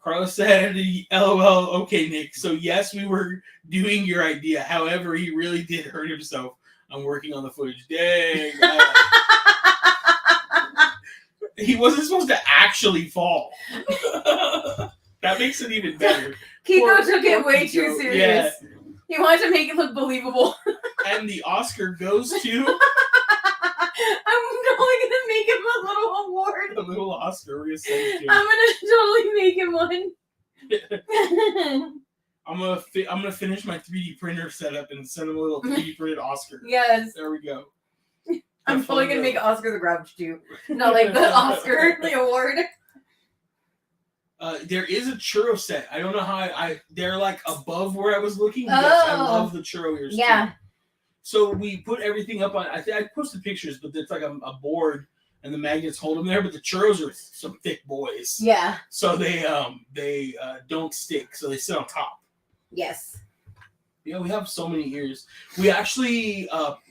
Speaker 1: Carlos said, "LOL, okay, Nick. So yes, we were doing your idea. However, he really did hurt himself. I'm working on the footage. Dang." He wasn't supposed to actually fall. That makes it even better.
Speaker 2: Kiko took it way too serious. Yeah. He wanted to make it look believable.
Speaker 1: And the Oscar goes to...
Speaker 2: I'm totally going to make him a little award.
Speaker 1: A little Oscar. We're going to send it to him.
Speaker 2: I'm going to totally make him one.
Speaker 1: I'm gonna finish my 3D printer setup and send him a little 3D printed Oscar.
Speaker 2: Yes.
Speaker 1: There we go.
Speaker 2: I'm totally going to make Oscar the Grouch too. Not like the Oscar, the award.
Speaker 1: There is a churro set. I don't know how they're like above where I was looking. Yes, I love the churro ears too. So we put everything up on, I posted pictures, but it's like a board and the magnets hold them there, but the churros are some thick boys.
Speaker 2: Yeah.
Speaker 1: So they don't stick, so they sit on top.
Speaker 2: Yes.
Speaker 1: Yeah, we have so many ears. We actually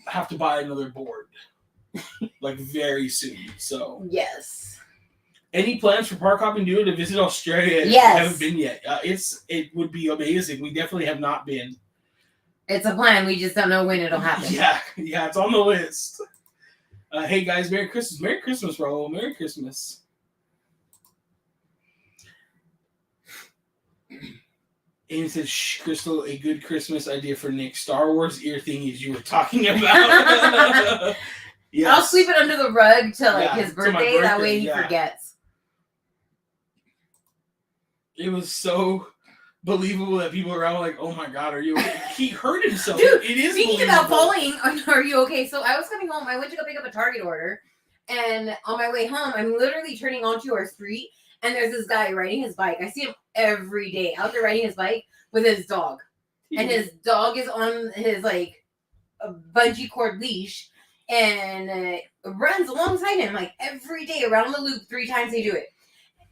Speaker 1: have to buy another board. Like very soon. So
Speaker 2: yes.
Speaker 1: Any plans for park hopping due to visit Australia?
Speaker 2: Yes.
Speaker 1: I haven't been yet. It would be amazing. We definitely have not been.
Speaker 2: It's a plan. We just don't know when it'll happen.
Speaker 1: Yeah, it's on the list. Hey guys, Merry Christmas. Merry Christmas, bro. Merry Christmas. Amy says, Crystal, a good Christmas idea for Nick. Star Wars ear thingies you were talking about. Yes.
Speaker 2: I'll sweep it under the rug till his birthday. That way he forgets.
Speaker 1: It was so believable that people around were like, "Oh my God, are you okay?" He hurt himself.
Speaker 2: Dude,
Speaker 1: it is
Speaker 2: speaking about falling, are you okay? So I was coming home. I went to go pick up a Target order. And on my way home, I'm literally turning onto our street. And there's this guy riding his bike. I see him every day out there riding his bike with his dog. And his dog is on his, like, a bungee cord leash. And runs alongside him like every day around the loop 3 times they do it.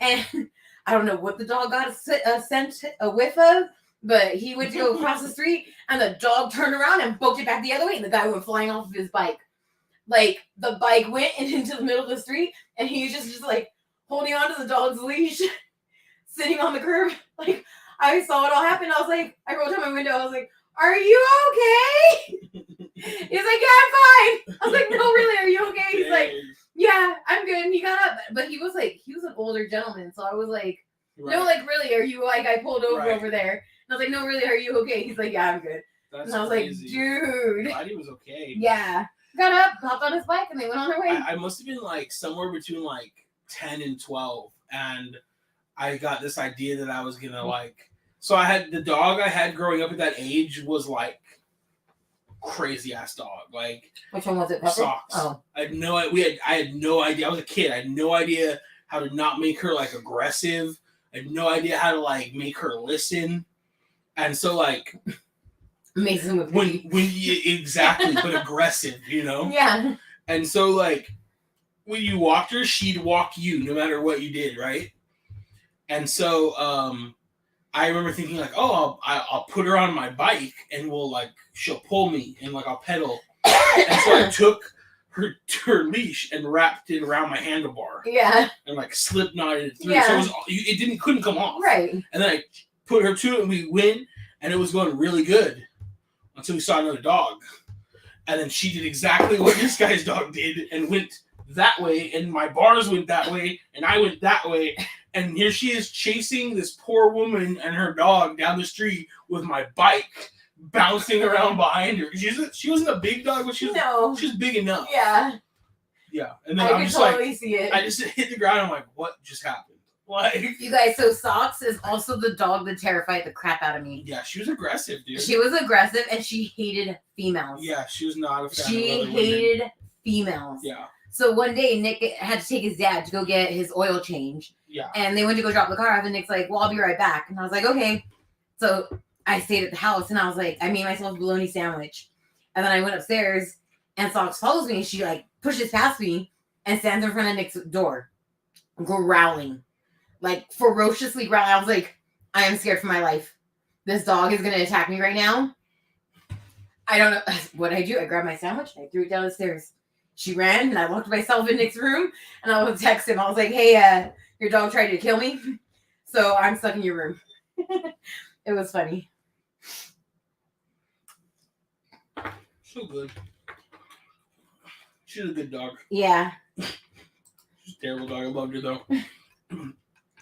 Speaker 2: And I don't know what the dog got sent a whiff of, but he went to go across the street and the dog turned around and booked it back the other way and the guy went flying off of his bike. Like the bike went into the middle of the street and he was just like holding onto the dog's leash, sitting on the curb. Like I saw it all happen. I was like, I rolled down my window. I was like, "Are you okay?" He's like, "Yeah, I'm fine." I was like, "No, really, are you okay?" He's like, "Yeah, I'm good." And he got up, but he was an older gentleman, so I was like, "No, like, really, are you like?" I pulled over there, and I was like, "No, really, are you okay?" He's like, "Yeah, I'm good."
Speaker 1: That's
Speaker 2: and I was
Speaker 1: crazy.
Speaker 2: like, "Dude,"
Speaker 1: glad he was okay.
Speaker 2: Yeah, got up, hopped on his bike, and they went on their way.
Speaker 1: I must have been like somewhere between like 10 and 12, and I got this idea that I was gonna like. So I had the dog I had growing up at that age was like crazy ass dog. Like,
Speaker 2: which one was it? Pepper?
Speaker 1: Socks.
Speaker 2: Oh,
Speaker 1: I had no idea. I was a kid. I had no idea how to not make her like aggressive. I had no idea how to like make her listen. And so like
Speaker 2: amazing with
Speaker 1: when you exactly, but aggressive, you know?
Speaker 2: Yeah.
Speaker 1: And so like when you walked her, she'd walk you no matter what you did, right? And so I remember thinking like, oh, I'll put her on my bike and she'll pull me and like I'll pedal. And so I took her leash and wrapped it around my handlebar.
Speaker 2: Yeah.
Speaker 1: And like slip knotted it through.
Speaker 2: Yeah.
Speaker 1: So it couldn't come off.
Speaker 2: Right.
Speaker 1: And then I put her to it and we went and it was going really good until we saw another dog. And then she did exactly what this guy's dog did and went that way, and my bars went that way, and I went that way. And here she is chasing this poor woman and her dog down the street with my bike bouncing around behind her. She wasn't a big dog, but she was big enough.
Speaker 2: Yeah.
Speaker 1: Yeah. And then
Speaker 2: I can totally see it.
Speaker 1: I just hit the ground. I'm like, what just happened? Like,
Speaker 2: you guys, so Socks is also the dog that terrified the crap out of me.
Speaker 1: Yeah, she was aggressive, dude.
Speaker 2: She was aggressive and she hated females.
Speaker 1: Yeah, she was not a fan
Speaker 2: She
Speaker 1: of other
Speaker 2: hated
Speaker 1: women.
Speaker 2: females.
Speaker 1: Yeah.
Speaker 2: So one day Nick had to take his dad to go get his oil change.
Speaker 1: Yeah.
Speaker 2: And they went to go drop the car off and Nick's like, well, I'll be right back. And I was like, okay. So I stayed at the house and I was like, I made myself a bologna sandwich. And then I went upstairs and Socks follows me and she like pushes past me and stands in front of Nick's door, growling. Like ferociously growling. I was like, I am scared for my life. This dog is going to attack me right now. I don't know. What did I do? I grabbed my sandwich and I threw it down the stairs. She ran and I locked myself in Nick's room and I would text him. I was like, hey, your dog tried to kill me. So I'm stuck in your room. It was funny.
Speaker 1: So good. She's a good dog.
Speaker 2: Yeah.
Speaker 1: She's a terrible dog. I loved her though.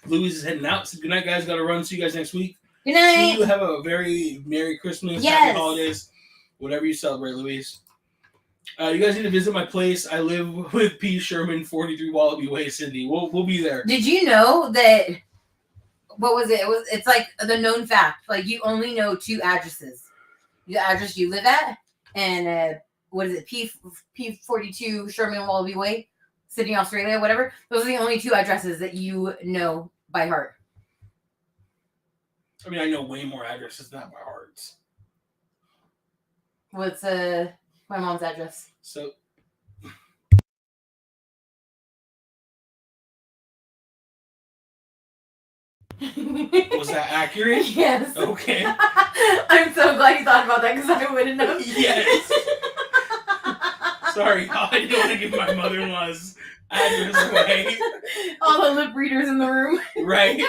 Speaker 1: Louise is heading out. So good night, guys. Got to run. See you guys next week.
Speaker 2: Good night.
Speaker 1: See you. Have a very Merry Christmas.
Speaker 2: Yes.
Speaker 1: Happy holidays. Whatever you celebrate, Louise. You guys need to visit my place. I live with P. Sherman, 43 Wallaby Way, Sydney. We'll be there.
Speaker 2: Did you know that? What was it? It's like the known fact. Like you only know 2 addresses. The address you live at and what is it? P42 Sherman Wallaby Way, Sydney, Australia, whatever. Those are the only 2 addresses that you know by heart.
Speaker 1: I mean, I know way more addresses than that by heart.
Speaker 2: What's my mom's address?
Speaker 1: So. Was that accurate?
Speaker 2: Yes.
Speaker 1: Okay.
Speaker 2: I'm so glad you thought about that because I wouldn't know.
Speaker 1: Yes. Sorry, I didn't want to give my mother-in-law's address away.
Speaker 2: All the lip readers in the room.
Speaker 1: Right.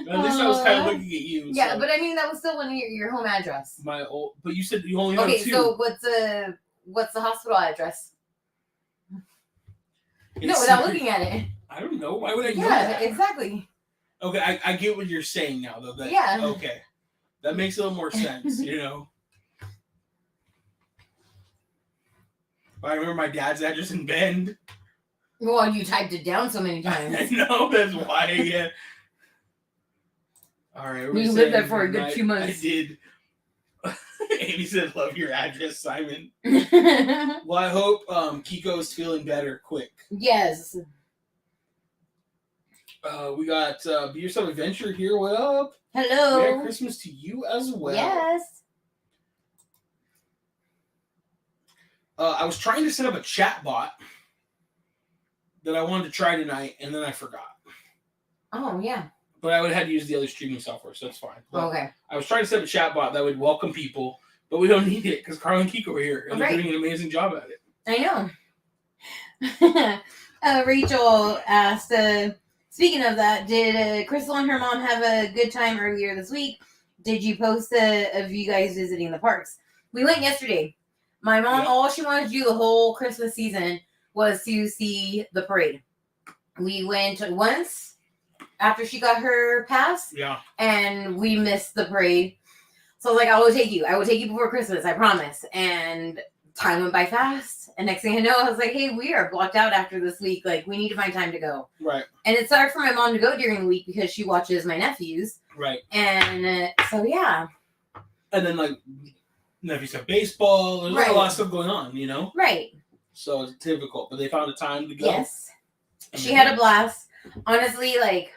Speaker 1: At least I was kind of looking at you.
Speaker 2: Yeah,
Speaker 1: so.
Speaker 2: But I mean that was still one of your home address.
Speaker 1: But you said you only know 2.
Speaker 2: Okay, so what's the hospital address? No, without looking at it.
Speaker 1: I don't know. Why would I know that?
Speaker 2: Yeah, exactly.
Speaker 1: Okay, I get what you're saying now, though.
Speaker 2: Yeah.
Speaker 1: Okay. That makes a little more sense, you know? But I remember my dad's address in Bend.
Speaker 2: Well, you typed it down so many times.
Speaker 1: I know, that's why, yeah. All right.
Speaker 2: You lived there for a good 2 months.
Speaker 1: I did. Amy said, love your address, Simon. Well, I hope Kiko is feeling better quick.
Speaker 2: Yes.
Speaker 1: We got Be Yourself Adventure here. What up?
Speaker 2: Hello.
Speaker 1: Merry Christmas to you as well.
Speaker 2: Yes.
Speaker 1: I was trying to set up a chat bot that I wanted to try tonight, and then I forgot.
Speaker 2: Oh, yeah.
Speaker 1: But I would have had to use the other streaming software, so that's fine. But
Speaker 2: okay.
Speaker 1: I was trying to set up a chat bot that would welcome people, but we don't need it because Carl and Kiko are here, and
Speaker 2: Right.
Speaker 1: they're doing an amazing job at it.
Speaker 2: I know. Rachel asked, speaking of that, did Crystal and her mom have a good time earlier this week? Did you post of you guys visiting the parks? We went yesterday. My mom, all she wanted to do the whole Christmas season was to see the parade. We went once after she got her pass.
Speaker 1: Yeah.
Speaker 2: And we missed the parade. So I was like, I will take you. I will take you before Christmas, I promise. And time went by fast. And next thing I know, I was like, hey, we are blocked out after this week. Like, we need to find time to go.
Speaker 1: Right.
Speaker 2: And it's hard for my mom to go during the week because she watches my nephews.
Speaker 1: Right.
Speaker 2: And so, yeah.
Speaker 1: And then, like, nephews have baseball. There's
Speaker 2: Right.
Speaker 1: a lot of stuff going on, you know?
Speaker 2: Right.
Speaker 1: So it's difficult, but they found a time to go.
Speaker 2: Yes. She had a blast. Honestly, like,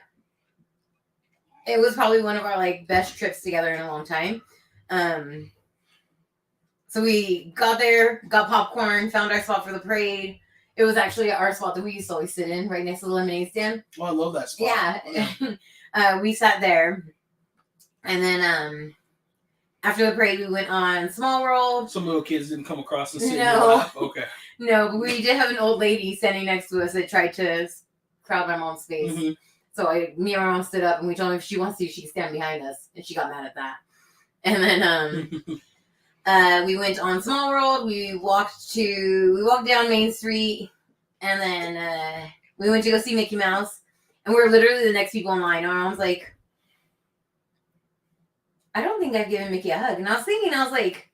Speaker 2: it was probably one of our, like, best trips together in a long time. So we got there, got popcorn, found our spot for the parade. It was actually our spot that we used to always sit in, right next to the lemonade stand.
Speaker 1: Oh, I love that spot.
Speaker 2: Yeah. We sat there. And then after the parade, we went on Small World.
Speaker 1: Some little kids didn't come across and sit in
Speaker 2: No.
Speaker 1: your lap? Okay.
Speaker 2: No, but we did have an old lady standing next to us that tried to crowd my mom's space.
Speaker 1: Mm-hmm.
Speaker 2: So me and my mom stood up and we told her if she wants to, she can stand behind us. And she got mad at that. And then we went on Small World. We walked down Main Street, and then we went to go see Mickey Mouse. And we were literally the next people in line. And my mom's like, I don't think I've given Mickey a hug. And I was like,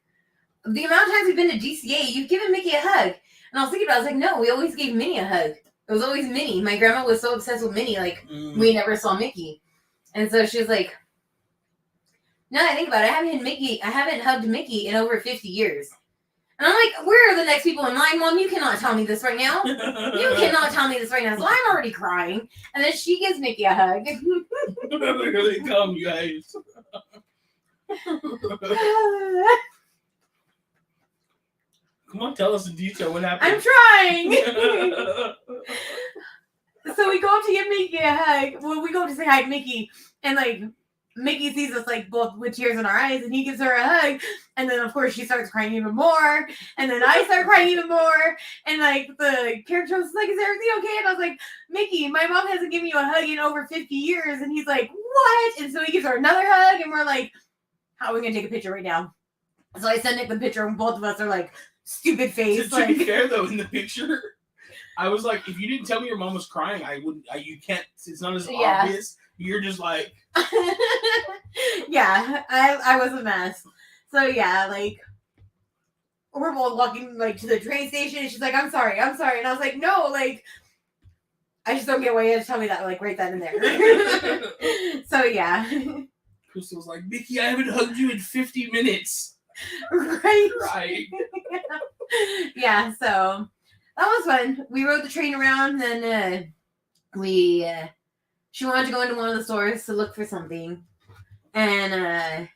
Speaker 2: the amount of times we've been to DCA, you've given Mickey a hug. And I was thinking about it, I was like, no, we always gave Minnie a hug. It was always Minnie. My grandma was so obsessed with Minnie, like, we never saw Mickey. And so she was like, now that I think about it, I haven't hugged Mickey in over 50 years. And I'm like, where are the next people in line? Mom, you cannot tell me this right now. You cannot tell me this right now. So I'm already crying. And then she gives Mickey a hug.
Speaker 1: Here they come, you guys. Come on, tell us in detail what happened.
Speaker 2: I'm trying. So we go up to give Mickey a hug. Well, we go to say hi to Mickey, and like Mickey sees us like both with tears in our eyes, and he gives her a hug. And then of course she starts crying even more, and then I start crying even more. And like the character was like, "Is everything okay?" And I was like, "Mickey, my mom hasn't given you a hug in over 50 years." And he's like, "What?" And so he gives her another hug, and we're like, "How are we gonna take a picture right now?" So I send Nick the picture, and both of us are like, stupid face.
Speaker 1: To be fair though, in the picture, I was like, if you didn't tell me your mom was crying, I wouldn't. You can't. It's not as obvious. You're just like,
Speaker 2: yeah. I was a mess. So yeah, like we're both walking like to the train station, and she's like, "I'm sorry," and I was like, "No, like I just don't get why you had to tell me that like right then and there." So yeah.
Speaker 1: Crystal was like, "Mickey, I haven't hugged you in 50 minutes."
Speaker 2: Right. Yeah. So that was fun. We rode the train around, and then she wanted to go into one of the stores to look for something, and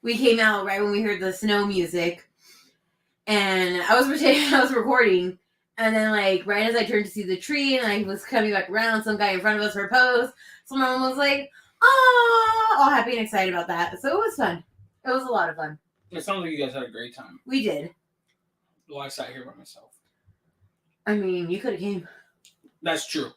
Speaker 2: we came out right when we heard the snow music, and I was pretending I was recording, and then like right as I turned to see the tree and I was coming back around, some guy in front of us proposed. So my mom was like, "Oh," all happy and excited about that. So it was fun. It was a lot of fun.
Speaker 1: It sounds like you guys had a great time.
Speaker 2: We did.
Speaker 1: Well, I sat here by myself.
Speaker 2: I mean, you could have came.
Speaker 1: That's true.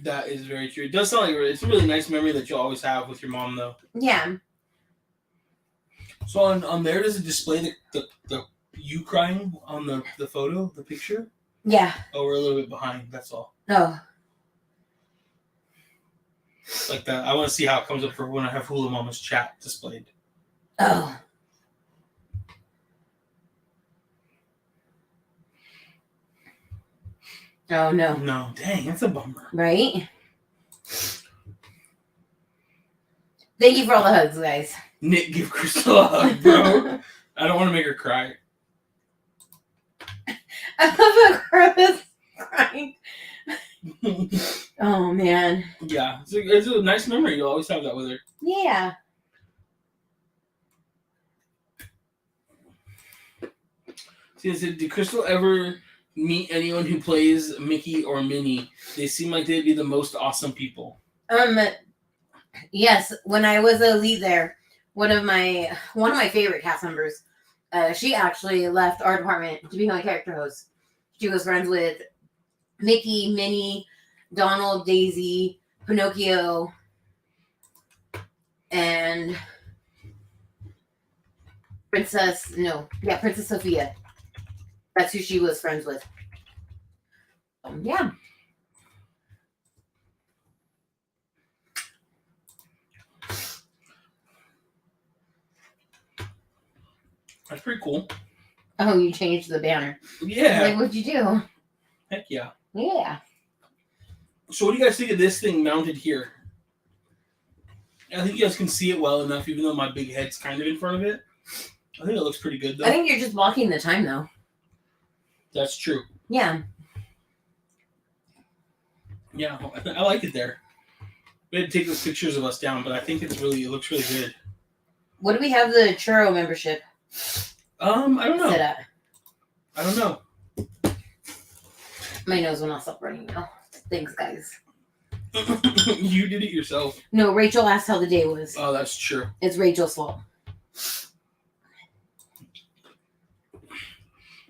Speaker 1: That is very true. It does sound like it's a really nice memory that you always have with your mom, though.
Speaker 2: Yeah.
Speaker 1: So on there, does it display the you crying on the photo, the picture?
Speaker 2: Yeah.
Speaker 1: Oh, we're a little bit behind. That's all.
Speaker 2: Oh.
Speaker 1: Like that. I want to see how it comes up for when I have Hula Mama's chat displayed.
Speaker 2: Oh. Oh, no.
Speaker 1: No. Dang, that's a bummer.
Speaker 2: Right? Thank you for all the hugs, guys.
Speaker 1: Nick, give Crystal a hug, bro. I don't want to make her cry.
Speaker 2: I love how Chris crying. Oh, man.
Speaker 1: Yeah, it's a nice memory. You'll always have that with her.
Speaker 2: Yeah.
Speaker 1: See, did Crystal ever meet anyone who plays Mickey or Minnie? They seem like they'd be the most awesome people.
Speaker 2: Yes. When I was a lead there, one of my favorite cast members, she actually left our department to become a character host. She was friends with Mickey, Minnie, Donald, Daisy, Pinocchio, and Princess Sophia. That's who she was friends with. Yeah.
Speaker 1: That's pretty cool.
Speaker 2: Oh, you changed the banner.
Speaker 1: Yeah.
Speaker 2: Like, what'd you do?
Speaker 1: Heck yeah.
Speaker 2: Yeah.
Speaker 1: So what do you guys think of this thing mounted here? I think you guys can see it well enough, even though my big head's kind of in front of it. I think it looks pretty good, though.
Speaker 2: I think you're just blocking the time, though.
Speaker 1: That's true.
Speaker 2: Yeah.
Speaker 1: Yeah, I like it there. We had to take those pictures of us down, but I think it looks really good.
Speaker 2: What do we have the churro membership?
Speaker 1: I don't know.
Speaker 2: Set at?
Speaker 1: I don't know.
Speaker 2: My nose will not stop running now. Thanks, guys.
Speaker 1: You did it yourself.
Speaker 2: No, Rachel asked how the day was.
Speaker 1: Oh, that's true.
Speaker 2: It's Rachel's fault.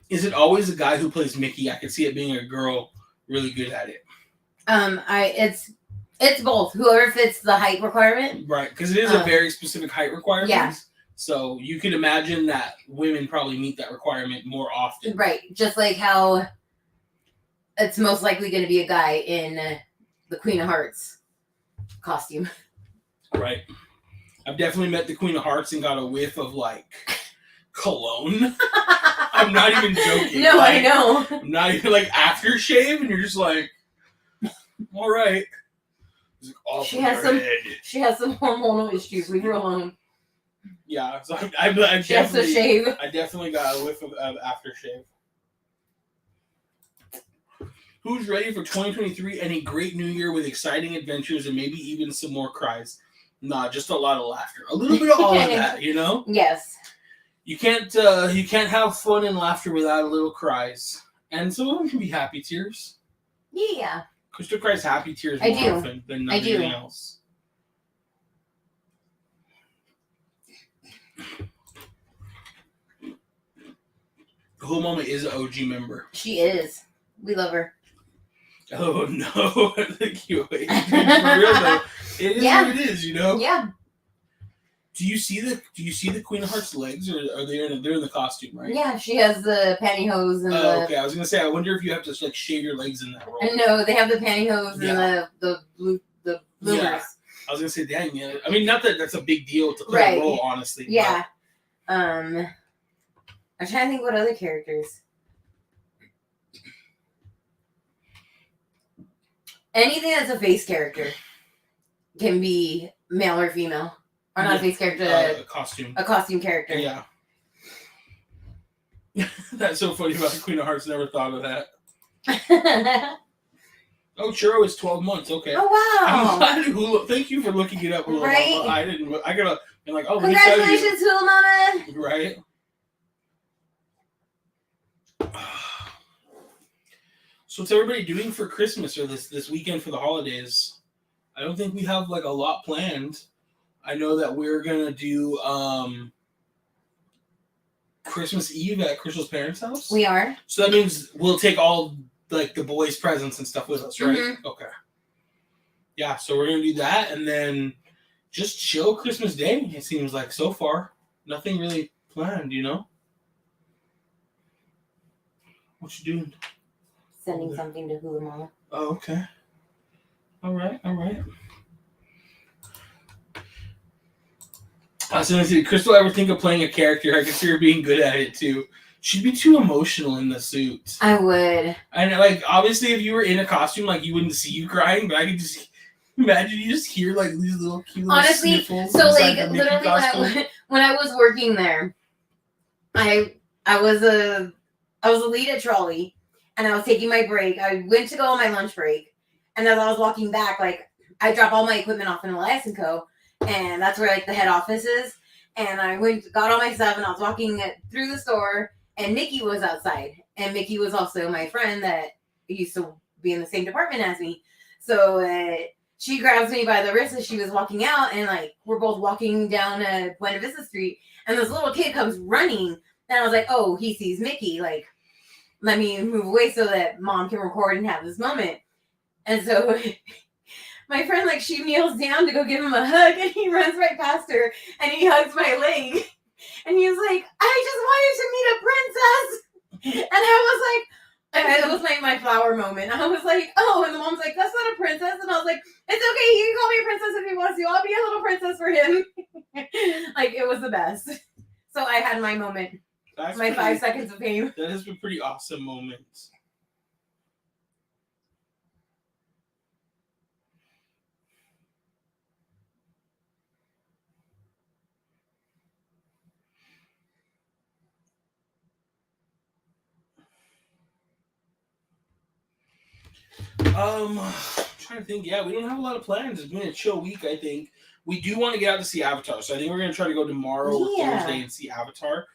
Speaker 1: Is it always a guy who plays Mickey? I could see it being a girl really good at it.
Speaker 2: It's both. Whoever fits the height requirement.
Speaker 1: Right, because it is a very specific height requirement.
Speaker 2: Yeah.
Speaker 1: So you can imagine that women probably meet that requirement more often.
Speaker 2: Right, just like how it's most likely going to be a guy in the Queen of Hearts costume.
Speaker 1: Right. I've definitely met the Queen of Hearts and got a whiff of, like, cologne. I'm not even joking.
Speaker 2: No,
Speaker 1: like,
Speaker 2: I know.
Speaker 1: I'm not even, like, aftershave, and you're just like, all right.
Speaker 2: She has some hormonal issues. Leave her alone.
Speaker 1: Yeah, so I
Speaker 2: she has to shave.
Speaker 1: I definitely got a whiff of aftershave. Who's ready for 2023 and a great new year with exciting adventures and maybe even some more cries? Nah, just a lot of laughter. A little bit of all of that, you know?
Speaker 2: Yes.
Speaker 1: You can't have fun and laughter without a little cries. And some of them can be happy tears.
Speaker 2: Yeah.
Speaker 1: Krista cries happy tears more often than anything else. Who Mama is an OG member.
Speaker 2: She is. We love her.
Speaker 1: Oh no! Thank you. For real though, it is what it is, you know.
Speaker 2: Yeah.
Speaker 1: Do you see the Queen of Hearts legs, or are they're in the costume, right?
Speaker 2: Yeah, she has the pantyhose and
Speaker 1: okay, I was gonna say, I wonder if you have to like shave your legs in that role.
Speaker 2: No, they have the pantyhose and the bloomers.
Speaker 1: Yeah. I was gonna say, dang, yeah. I mean, not that that's a big deal to play a role, honestly.
Speaker 2: Yeah. But. I'm trying to think what other characters. Anything that's a face character can be male or female. Or not a face character,
Speaker 1: a costume.
Speaker 2: A costume character.
Speaker 1: Yeah. That's so funny about the Queen of Hearts. Never thought of that. Oh, churro is 12 months. Okay.
Speaker 2: Oh, wow.
Speaker 1: I'm glad thank you for looking it up.
Speaker 2: Right.
Speaker 1: I didn't. I gotta be like, oh,
Speaker 2: congratulations, Hula Mama.
Speaker 1: Right. So what's everybody doing for Christmas or this weekend for the holidays? I don't think we have like a lot planned. I know that we're gonna do Christmas Eve at Crystal's parents' house.
Speaker 2: We are.
Speaker 1: So that means we'll take all like the boys' presents and stuff with us, right? Mm-hmm. Okay. Yeah, so we're gonna do that and then just chill Christmas Day. It seems like so far nothing really planned, you know. What you doing?
Speaker 2: Sending something to Hula Mama.
Speaker 1: Oh, okay. All right. I was gonna say, Crystal ever think of playing a character? I could see her being good at it too. She'd be too emotional in the suit.
Speaker 2: I would.
Speaker 1: And like, obviously, if you were in a costume, like you wouldn't see you crying, but I could just imagine you just hear like these little cute little sniffles.
Speaker 2: So like literally when I was working there, I was a lead at Trolley. And I was taking my break. I went to go on my lunch break. And as I was walking back, like, I dropped all my equipment off in Elias & Co. And that's where, like, the head office is. And I got all my stuff, and I was walking through the store. And Mickey was outside. And Mickey was also my friend that used to be in the same department as me. So she grabs me by the wrist as she was walking out. And, like, we're both walking down Buena Vista Street. And this little kid comes running. And I was like, oh, he sees Mickey. Like, let me move away so that mom can record and have this moment. And so my friend, like, she kneels down to go give him a hug, and he runs right past her, and he hugs my leg. And he was like, I just wanted to meet a princess. And I was like, it was my flower moment. I was like, oh, and the mom's like, that's not a princess. And I was like, it's okay, he can call me a princess if he wants to. I'll be a little princess for him. Like, it was the best. So I had my moment. That's my 5 seconds of fame.
Speaker 1: That has been pretty awesome moments. I'm trying to think. Yeah, we don't have a lot of plans. It's been a chill week, I think. We do want to get out to see Avatar, so I think we're going to try to go tomorrow or Thursday and see Avatar.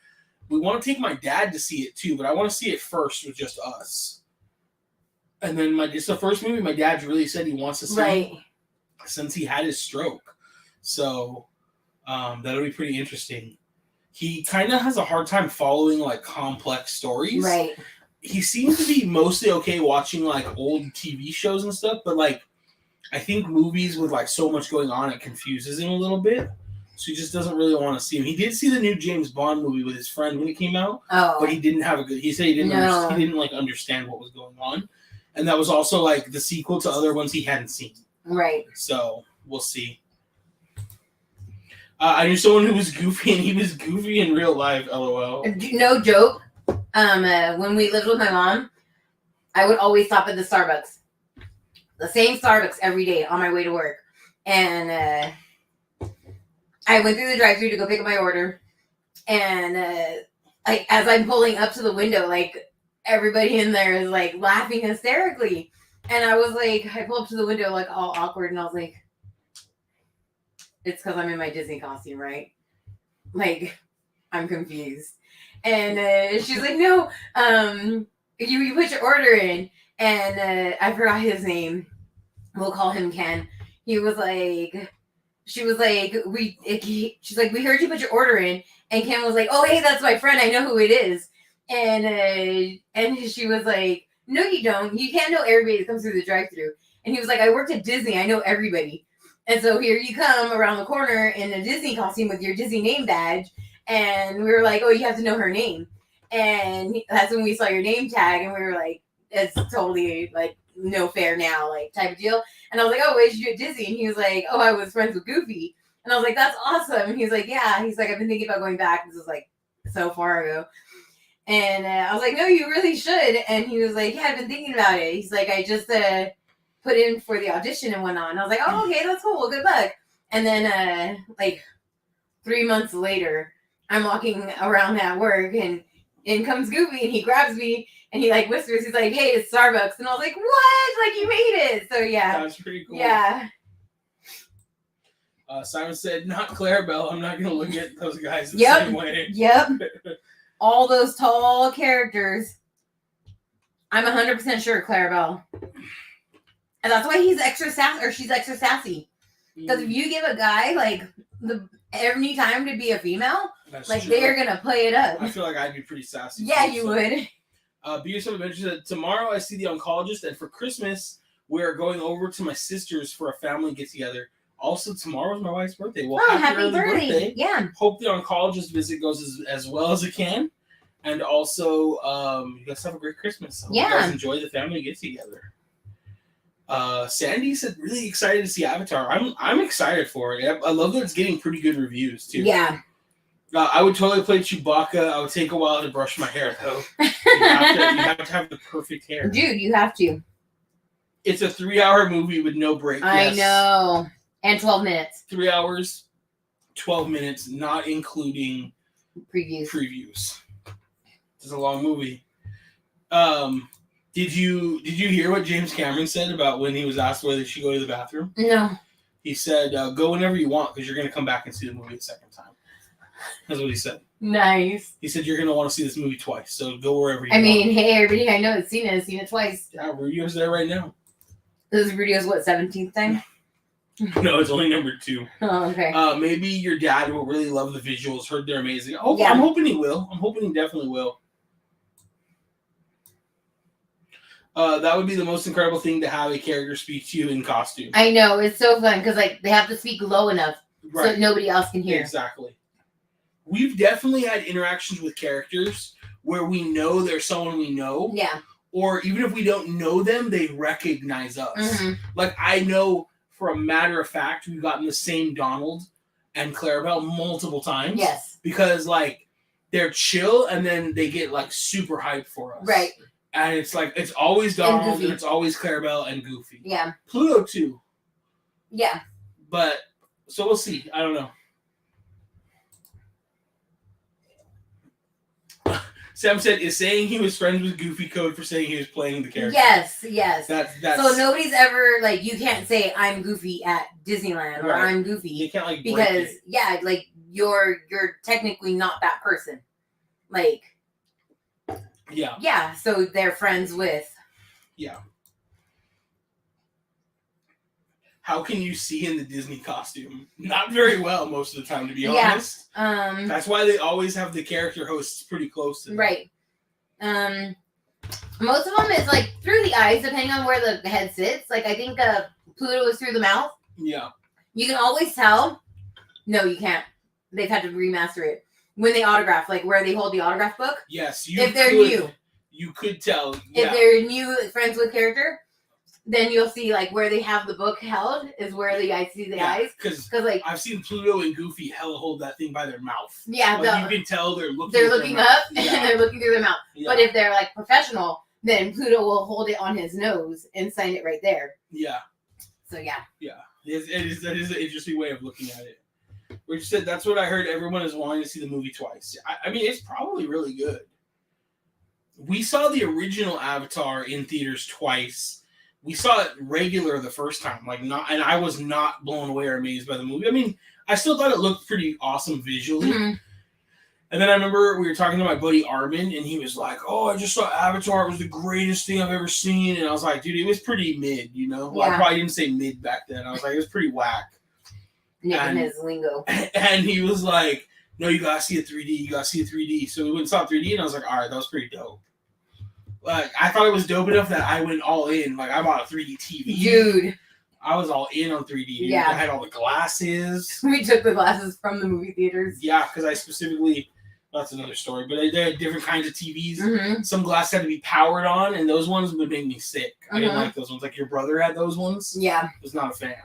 Speaker 1: We want to take my dad to see it too, but I want to see it first with just us. And then it's the first movie my dad's really said he wants to see since he had his stroke. So that'll be pretty interesting. He kind of has a hard time following like complex stories.
Speaker 2: Right.
Speaker 1: He seems to be mostly okay watching like old TV shows and stuff, but like I think movies with like so much going on, it confuses him a little bit. So he just doesn't really want to see him. He did see the new James Bond movie with his friend when it came out, but he didn't have a good. He said he didn't. He didn't like understand what was going on, and that was also like the sequel to other ones he hadn't seen.
Speaker 2: Right.
Speaker 1: So we'll see. I knew someone who was goofy, and he was goofy in real life. LOL.
Speaker 2: No joke. When we lived with my mom, I would always stop at the Starbucks. The same Starbucks every day on my way to work. And I went through the drive-thru to go pick up my order. And like as I'm pulling up to the window, like everybody in there is like laughing hysterically. And I was like, I pull up to the window like all awkward, and I was like, it's because I'm in my Disney costume, right? Like, I'm confused. And she's like, no, you put your order in. And I forgot his name. We'll call him Ken. She was like, she's like, we heard you put your order in. And Ken was like, oh, hey, that's my friend. I know who it is. And she was like, no, you don't. You can't know everybody that comes through the drive-thru. And he was like, I worked at Disney. I know everybody. And so here you come around the corner in a Disney costume with your Disney name badge. And we were like, oh, you have to know her name. And that's when we saw your name tag. And we were like, it's totally like no fair now, like type of deal. And I was like, oh, what did you do at Disney? And he was like, oh, I was friends with Goofy. And I was like, that's awesome. And he was like, yeah. He's like, I've been thinking about going back. This was like so far ago. And I was like, no, you really should. And he was like, yeah, I've been thinking about it. He's like, I just put in for the audition and whatnot. And I was like, oh, okay, that's cool. Well, good luck. And then like 3 months later, I'm walking around at work, and in comes Goofy, and he grabs me, and he like whispers, he's like, hey, it's Starbucks. And I was like, what? Like, you made it. So yeah.
Speaker 1: That was pretty cool.
Speaker 2: Yeah.
Speaker 1: Simon said, not Clarabelle. I'm not going to look at those guys the same way.
Speaker 2: Yep. All those tall characters. I'm 100% sure Clarabelle. And that's why he's extra sassy, or she's extra sassy. Because if you give a guy like any time to be a female, that's like true. They're gonna play it up.
Speaker 1: I feel like I'd be pretty sassy.
Speaker 2: Yeah, you would.
Speaker 1: Beautiful Adventure said, tomorrow I see the oncologist, and for Christmas we're going over to my sister's for a family get together. Also, tomorrow's my wife's birthday. Well, happy birthday! Yeah. Hope the oncologist visit goes as well as it can, and also you guys have a great Christmas. Hope you guys enjoy the family get together. Sandy said, really excited to see Avatar. I'm excited for it. I love that it's getting pretty good reviews too. Yeah. I would totally play Chewbacca. I would take a while to brush my hair though. You have to have the perfect hair.
Speaker 2: Dude, you have to.
Speaker 1: It's a 3-hour movie with no break.
Speaker 2: I know. And 12 minutes.
Speaker 1: 3 hours, 12 minutes, not including previews. It's a long movie. Did you hear what James Cameron said about when he was asked whether she go to the bathroom? No. He said, go whenever you want, because you're going to come back and see the movie a second time. That's what he said. Nice. He said, you're going to want to see this movie twice, so go wherever you want. I mean,
Speaker 2: hey, everybody I know has seen it twice.
Speaker 1: Yeah, Rudio's there right now.
Speaker 2: This is Rudio's, 17th thing?
Speaker 1: No, it's only number 2. Oh, okay. Maybe your dad will really love the visuals, heard they're amazing. I'm hoping he will. I'm hoping he definitely will. That would be the most incredible thing to have a character speak to you in costume.
Speaker 2: I know, it's so fun because like they have to speak low enough so nobody else can hear.
Speaker 1: Exactly. We've definitely had interactions with characters where we know there's someone we know. Yeah. Or even if we don't know them, they recognize us. Mm-hmm. Like I know for a matter of fact, we've gotten the same Donald and Clarabelle multiple times. Yes. Because like they're chill and then they get like super hyped for us. Right. And it's like, it's always Donald and it's always Clarabelle and Goofy. Yeah. Pluto too. Yeah. But, so we'll see. I don't know. Sam said, is saying he was friends with Goofy code for saying he was playing the character.
Speaker 2: Yes.
Speaker 1: That's
Speaker 2: so nobody's ever, like, you can't say I'm Goofy at Disneyland or I'm Goofy.
Speaker 1: You can't, like,
Speaker 2: because, like, you're technically not that person. Like, yeah, so they're friends with.
Speaker 1: Yeah. How can you see in the Disney costume? Not very well most of the time, to be honest. That's why they always have the character hosts pretty close to them.
Speaker 2: Right. Most of them is like through the eyes, depending on where the head sits. Like I think Pluto is through the mouth.
Speaker 1: Yeah.
Speaker 2: You can always tell. No, you can't. They've had to remaster it. When they autograph, like where they hold the autograph book.
Speaker 1: Yes.
Speaker 2: If they're new.
Speaker 1: You could tell.
Speaker 2: Yeah. If they're new friends with character, then you'll see like where they have the book held is where I see the eyes.
Speaker 1: Because
Speaker 2: like
Speaker 1: I've seen Pluto and Goofy hold that thing by their mouth.
Speaker 2: Yeah,
Speaker 1: like, you can tell they're looking.
Speaker 2: They're looking up and they're looking through their mouth. Yeah. But if they're like professional, then Pluto will hold it on his nose and sign it right there.
Speaker 1: Yeah.
Speaker 2: So yeah.
Speaker 1: Yeah, that is an interesting way of looking at it. Which said that's what I heard. Everyone is wanting to see the movie twice. I mean, it's probably really good. We saw the original Avatar in theaters twice. We saw it regular the first time, and I was not blown away or amazed by the movie. I mean, I still thought it looked pretty awesome visually. Mm-hmm. And then I remember we were talking to my buddy Armin, and he was like, "Oh, I just saw Avatar. It was the greatest thing I've ever seen." And I was like, "Dude, it was pretty mid, you know." Well, I probably didn't say mid back then. I was like, "It was pretty whack."
Speaker 2: Nick and his lingo.
Speaker 1: And he was like, "No, you gotta see it 3D. You gotta see it 3D." So we went and saw 3D, and I was like, "All right, that was pretty dope." Like, I thought it was dope enough that I went all in. Like, I bought a 3D TV.
Speaker 2: Dude.
Speaker 1: I was all in on 3D. Dude.
Speaker 2: Yeah.
Speaker 1: I had all the glasses.
Speaker 2: We took the glasses from the movie theaters.
Speaker 1: Yeah, because I specifically, that's another story, but they had different kinds of TVs. Mm-hmm. Some glasses had to be powered on, and those ones would make me sick. Mm-hmm. I didn't like those ones. Like, your brother had those ones.
Speaker 2: Yeah.
Speaker 1: I was not a fan.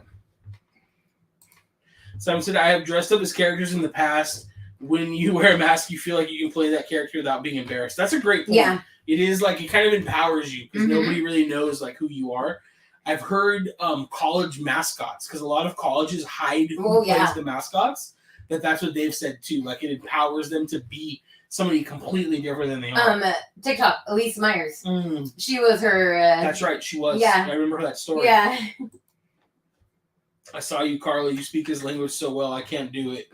Speaker 1: Someone said, I have dressed up as characters in the past. When you wear a mask, you feel like you can play that character without being embarrassed. That's a great point. Yeah. It is like it kind of empowers you because nobody really knows like who you are. I've heard college mascots because a lot of colleges hide who plays the mascots. That's what they've said too. Like it empowers them to be somebody completely different than they are.
Speaker 2: TikTok, Elise Myers. She was her.
Speaker 1: That's right, she was. Yeah, I remember that story.
Speaker 2: Yeah.
Speaker 1: I saw you, Carla. You speak his language so well, I can't do it.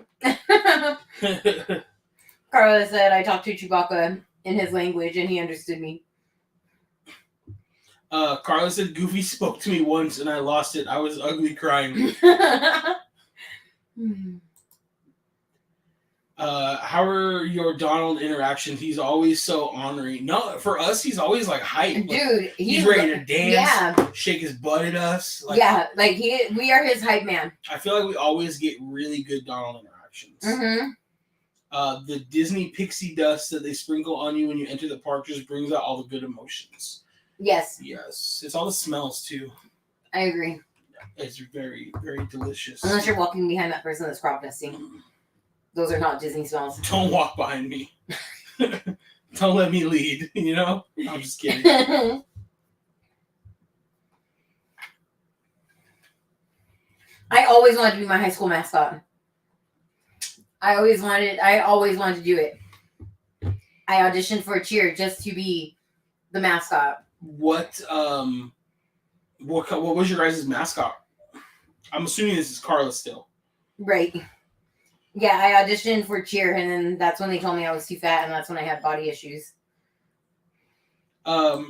Speaker 2: Carla said, I talked to Chewbacca in his language and he understood me.
Speaker 1: Carla said, Goofy spoke to me once and I lost it. I was ugly crying. How are your Donald interactions? He's always so honoring. No, for us, he's always like hype.
Speaker 2: Dude,
Speaker 1: like, he's ready to dance, shake his butt at us.
Speaker 2: Like, we are his hype man.
Speaker 1: I feel like we always get really good Donald interactions. The Disney pixie dust that they sprinkle on you when you enter the park just brings out all the good emotions.
Speaker 2: Yes.
Speaker 1: Yes. It's all the smells, too.
Speaker 2: I agree.
Speaker 1: It's very, very delicious.
Speaker 2: Unless you're walking behind that person that's crop dusting. Those are not Disney smells.
Speaker 1: Don't walk behind me. Don't let me lead, you know? I'm just kidding.
Speaker 2: I always wanted to be my high school mascot. I always wanted to do it. I auditioned for a cheer just to be the mascot.
Speaker 1: What was your guys' mascot? I'm assuming this is Carla still.
Speaker 2: Right. Yeah, I auditioned for cheer, and then that's when they told me I was too fat, and that's when I had body issues.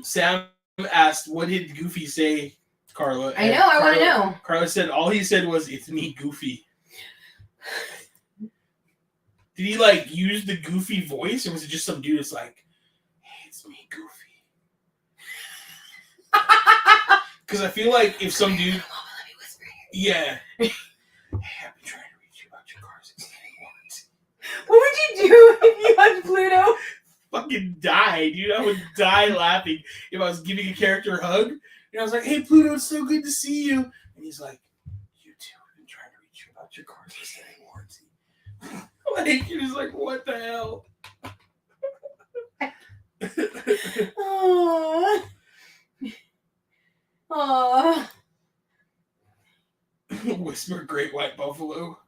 Speaker 1: Sam asked, what did Goofy say, Carla?
Speaker 2: I know, I want to know.
Speaker 1: Carla said, all he said was, it's me, Goofy. Did he, like, use the Goofy voice, or was it just some dude that's like, hey, it's me, Goofy? Because I feel like if some dude...
Speaker 2: Mama, let me whisper here.
Speaker 1: Yeah. Hey, I've been trying to reach you about your car's extending warranty.
Speaker 2: What would you do if you hugged Pluto?
Speaker 1: Fucking die, dude. I would die laughing if I was giving a character a hug. And I was like, hey, Pluto, it's so good to see you. And he's like, you too. I've been trying to reach you about your car's extending warranty. Like, you're just like, what the hell?
Speaker 2: Aww. Aww.
Speaker 1: Whisper Great White Buffalo.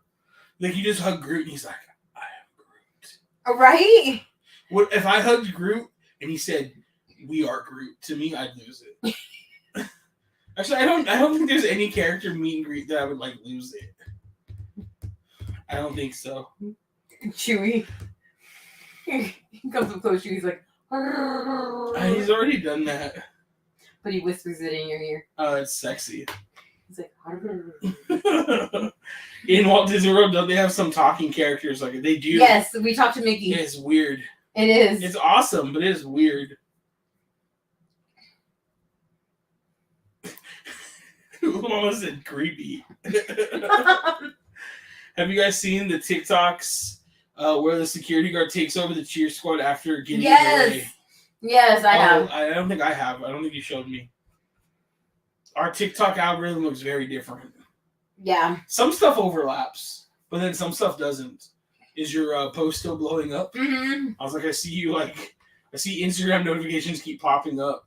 Speaker 1: Like, you just hug Groot and he's like, I am Groot.
Speaker 2: Right?
Speaker 1: What if I hugged Groot and he said, "We are Groot"? To me, I'd lose it. Actually, I don't think there's any character meet and greet that I would like lose it. I don't think so.
Speaker 2: Chewie. He comes up close. Chewie's like,
Speaker 1: he's already done that.
Speaker 2: But he whispers it in your ear.
Speaker 1: Oh, it's sexy.
Speaker 2: He's like,
Speaker 1: in Walt Disney World, don't they have some talking characters like they do?
Speaker 2: Yes, we talked to Mickey.
Speaker 1: It's weird.
Speaker 2: It is.
Speaker 1: It's awesome, but it is weird. Mama said creepy. Have you guys seen the TikToks where the security guard takes over the cheer squad after getting away?
Speaker 2: Yes, I have.
Speaker 1: I don't think I have. I don't think you showed me. Our TikTok algorithm looks very different.
Speaker 2: Yeah.
Speaker 1: Some stuff overlaps, but then some stuff doesn't. Is your post still blowing up?
Speaker 2: Mm-hmm.
Speaker 1: I was like, I see Instagram notifications keep popping up.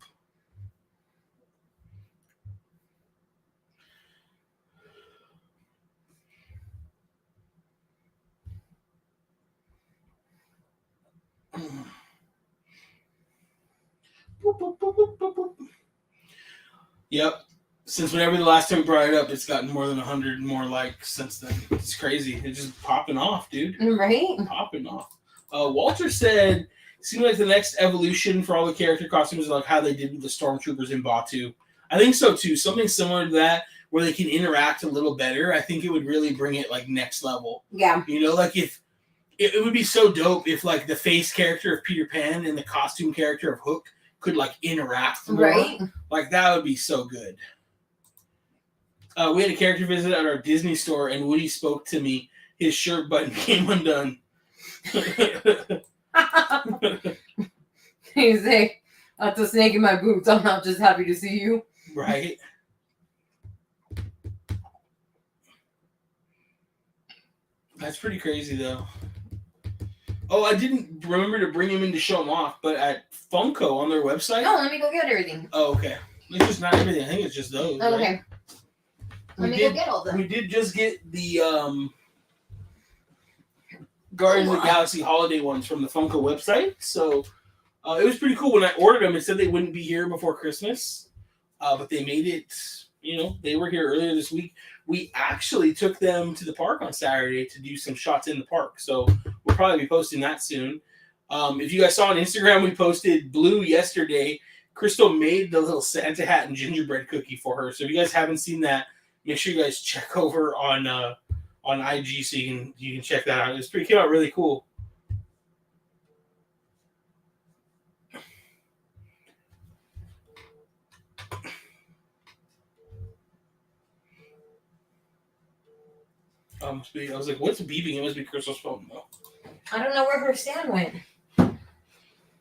Speaker 1: Yep. Since whenever the last time we brought it up, it's gotten more than 100 more likes since then. It's crazy. It's just popping off, dude.
Speaker 2: Right?
Speaker 1: Popping off. Walter said, seems like the next evolution for all the character costumes is like how they did with the Stormtroopers in Batuu. I think so, too. Something similar to that where they can interact a little better. I think it would really bring it, like, next level.
Speaker 2: Yeah.
Speaker 1: You know, like if... It would be so dope if, like, the face character of Peter Pan and the costume character of Hook could, like, interact more.
Speaker 2: Right?
Speaker 1: Like, that would be so good. We had a character visit at our Disney store, and Woody spoke to me. His shirt button came undone.
Speaker 2: He's like, that's a snake in my boots. I'm not just happy to see you.
Speaker 1: Right? That's pretty crazy, though. Oh, I didn't remember to bring him in to show him off, but at Funko on their website.
Speaker 2: No, let me go get everything.
Speaker 1: Oh, okay. It's just not everything. I think it's just those.
Speaker 2: Oh,
Speaker 1: right?
Speaker 2: Okay. Let me go get all them.
Speaker 1: We did just get the Guardians of the Galaxy holiday ones from the Funko website, so it was pretty cool. When I ordered them, it said they wouldn't be here before Christmas, but they made it. You know, they were here earlier this week. We actually took them to the park on Saturday to do some shots in the park, so we'll probably be posting that soon. If you guys saw on Instagram, we posted Blue yesterday. Crystal made the little Santa hat and gingerbread cookie for her, so if you guys haven't seen that, make sure you guys check over on IG so you can check that out. It came out really cool. I was like, what's beeping? It must be Crystal's phone, though.
Speaker 2: I don't know where her stand went.
Speaker 1: I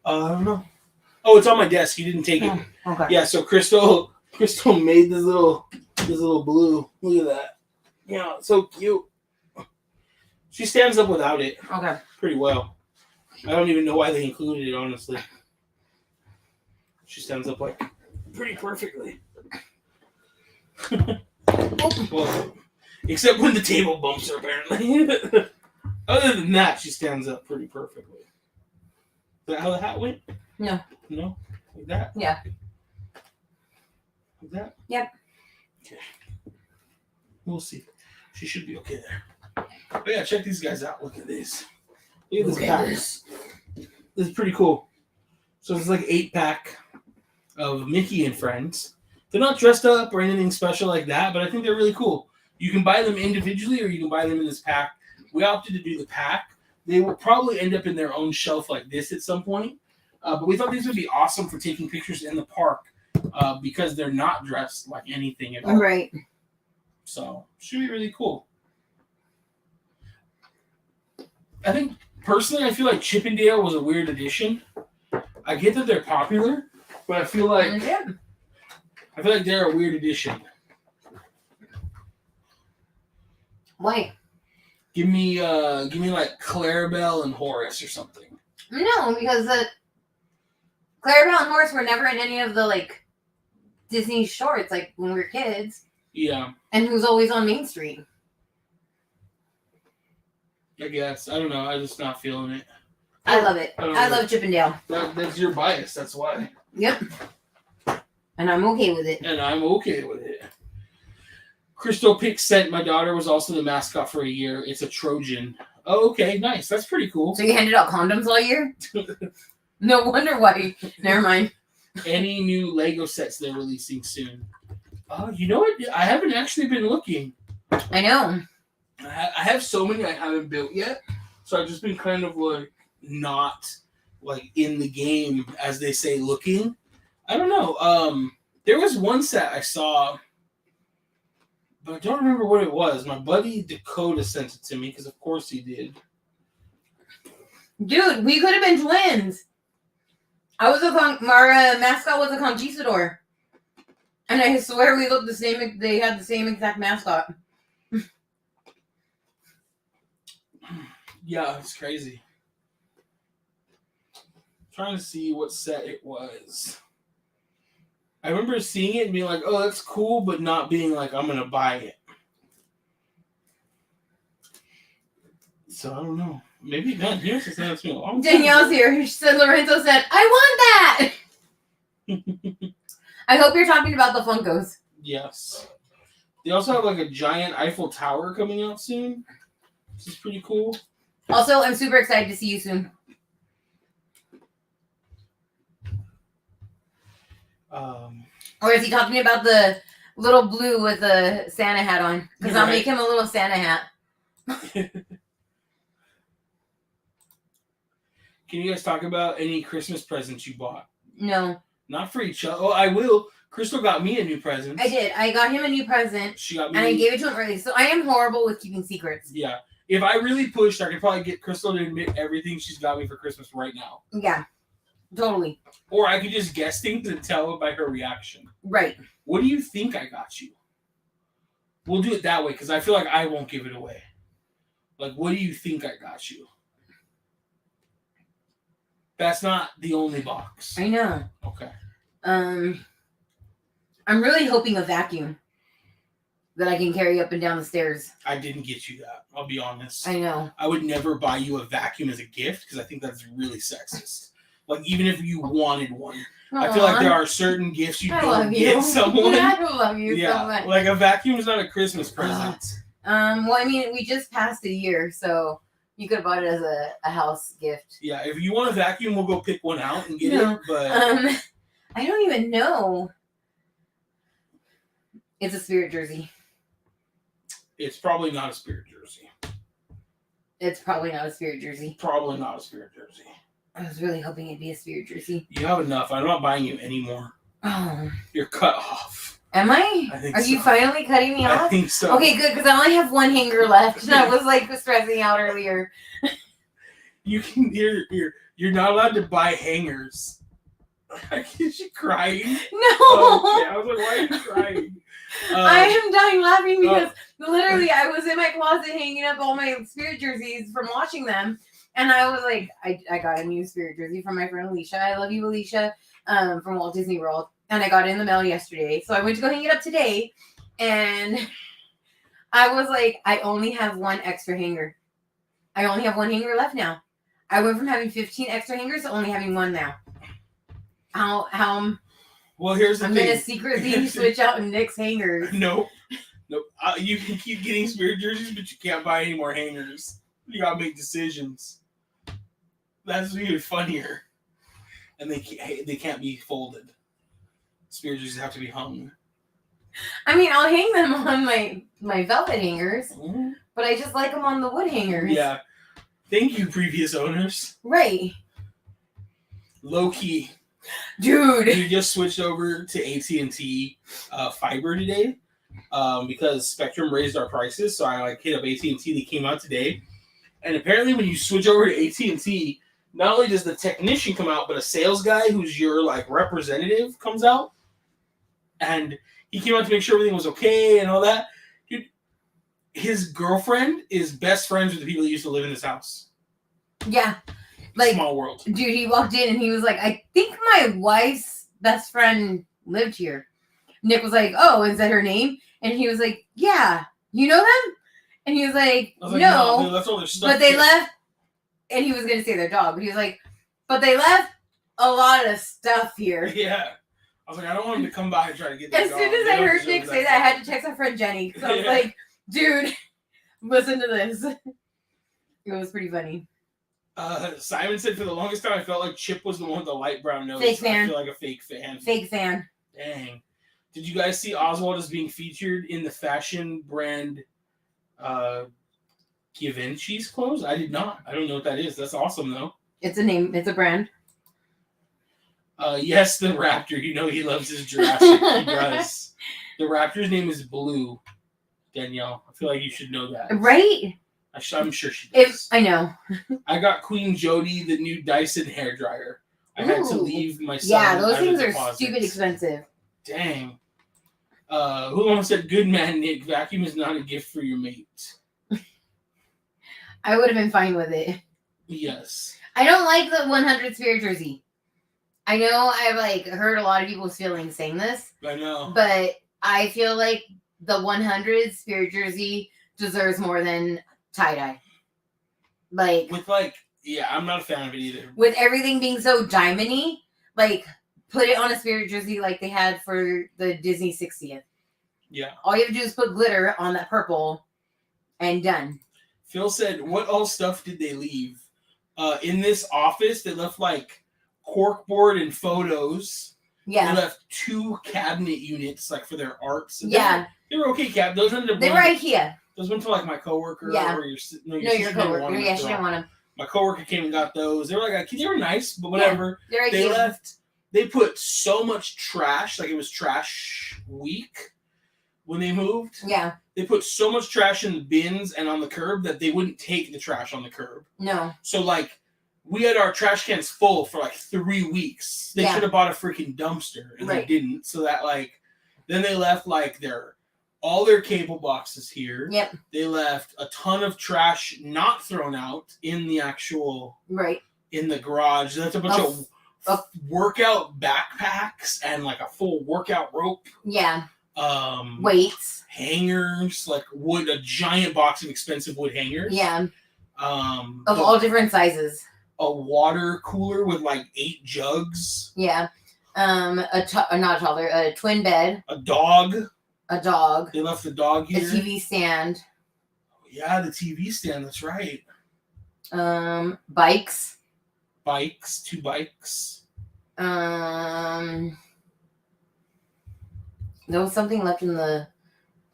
Speaker 1: don't know. Oh, it's on my desk. You didn't take it.
Speaker 2: Okay.
Speaker 1: Yeah, so Crystal made this little blue. Look at that. Yeah, it's so cute. She stands up without it.
Speaker 2: Okay.
Speaker 1: Pretty well. I don't even know why they included it, honestly. She stands up like pretty perfectly. Well, except when the table bumps her, apparently. Other than that, she stands up pretty perfectly. Is that how the hat went?
Speaker 2: No.
Speaker 1: No? Like that?
Speaker 2: Yeah.
Speaker 1: Like that?
Speaker 2: Yep.
Speaker 1: Okay. We'll see. She should be okay there. But yeah, check these guys out. Look at this. Look at this pack. This is pretty cool. So it's like 8-pack of Mickey and Friends. They're not dressed up or anything special like that, but I think they're really cool. You can buy them individually or you can buy them in this pack. We opted to do the pack. They will probably end up in their own shelf like this at some point. But we thought these would be awesome for taking pictures in the park because they're not dressed like anything at all.
Speaker 2: Right.
Speaker 1: So, should be really cool. I think, personally, I feel like Chip and Dale was a weird addition. I get that they're popular, but I feel like they're a weird addition.
Speaker 2: Why?
Speaker 1: Give me like Clarabelle and Horace or something.
Speaker 2: No, because Clarabelle and Horace were never in any of the like Disney shorts, like when we were kids.
Speaker 1: Yeah.
Speaker 2: And who's always on Main Street.
Speaker 1: I guess. I don't know. I'm just not feeling it.
Speaker 2: I love it. I love Chip and Dale.
Speaker 1: That's your bias. That's why.
Speaker 2: Yep. And I'm okay with it.
Speaker 1: And I'm okay with it. Crystal Pick said my daughter was also the mascot for a year. It's a Trojan. Oh, okay. Nice. That's pretty cool.
Speaker 2: So you handed out condoms all year? No wonder why. Never mind.
Speaker 1: Any new Lego sets they're releasing soon? Oh, you know what? I haven't actually been looking.
Speaker 2: I know.
Speaker 1: I have so many I haven't built yet. So I've just been kind of like not like in the game, as they say, looking. I don't know. There was one set I saw, but I don't remember what it was. My buddy Dakota sent it to me because of course he did.
Speaker 2: Dude, we could have been twins. Our mascot was a conquistador. And I swear we looked the same. They had the same exact mascot.
Speaker 1: Yeah, it's crazy. I'm trying to see what set it was. I remember seeing it and being like, oh, that's cool, but not being like, I'm going to buy it. So I don't know. Maybe not here since that's been a long time.
Speaker 2: Danielle's here. She said, Lorenzo said, I want that. I hope you're talking about the Funkos.
Speaker 1: Yes. They also have like a giant Eiffel Tower coming out soon. This is pretty cool.
Speaker 2: Also, I'm super excited to see you soon. Or is he talking about the little blue with a Santa hat on? Because I'll make him a little Santa hat.
Speaker 1: Can you guys talk about any Christmas presents you bought?
Speaker 2: No.
Speaker 1: Not for each other. Oh, I will. Crystal got me a new present.
Speaker 2: I did. I got him a new present.
Speaker 1: She got me.
Speaker 2: And I gave it to him early. So I am horrible with keeping secrets.
Speaker 1: Yeah. If I really pushed, I could probably get Crystal to admit everything she's got me for Christmas right now.
Speaker 2: Yeah. Totally.
Speaker 1: Or I could just guess things and tell by her reaction.
Speaker 2: Right.
Speaker 1: What do you think I got you? We'll do it that way because I feel like I won't give it away. Like, what do you think I got you? That's not the only box.
Speaker 2: I know.
Speaker 1: Okay.
Speaker 2: I'm really hoping a vacuum that I can carry up and down the stairs.
Speaker 1: I didn't get you that. I'll be honest.
Speaker 2: I know.
Speaker 1: I would never buy you a vacuum as a gift because I think that's really sexist. Like, even if you wanted one. Aww. I feel like there are certain gifts you don't get someone.
Speaker 2: I love you so much.
Speaker 1: Like a vacuum is not a Christmas present.
Speaker 2: Well, I mean, we just passed a year, so you could have bought it as a house gift.
Speaker 1: Yeah, if you want a vacuum, we'll go pick one out and get it. But
Speaker 2: I don't even know. It's a Spirit jersey.
Speaker 1: It's probably not a Spirit jersey.
Speaker 2: It's probably not a Spirit jersey.
Speaker 1: Probably not a Spirit jersey.
Speaker 2: I was really hoping it'd be a Spirit jersey.
Speaker 1: You have enough. I'm not buying you any more.
Speaker 2: Oh.
Speaker 1: You're cut off.
Speaker 2: Am I?
Speaker 1: I think
Speaker 2: Are you finally cutting me off?
Speaker 1: I think so.
Speaker 2: Okay, good, because I only have one hanger left, and I was like stressing out earlier.
Speaker 1: You can. You're not allowed to buy hangers. Is she crying?
Speaker 2: No.
Speaker 1: Oh, okay. I was like, why are you crying?
Speaker 2: I am dying laughing because literally I was in my closet hanging up all my Spirit jerseys from watching them. And I was like, I got a new Spirit jersey from my friend Alicia. I love you, Alicia, from Walt Disney World. And I got it in the mail yesterday. So I went to go hang it up today. And I was like, I only have one extra hanger. I only have one hanger left now. I went from having 15 extra hangers to only having one now. How
Speaker 1: well, here's the
Speaker 2: thing. I'm going to secretly switch out Nick's hangers.
Speaker 1: Nope. You can keep getting Spirit jerseys, but you can't buy any more hangers. You got to make decisions. That's even funnier. And they can't be folded. Spirit jerseys have to be hung.
Speaker 2: I mean, I'll hang them on my velvet hangers, but I just like them on the wood hangers.
Speaker 1: Yeah. Thank you, previous owners.
Speaker 2: Right.
Speaker 1: Low key.
Speaker 2: Dude.
Speaker 1: We just switched over to AT&T fiber today because Spectrum raised our prices. So I hit up AT&T. They came out today. And apparently when you switch over to AT&T, not only does the technician come out, but a sales guy who's your representative comes out. And he came out to make sure everything was okay and all that. Dude, his girlfriend is best friends with the people that used to live in this house.
Speaker 2: Yeah.
Speaker 1: Small world.
Speaker 2: Dude, he walked in and he was like, I think my wife's best friend lived here. Nick was like, oh, is that her name? And he was like, yeah. You know them? And he was like, no.
Speaker 1: That's all their stuff.
Speaker 2: But they left And he was going to say their dog, but he was like, but they left a lot of stuff here.
Speaker 1: Yeah. I was like, I don't want him to come by and try to get their
Speaker 2: As
Speaker 1: dog.
Speaker 2: soon as I heard Nick say that, I had to text my friend Jenny. So I was like, dude, listen to this. It was pretty funny.
Speaker 1: Simon said for the longest time I felt like Chip was the one with the light brown nose.
Speaker 2: Fake fan.
Speaker 1: I feel like a fake fan.
Speaker 2: Fake fan.
Speaker 1: Dang. Did you guys see Oswald is being featured in the fashion brand Givenchy's clothes? I did not. I don't know what that is. That's awesome though.
Speaker 2: It's a name. It's a brand.
Speaker 1: Yes, the raptor. You know he loves his Jurassic. He does. The raptor's name is Blue. Danielle, I feel like you should know that.
Speaker 2: Right?
Speaker 1: I'm sure she does.
Speaker 2: I know.
Speaker 1: I got Queen Jody the new Dyson hairdryer. I had to leave my son.
Speaker 2: Yeah, those things are stupid expensive.
Speaker 1: Dang. Who almost said, good man, Nick, vacuum is not a gift for your mate.
Speaker 2: I would have been fine with it.
Speaker 1: Yes.
Speaker 2: I don't like the 100 Spirit jersey. I know I've heard a lot of people's feelings saying this.
Speaker 1: I know.
Speaker 2: But I feel like the 100 Spirit jersey deserves more than tie-dye.
Speaker 1: I'm not a fan of it either.
Speaker 2: With everything being so diamond-y, put it on a Spirit jersey like they had for the Disney 60th.
Speaker 1: Yeah.
Speaker 2: All you have to do is put glitter on that purple and done.
Speaker 1: Phil said, what all stuff did they leave? In this office, they left corkboard and photos.
Speaker 2: Yeah.
Speaker 1: They left 2 cabinet units for their arts.
Speaker 2: Yeah.
Speaker 1: They were okay Those ended up.
Speaker 2: They were IKEA.
Speaker 1: Those went to my coworker.
Speaker 2: Yeah.
Speaker 1: Or
Speaker 2: your coworker. Yeah, she didn't want them.
Speaker 1: My coworker came and got those. They were they were nice, but whatever.
Speaker 2: Yeah,
Speaker 1: they left. They put so much trash. It was trash week when they moved.
Speaker 2: Yeah.
Speaker 1: They put so much trash in the bins and on the curb that they wouldn't take the trash on the curb.
Speaker 2: No.
Speaker 1: So we had our trash cans full for 3 weeks. They should have bought a freaking dumpster and they didn't. So that then they left all their cable boxes here.
Speaker 2: Yep.
Speaker 1: They left a ton of trash not thrown out in the actual in the garage. That's a bunch of workout backpacks and a full workout rope.
Speaker 2: Yeah.
Speaker 1: Weights. Hangers, wood, a giant box of expensive wood hangers.
Speaker 2: Yeah. Of all different sizes.
Speaker 1: A water cooler with 8 jugs.
Speaker 2: Yeah. Not a toddler, a twin bed.
Speaker 1: A dog. They left the dog here.
Speaker 2: A TV stand.
Speaker 1: Yeah, the TV stand. That's right.
Speaker 2: Bikes.
Speaker 1: 2 bikes.
Speaker 2: There was something left in a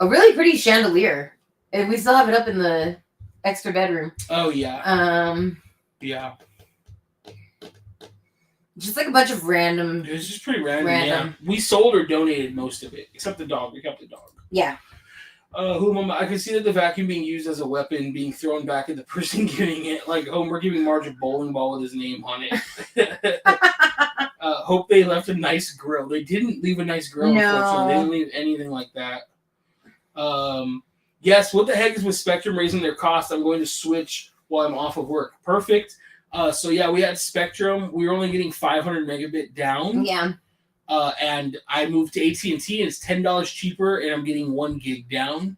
Speaker 2: really pretty chandelier. And we still have it up in the extra bedroom.
Speaker 1: Oh, yeah. Yeah.
Speaker 2: Just a bunch of random.
Speaker 1: It was just pretty random. Yeah. We sold or donated most of it, except the dog. We kept the dog.
Speaker 2: Yeah.
Speaker 1: I can see that the vacuum being used as a weapon, being thrown back at the person giving it. Homer giving Marge a bowling ball with his name on it. Hope they left a nice grill. They didn't leave a nice grill, unfortunately. They didn't leave anything like that. Yes, what the heck is with Spectrum raising their costs? I'm going to switch while I'm off of work. Perfect. We had Spectrum. We were only getting 500 megabit down.
Speaker 2: Yeah.
Speaker 1: And I moved to AT&T, and it's $10 cheaper, and I'm getting 1 gig down.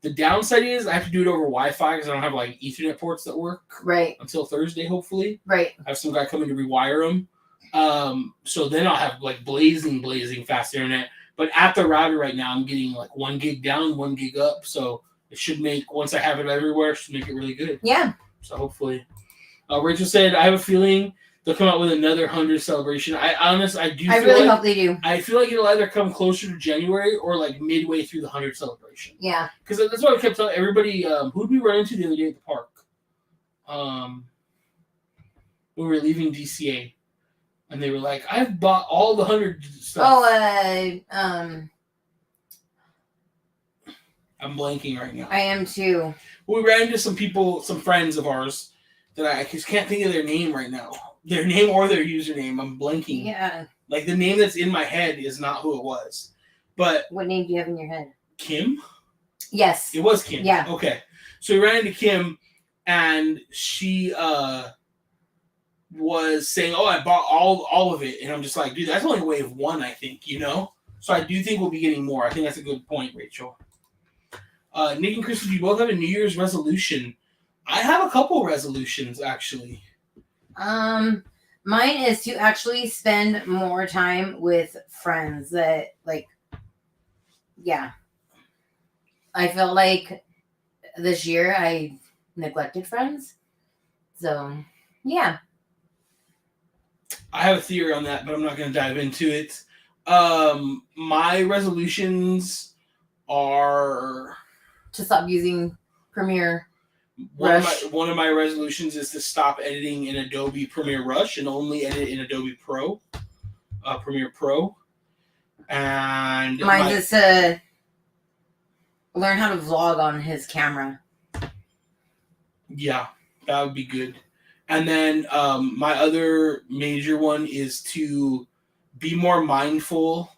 Speaker 1: The downside is I have to do it over Wi-Fi because I don't have Ethernet ports that work.
Speaker 2: Right.
Speaker 1: Until Thursday, hopefully.
Speaker 2: Right.
Speaker 1: I have some guy coming to rewire them. So then I'll have blazing fast internet. But at the router right now, I'm getting 1 gig down, 1 gig up. So it should once I have it everywhere, it should make it really good.
Speaker 2: Yeah.
Speaker 1: So hopefully. Rachel said, I have a feeling they'll come out with another 100 celebration. I really
Speaker 2: hope they do.
Speaker 1: I feel like it'll either come closer to January or midway through the 100 celebration.
Speaker 2: Yeah.
Speaker 1: Because that's what I kept telling everybody. Who did we run into the other day at the park? When we were leaving DCA. And they were like, I've bought all the 100 stuff.
Speaker 2: Oh,
Speaker 1: I'm blanking right now.
Speaker 2: I am too.
Speaker 1: We ran into some people, some friends of ours, that I just can't think of their name right now. Their name or their username. I'm blanking.
Speaker 2: Yeah.
Speaker 1: The name that's in my head is not who it was. But
Speaker 2: what name do you have in your head?
Speaker 1: Kim?
Speaker 2: Yes.
Speaker 1: It was Kim.
Speaker 2: Yeah.
Speaker 1: Okay. So we ran into Kim, and she was saying, oh, I bought all of it. And I'm just like, dude, that's only wave 1, I think, So I do think we'll be getting more. I think that's a good point, Rachel. Nick and Chris, you both have a New Year's resolution. I have a couple resolutions actually.
Speaker 2: Mine is to actually spend more time with friends that yeah. I felt like this year I neglected friends. So, yeah.
Speaker 1: I have a theory on that, but I'm not going to dive into it. My resolutions are
Speaker 2: to stop using Premiere
Speaker 1: Rush. One of my resolutions is to stop editing in Adobe Premiere Rush and only edit in Adobe Premiere Pro. And
Speaker 2: mine is to learn how to vlog on his camera.
Speaker 1: Yeah, that would be good. And then my other major one is to be more mindful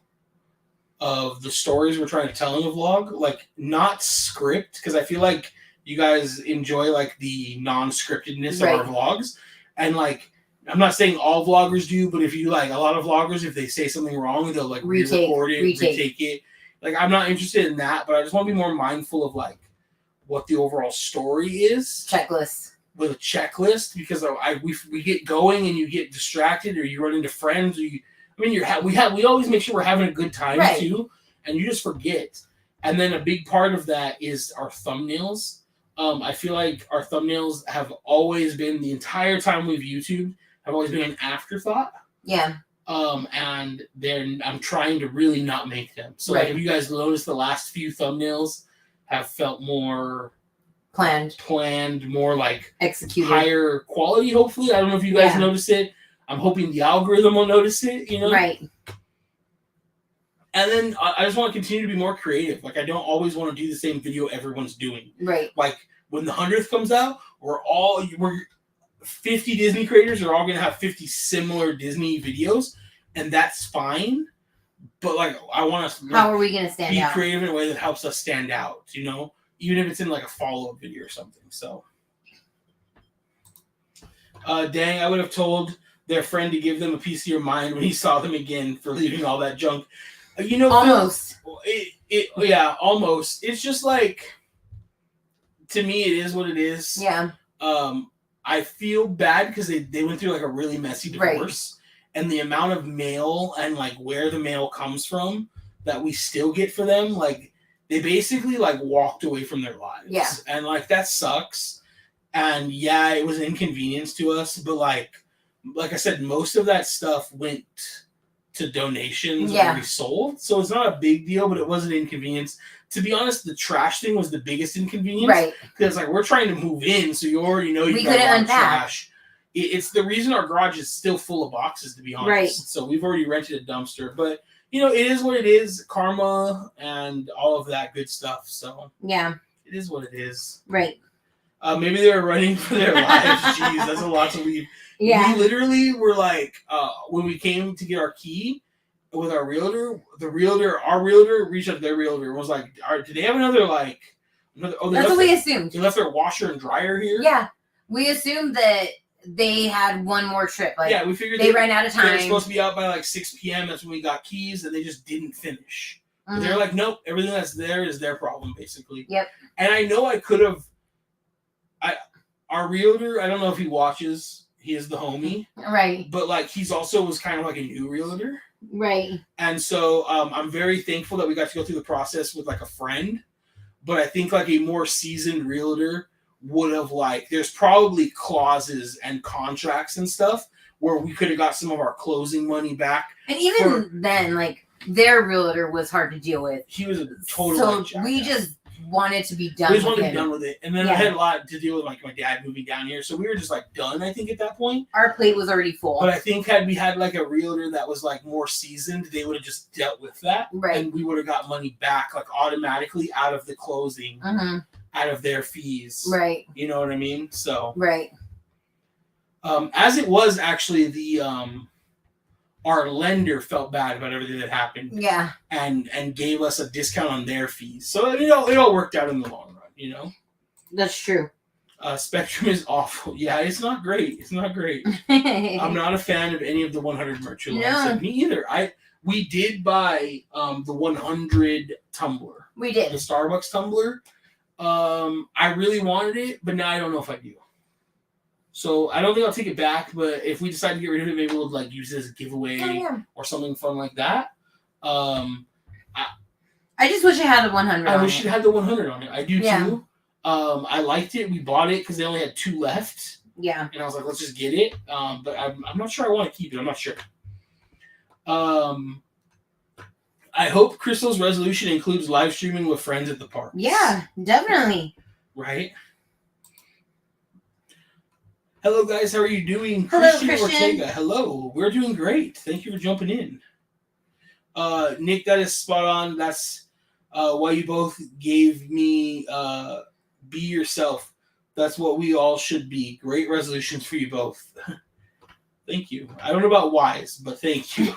Speaker 1: of the stories we're trying to tell in a vlog, like not script, because I feel like you guys enjoy like the non-scriptedness of our vlogs, and like I'm not saying all vloggers do, but if you like a lot of vloggers, if they say something wrong, they'll like re-record it, retake it. Like I'm not interested in that, but I just want to be more mindful of like what the overall story is. With a checklist, because we get going and you get distracted, or you run into friends, or we always make sure we're having a good time too, and you just forget. And then a big part of that is our thumbnails. I feel like our thumbnails have always been, the entire time we've YouTubed, have always been an afterthought.
Speaker 2: Yeah.
Speaker 1: And then I'm trying to really not make them. So like, if you guys noticed, the last few thumbnails have felt more planned, more like
Speaker 2: executed,
Speaker 1: higher quality. Hopefully, I don't know if you guys notice it. I'm hoping the algorithm will notice it. You know,
Speaker 2: right?
Speaker 1: And then I just want to continue to be more creative. Like I don't always want to do the same video everyone's doing.
Speaker 2: Right.
Speaker 1: Like when the 100th comes out, we're 50 Disney creators are all gonna have 50 similar Disney videos, and that's fine. But like I want us.
Speaker 2: How are we gonna stand out?
Speaker 1: Be creative in a way that helps us stand out. You know. Even if it's in like a follow-up video or something. So, dang, I would have told their friend to give them a piece of your mind when he saw them again for leaving all that junk. You know,
Speaker 2: almost.
Speaker 1: Almost. It's just like, to me, it is what it is.
Speaker 2: Yeah.
Speaker 1: I feel bad because they went through like a really messy divorce, and the amount of mail and like where the mail comes from that we still get for them, like. They basically like walked away from their lives.
Speaker 2: Yeah.
Speaker 1: And like that sucks. And yeah, it was an inconvenience to us, but like I said, most of that stuff went to donations and resold. So it's not a big deal, but it was an inconvenience. To be honest, the trash thing was the biggest inconvenience.
Speaker 2: Right.
Speaker 1: Because like we're trying to move in, so you already know you got a lot of trash. It's the reason our garage is still full of boxes, to be honest. Right. So we've already rented a dumpster, but you know, it is what it is, karma and all of that good stuff. So
Speaker 2: yeah,
Speaker 1: it is what it is.
Speaker 2: Right.
Speaker 1: Maybe they were running for their lives. Jeez, that's a lot to leave.
Speaker 2: Yeah.
Speaker 1: We literally were like, when we came to get our key with our realtor, our realtor reached out to their realtor and was like, "Do they have another like?" That's
Speaker 2: what we assumed.
Speaker 1: They left their washer and dryer here.
Speaker 2: Yeah, we assumed that. They had one more trip. Like,
Speaker 1: we figured
Speaker 2: they ran out of time.
Speaker 1: They were supposed to be out by like 6 p.m. That's when we got keys, and they just didn't finish. Mm-hmm. They're like, nope, everything that's there is their problem, basically.
Speaker 2: Yep.
Speaker 1: And I know I could have. Our realtor, I don't know if he watches. He is the homie,
Speaker 2: right?
Speaker 1: But like, he's also was kind of like a new realtor,
Speaker 2: right?
Speaker 1: And so I'm very thankful that we got to go through the process with like a friend. But I think like a more seasoned realtor would have like, there's probably clauses and contracts and stuff where we could have got some of our closing money back.
Speaker 2: And even then, like their realtor was hard to deal with.
Speaker 1: He was a total.
Speaker 2: So we just wanted to be done.
Speaker 1: We just wanted to be done with it, and then I had a lot to deal with, like my dad moving down here, so we were just like done. I think at that point,
Speaker 2: our plate was already full.
Speaker 1: But I think had we had like a realtor that was like more seasoned, they would have just dealt with that,
Speaker 2: right?
Speaker 1: And we would have got money back like automatically out of the closing.
Speaker 2: Mm-hmm.
Speaker 1: Out of their fees.
Speaker 2: Right.
Speaker 1: You know what I mean? So.
Speaker 2: Right.
Speaker 1: As it was actually our lender felt bad about everything that happened.
Speaker 2: Yeah.
Speaker 1: And gave us a discount on their fees. So, you know, it all worked out in the long run, you know?
Speaker 2: That's true.
Speaker 1: Spectrum is awful. Yeah, it's not great. It's not great. I'm not a fan of any of the 100 merchandise.
Speaker 2: No.
Speaker 1: Like, me either. We did buy the 100 tumbler.
Speaker 2: We did.
Speaker 1: The Starbucks tumbler. I really wanted it, but now I don't know if I do. So I don't think I'll take it back, but if we decide to get rid of it, maybe we'll like use it as a giveaway or something fun like that.
Speaker 2: I just wish it had the 100
Speaker 1: I wish it had the 100 on it. I do too. I liked it. We bought it because they only had 2 left.
Speaker 2: Yeah.
Speaker 1: And I was like, let's just get it. But I'm not sure I want to keep it. I'm not sure. I hope Crystal's resolution includes live streaming with friends at the park.
Speaker 2: Yeah, definitely.
Speaker 1: Right? Hello, guys. How are you doing?
Speaker 2: Hello,
Speaker 1: Christian Ortega. Hello. We're doing great. Thank you for jumping in. Nick, that is spot on. That's why you both gave me be yourself. That's what we all should be. Great resolutions for you both. Thank you. I don't know about whys, but thank you.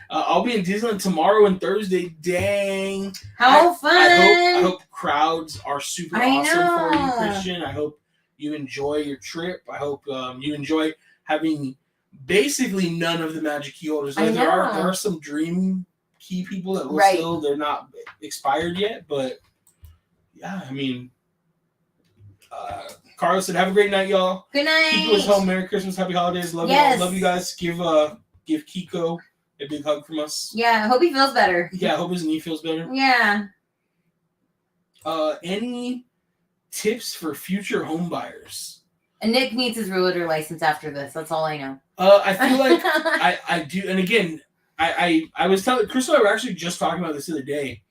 Speaker 1: I'll be in Disneyland tomorrow and Thursday. Dang.
Speaker 2: How fun.
Speaker 1: I hope crowds are super awesome
Speaker 2: know.
Speaker 1: for you, Christian. I hope you enjoy your trip. I hope you enjoy having basically none of the magic key holders. There are some dream key people that will still, they're not expired yet, but yeah, I mean, Carlos said, have a great night, y'all.
Speaker 2: Good night.
Speaker 1: Kiko is home. Merry Christmas. Happy holidays. Love you all. Love you guys. Give Kiko a big hug from us.
Speaker 2: Yeah, I hope he feels better.
Speaker 1: Yeah, I hope his knee feels better.
Speaker 2: Yeah.
Speaker 1: Any tips for future home buyers?
Speaker 2: And Nick needs his realtor license after this. That's all I know.
Speaker 1: I feel like I do. And again, I was telling Crystal and I were actually just talking about this the other day.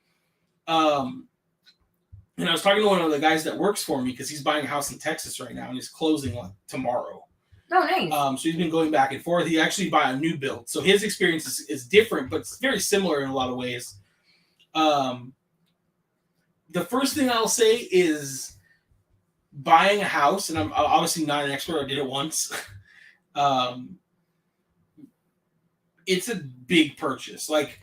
Speaker 1: And I was talking to one of the guys that works for me because he's buying a house in Texas right now and he's closing like tomorrow.
Speaker 2: Oh, nice.
Speaker 1: So he's been going back and forth. He actually bought a new build. So his experience is different, but it's very similar in a lot of ways. The first thing I'll say is buying a house, and I'm obviously not an expert. I did it once. It's a big purchase. Like,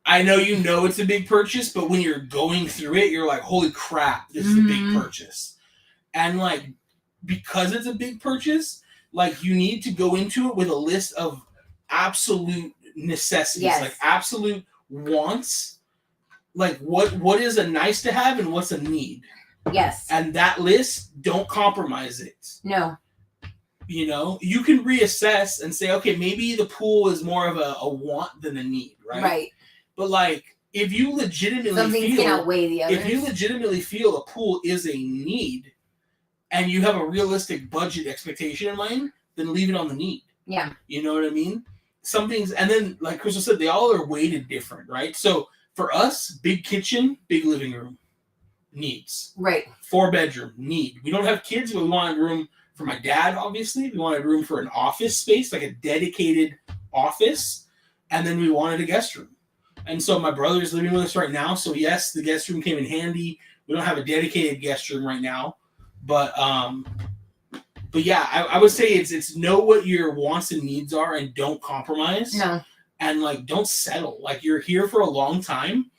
Speaker 1: I know it's a big purchase, but when you're going through it, you're like, holy crap, this is a big purchase. And like, because it's a big purchase, like you need to go into it with a list of absolute necessities, like absolute wants. Like what is a nice to have and what's a need.
Speaker 2: Yes.
Speaker 1: And that list, don't compromise it.
Speaker 2: No.
Speaker 1: You know, you can reassess and say, okay, maybe the pool is more of a want than a need, right?
Speaker 2: Right.
Speaker 1: But like, if you legitimately feel a pool is a need, and you have a realistic budget expectation in mind, then leave it on the need.
Speaker 2: Yeah.
Speaker 1: You know what I mean? Some things, and then like Crystal said, they all are weighted different, right? So for us, big kitchen, big living room, needs.
Speaker 2: Right.
Speaker 1: 4-bedroom, need. We don't have kids, but we wanted room for my dad, obviously. We wanted room for an office space, like a dedicated office, and then we wanted a guest room. And so my brother's living with us right now. So yes, the guest room came in handy. We don't have a dedicated guest room right now, but yeah, I would say it's know what your wants and needs are and don't compromise.
Speaker 2: No.
Speaker 1: And like don't settle. Like you're here for a long time,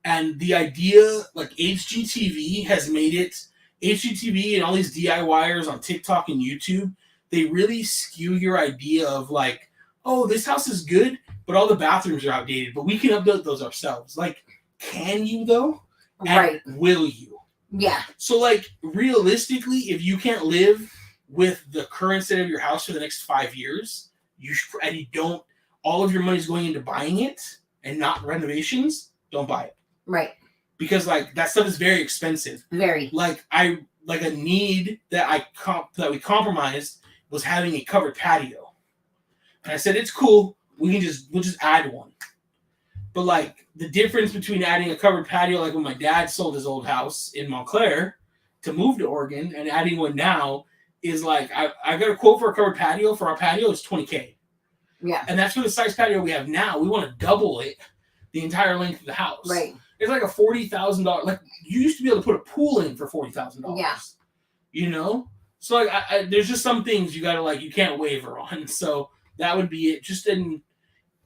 Speaker 1: and the idea like HGTV has made it. HGTV and all these DIYers on TikTok and YouTube, they really skew your idea of like, oh, this house is good, but all the bathrooms are outdated, but we can update those ourselves. Like, can you though? And will you?
Speaker 2: Yeah.
Speaker 1: So like realistically, if you can't live with the current state of your house for the next 5 years, and you don't, all of your money's going into buying it and not renovations, don't buy it.
Speaker 2: Right.
Speaker 1: Because like that stuff is very expensive. Very. Like a need that we compromised was having a covered patio. And I said, it's cool. We'll just add one. But like the difference between adding a covered patio, like when my dad sold his old house in Montclair to move to Oregon, and adding one now is like I got a quote for a covered patio for our patio is $20,000. Yeah. And that's for the size patio we have now. We want to double it the entire length of the house. Right. It's like a $40,000. Like you used to be able to put a pool in for $40,000. Yeah. You know. So like there's just some things you gotta like you can't waver on. So that would be it. Just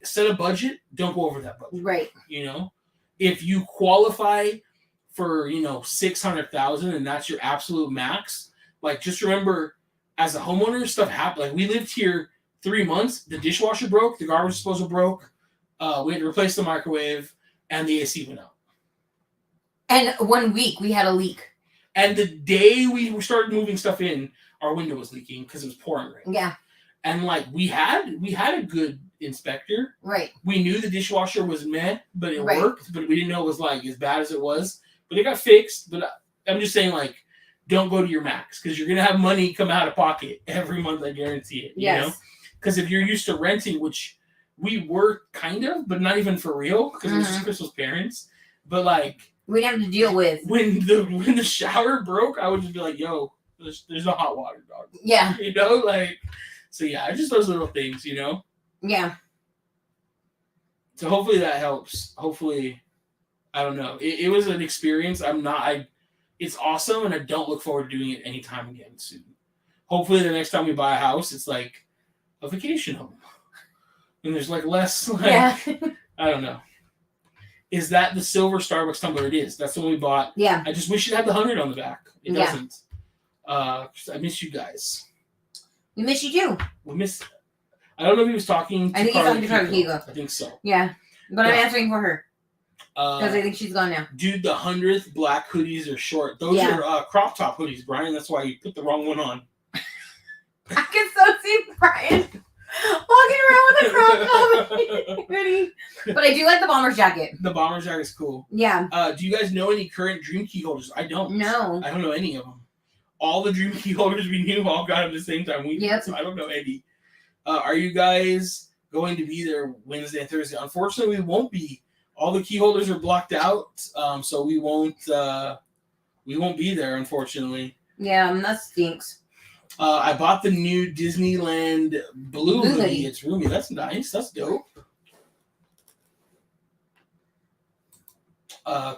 Speaker 1: set a budget. Don't go over that budget. Right. You know, if you qualify for $600,000 and that's your absolute max, like just remember, as a homeowner, stuff happened. Like we lived here 3 months. The dishwasher broke. The garbage disposal broke. We had to replace the microwave, and the AC went out.
Speaker 2: And 1 week we had a leak.
Speaker 1: And the day we started moving stuff in, our window was leaking because it was pouring rain.
Speaker 2: Yeah.
Speaker 1: And like we had a good inspector.
Speaker 2: Right.
Speaker 1: We knew the dishwasher was meh, but it worked. But we didn't know it was like as bad as it was. But it got fixed. But I'm just saying, like, don't go to your max because you're gonna have money come out of pocket every month. I guarantee it. You know? Because if you're used to renting, which we were kind of, but not even for real, because it was just Crystal's parents. But like.
Speaker 2: We'd have to deal with
Speaker 1: when the shower broke. I would just be like, "Yo, there's no hot water, dog."
Speaker 2: Yeah,
Speaker 1: you know, like so. Yeah, just those little things, you know.
Speaker 2: Yeah.
Speaker 1: So hopefully that helps. Hopefully, I don't know. It was an experience. It's awesome, and I don't look forward to doing it anytime again soon. Hopefully, the next time we buy a house, it's like a vacation home, and there's like less. Like, I don't know. Is that the silver Starbucks tumbler? It is. That's the one we bought.
Speaker 2: Yeah.
Speaker 1: I just wish it had the 100 on the back. It doesn't. I miss you guys.
Speaker 2: We miss you too.
Speaker 1: We miss. I don't know if he was talking to
Speaker 2: I think he's talking to Carla.
Speaker 1: I think so.
Speaker 2: Yeah. But I'm answering for her. Because I think she's gone now.
Speaker 1: Dude, the 100th black hoodies are short. Those are crop top hoodies, Brian. That's why you put the wrong one on.
Speaker 2: I can so see Brian walking around with a crop top hoodie. But I do like the bomber's jacket.
Speaker 1: The bomber's jacket is cool.
Speaker 2: Yeah.
Speaker 1: Do you guys know any current Dream Key holders? I don't.
Speaker 2: No.
Speaker 1: I don't know any of them. All the Dream Key holders we knew all got them at the same time. So I don't know any. Are you guys going to be there Wednesday and Thursday? Unfortunately, we won't be. All the key holders are blocked out, so we won't be there, unfortunately.
Speaker 2: Yeah, that stinks.
Speaker 1: I bought the new Disneyland blue hoodie. It's roomy. That's nice. That's dope.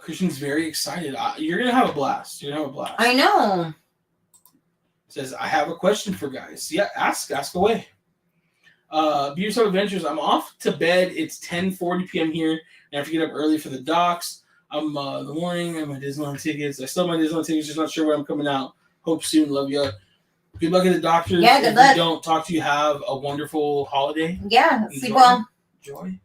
Speaker 1: Christian's very excited. You're going to have a blast.
Speaker 2: I know.
Speaker 1: Says, I have a question for guys. Yeah, ask away. Be Yourself Adventures. I'm off to bed. It's 10:40 p.m. here. I have to get up early for the docs. I'm the morning. I have my Disneyland tickets. I still have my Disneyland tickets. Just not sure when I'm coming out. Hope soon. Love you. Good luck at the doctors.
Speaker 2: Yeah, good luck.
Speaker 1: If we don't talk to you, have a wonderful holiday.
Speaker 2: Yeah, sleep well.
Speaker 1: Enjoy.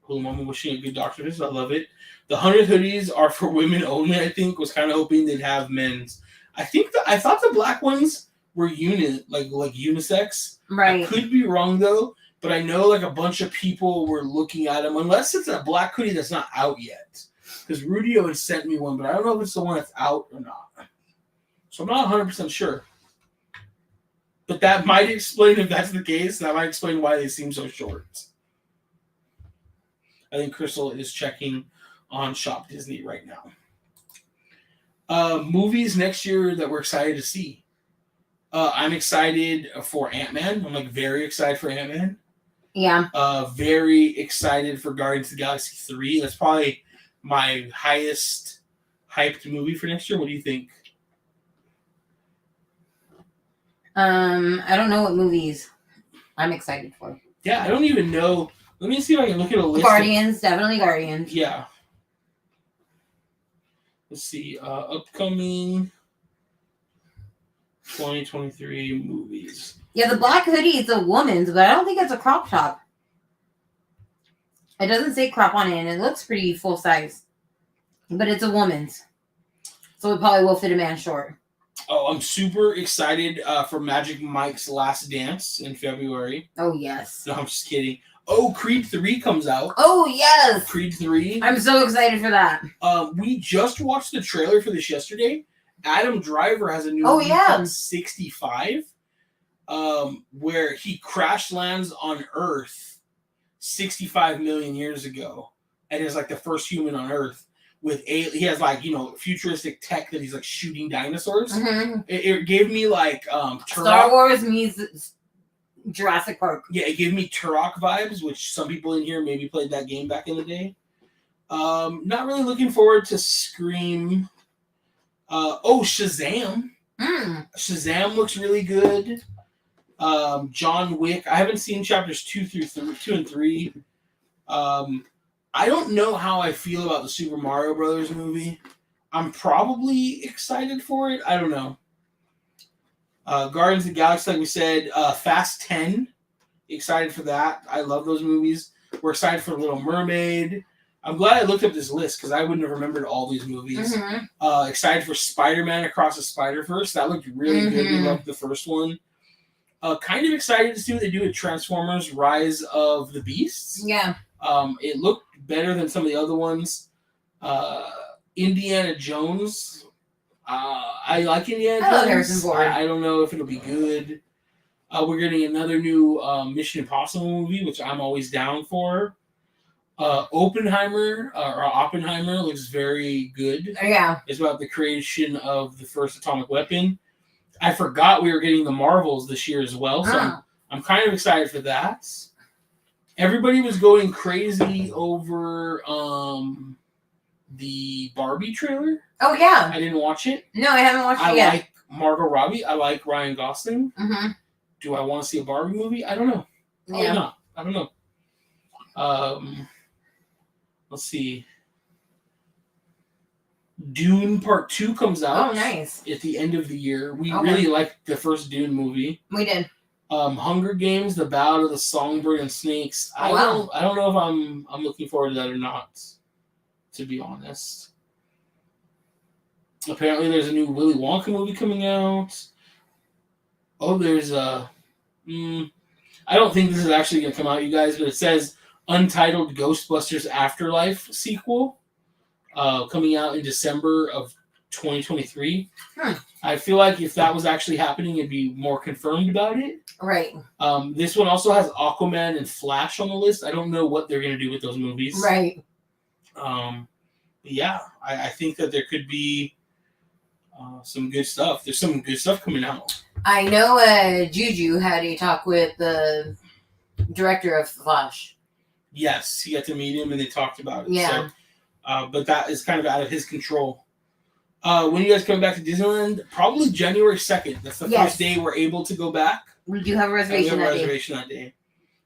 Speaker 1: Cool mama wishing you a good doctors. I love it. The 100 hoodies are for women only. I think was kind of hoping they'd have men's. I thought the black ones were unisex.
Speaker 2: Right.
Speaker 1: I could be wrong though. But I know like a bunch of people were looking at them, unless it's a black hoodie that's not out yet. Because Rudio had sent me one, but I don't know if it's the one that's out or not. So I'm not 100% sure. But that might explain, if that's the case, that might explain why they seem so short. I think Crystal is checking on Shop Disney right now. Movies next year that we're excited to see. I'm excited for Ant-Man. I'm like very excited for Ant-Man.
Speaker 2: Yeah.
Speaker 1: Very excited for Guardians of the Galaxy 3. That's probably my highest hyped movie for next year. What do you think?
Speaker 2: I don't know what movies I'm excited for.
Speaker 1: Yeah, I don't even know. Let me see if I can look at a list.
Speaker 2: Guardians, definitely Guardians.
Speaker 1: Yeah. Let's see. Upcoming 2023 movies.
Speaker 2: Yeah, the black hoodie is a woman's, but I don't think it's a crop top. It doesn't say crop on it, and it looks pretty full size. But it's a woman's. So it probably will fit a man short.
Speaker 1: Oh, I'm super excited for Magic Mike's Last Dance in February.
Speaker 2: Oh, yes.
Speaker 1: No, I'm just kidding. Oh, Creed 3 comes out.
Speaker 2: Oh, yes.
Speaker 1: Creed 3.
Speaker 2: I'm so excited for that.
Speaker 1: We just watched the trailer for this yesterday. Adam Driver has a new movie called 65, where he crash lands on Earth 65 million years ago and is like the first human on Earth. He has like, futuristic tech that he's like shooting dinosaurs. Mm-hmm. It gave me like
Speaker 2: Star Wars meets Jurassic Park.
Speaker 1: Yeah, it gave me Turok vibes, which some people in here maybe played that game back in the day. Not really looking forward to Scream. Shazam. Shazam looks really good. John Wick. I haven't seen chapters 2 and 3. I don't know how I feel about the Super Mario Brothers movie. I'm probably excited for it. I don't know. Guardians of the Galaxy, like we said. Fast 10. Excited for that. I love those movies. We're excited for Little Mermaid. I'm glad I looked up this list because I wouldn't have remembered all these movies.
Speaker 2: Mm-hmm.
Speaker 1: Excited for Spider-Man Across the Spider-Verse. That looked really good. We loved the first one. Kind of excited to see what they do with Transformers Rise of the Beasts.
Speaker 2: Yeah.
Speaker 1: It looked better than some of the other ones. Indiana Jones. I like Indiana Jones.
Speaker 2: Harrison Ford.
Speaker 1: I don't know if it'll be good. We're getting another new Mission Impossible movie, which I'm always down for. Oppenheimer looks very good.
Speaker 2: Yeah.
Speaker 1: It's about the creation of the first atomic weapon. I forgot we were getting the Marvels this year as well, so I'm kind of excited for that. Everybody was going crazy over the Barbie trailer.
Speaker 2: Oh, yeah.
Speaker 1: I didn't watch it.
Speaker 2: No, I haven't watched it yet.
Speaker 1: I like Margot Robbie. I like Ryan Gosling.
Speaker 2: Mm-hmm.
Speaker 1: Do I want to see a Barbie movie? I don't know. Probably not. I don't know. Let's see. Dune Part 2 comes out.
Speaker 2: Oh, nice.
Speaker 1: At the end of the year. We really liked the first Dune movie.
Speaker 2: We did.
Speaker 1: Hunger Games, The Ballad of the Songbird and Snakes. I don't know if I'm looking forward to that or not, to be honest. Apparently there's a new Willy Wonka movie coming out. Oh, there's a... I don't think this is actually going to come out, you guys, but it says Untitled Ghostbusters Afterlife sequel coming out in December of 2023. I feel like if that was actually happening, it'd be more confirmed about it.
Speaker 2: Right.
Speaker 1: This one also has Aquaman and Flash on the list. I don't know what they're going to do with those movies.
Speaker 2: Right.
Speaker 1: Yeah, I think that there could be some good stuff. There's some good stuff coming out.
Speaker 2: I know Juju had a talk with the director of Flash.
Speaker 1: Yes, he got to meet him and they talked about it.
Speaker 2: Yeah.
Speaker 1: So, but that is kind of out of his control. When you guys come back to Disneyland, probably January 2nd. That's the first day we're able to go back.
Speaker 2: We do have a reservation,
Speaker 1: that day.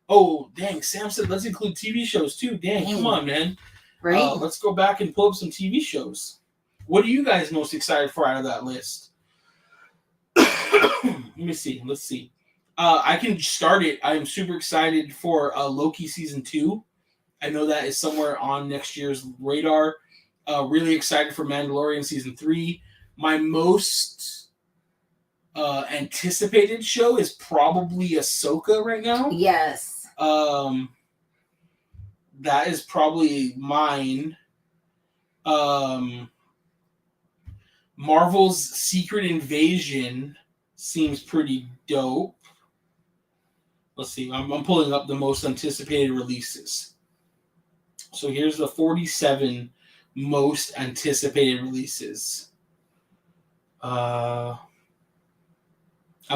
Speaker 1: Oh, dang. Sam said let's include TV shows too. Dang, come on, man.
Speaker 2: Right.
Speaker 1: Let's go back and pull up some TV shows. What are you guys most excited for out of that list? Let me see. Let's see. I can start it. I'm super excited for Loki Season 2. I know that is somewhere on next year's radar. Really excited for Mandalorian Season 3. My most anticipated show is probably Ahsoka right now.
Speaker 2: Yes.
Speaker 1: That is probably mine. Marvel's Secret Invasion seems pretty dope. Let's see. I'm pulling up the most anticipated releases. So here's the 47 most anticipated releases. I'm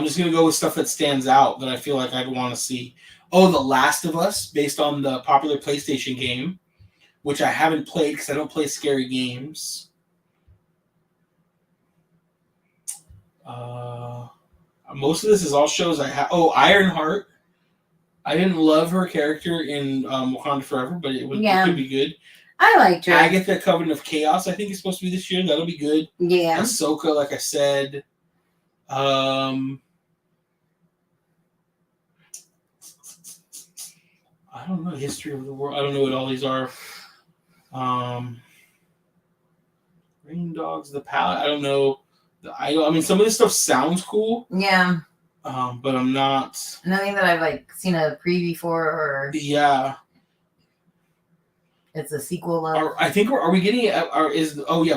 Speaker 1: just going to go with stuff that stands out that I feel like I'd want to see. Oh, The Last of Us, based on the popular PlayStation game, which I haven't played because I don't play scary games. Most of this is all shows I have. Oh, Ironheart. I didn't love her character in Wakanda Forever, but it could be good.
Speaker 2: I liked her.
Speaker 1: Agatha Covenant of Chaos, I think, is supposed to be this year. That'll be good.
Speaker 2: Yeah.
Speaker 1: Ahsoka, like I said. I don't know. History of the World. I don't know what all these are. Rain Dogs, The Palette. I don't know. I mean, some of this stuff sounds cool.
Speaker 2: Yeah.
Speaker 1: But I'm not.
Speaker 2: Nothing that I've seen a preview for, or
Speaker 1: yeah.
Speaker 2: It's a sequel of.
Speaker 1: I think are we getting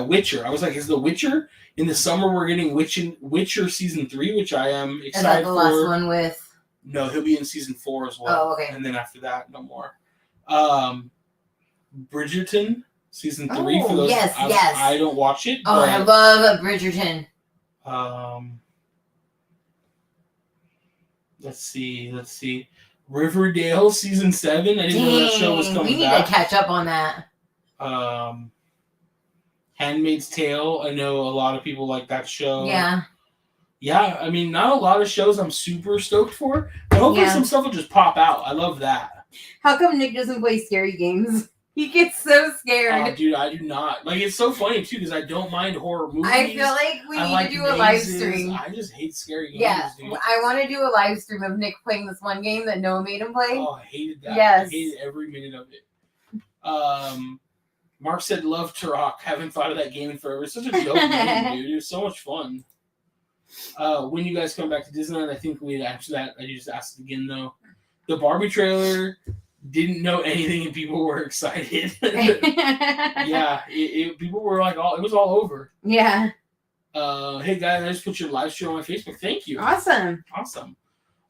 Speaker 1: Witcher? I was like, is The Witcher in the summer? We're getting Witcher season 3, which I am excited for. Is that
Speaker 2: the last one with?
Speaker 1: No, he'll be in season 4 as well.
Speaker 2: Oh, okay.
Speaker 1: And then after that, no more. Bridgerton season 3 for those.
Speaker 2: Yes.
Speaker 1: I don't watch it.
Speaker 2: Oh, I love Bridgerton.
Speaker 1: Let's see. Riverdale season 7. I didn't know that show was coming back.
Speaker 2: We need to catch up on that.
Speaker 1: Handmaid's Tale. I know a lot of people like that show.
Speaker 2: Yeah.
Speaker 1: Yeah, I mean, not a lot of shows I'm super stoked for, but hopefully some stuff will just pop out. I love that.
Speaker 2: How come Nick doesn't play scary games? He gets so scared.
Speaker 1: Dude, I do not. It's so funny, too, because I don't mind horror movies.
Speaker 2: I feel like we need to do a live stream.
Speaker 1: I just hate scary games,
Speaker 2: yeah,
Speaker 1: dude.
Speaker 2: I want to do a live stream of Nick playing this one game that Noah made him play.
Speaker 1: Oh, I hated that.
Speaker 2: Yes.
Speaker 1: I hated every minute of it. Mark said, "Love to rock." Haven't thought of that game in forever. It's such a dope game, dude. It was so much fun. When you guys come back to Disneyland, I think we'd answer that. I just asked it again though. The Barbie trailer, didn't know anything and people were excited. Yeah, people were like, it was all over.
Speaker 2: Yeah.
Speaker 1: Hey guys, I just put your live stream on my Facebook. Thank you.
Speaker 2: Awesome.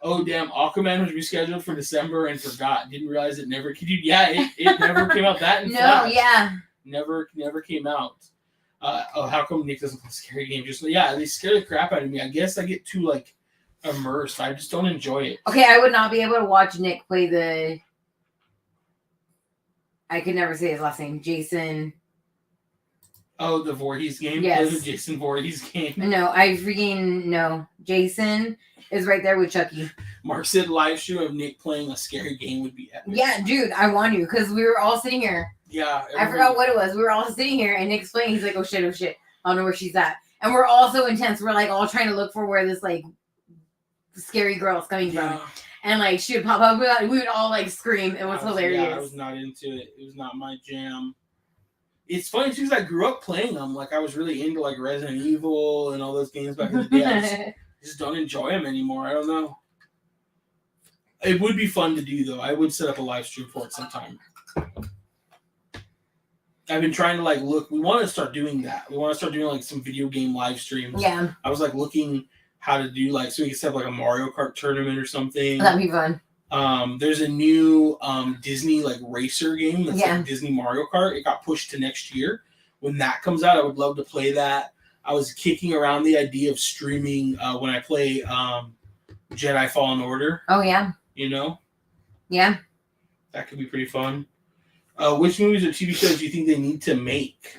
Speaker 1: Oh damn, Aquaman was rescheduled for December and forgot. Didn't realize it never. Yeah, it never came out that.
Speaker 2: No, yeah.
Speaker 1: Never came out. How come Nick doesn't play scary games? They scare the crap out of me. I guess I get too immersed. I just don't enjoy it.
Speaker 2: Okay, I would not be able to watch Nick play the. I could never say his last name. Jason.
Speaker 1: Oh, the Voorhees game.
Speaker 2: Yes.
Speaker 1: The Jason Voorhees game.
Speaker 2: No, I freaking no. Jason is right there with Chucky.
Speaker 1: Mark said live stream of Nick playing a scary game would be epic.
Speaker 2: Yeah, dude, I want you because we were all sitting here.
Speaker 1: Yeah.
Speaker 2: I forgot what it was. We were all sitting here and Nick's playing. He's like, oh shit. I don't know where she's at. And we're all so intense. We're all trying to look for where this scary girl is coming from. And she would pop up. We would all scream. It was hilarious.
Speaker 1: Yeah, I was not into it. It was not my jam. It's funny too because I grew up playing them. I was really into Resident Evil and all those games back in the day. I just don't enjoy them anymore. I don't know. It would be fun to do though. I would set up a live stream for it sometime. I've been trying to look. We want to start doing that. We want to start doing some video game live streams.
Speaker 2: Yeah.
Speaker 1: I was looking how to do so we could set up a Mario Kart tournament or something.
Speaker 2: That'd be fun.
Speaker 1: There's a new Disney racer game that's Disney Mario Kart. It got pushed to next year. When that comes out, I would love to play that. I was kicking around the idea of streaming when I play Jedi Fallen Order.
Speaker 2: Oh yeah.
Speaker 1: Yeah. That could be pretty fun. Which movies or TV shows do you think they need to make?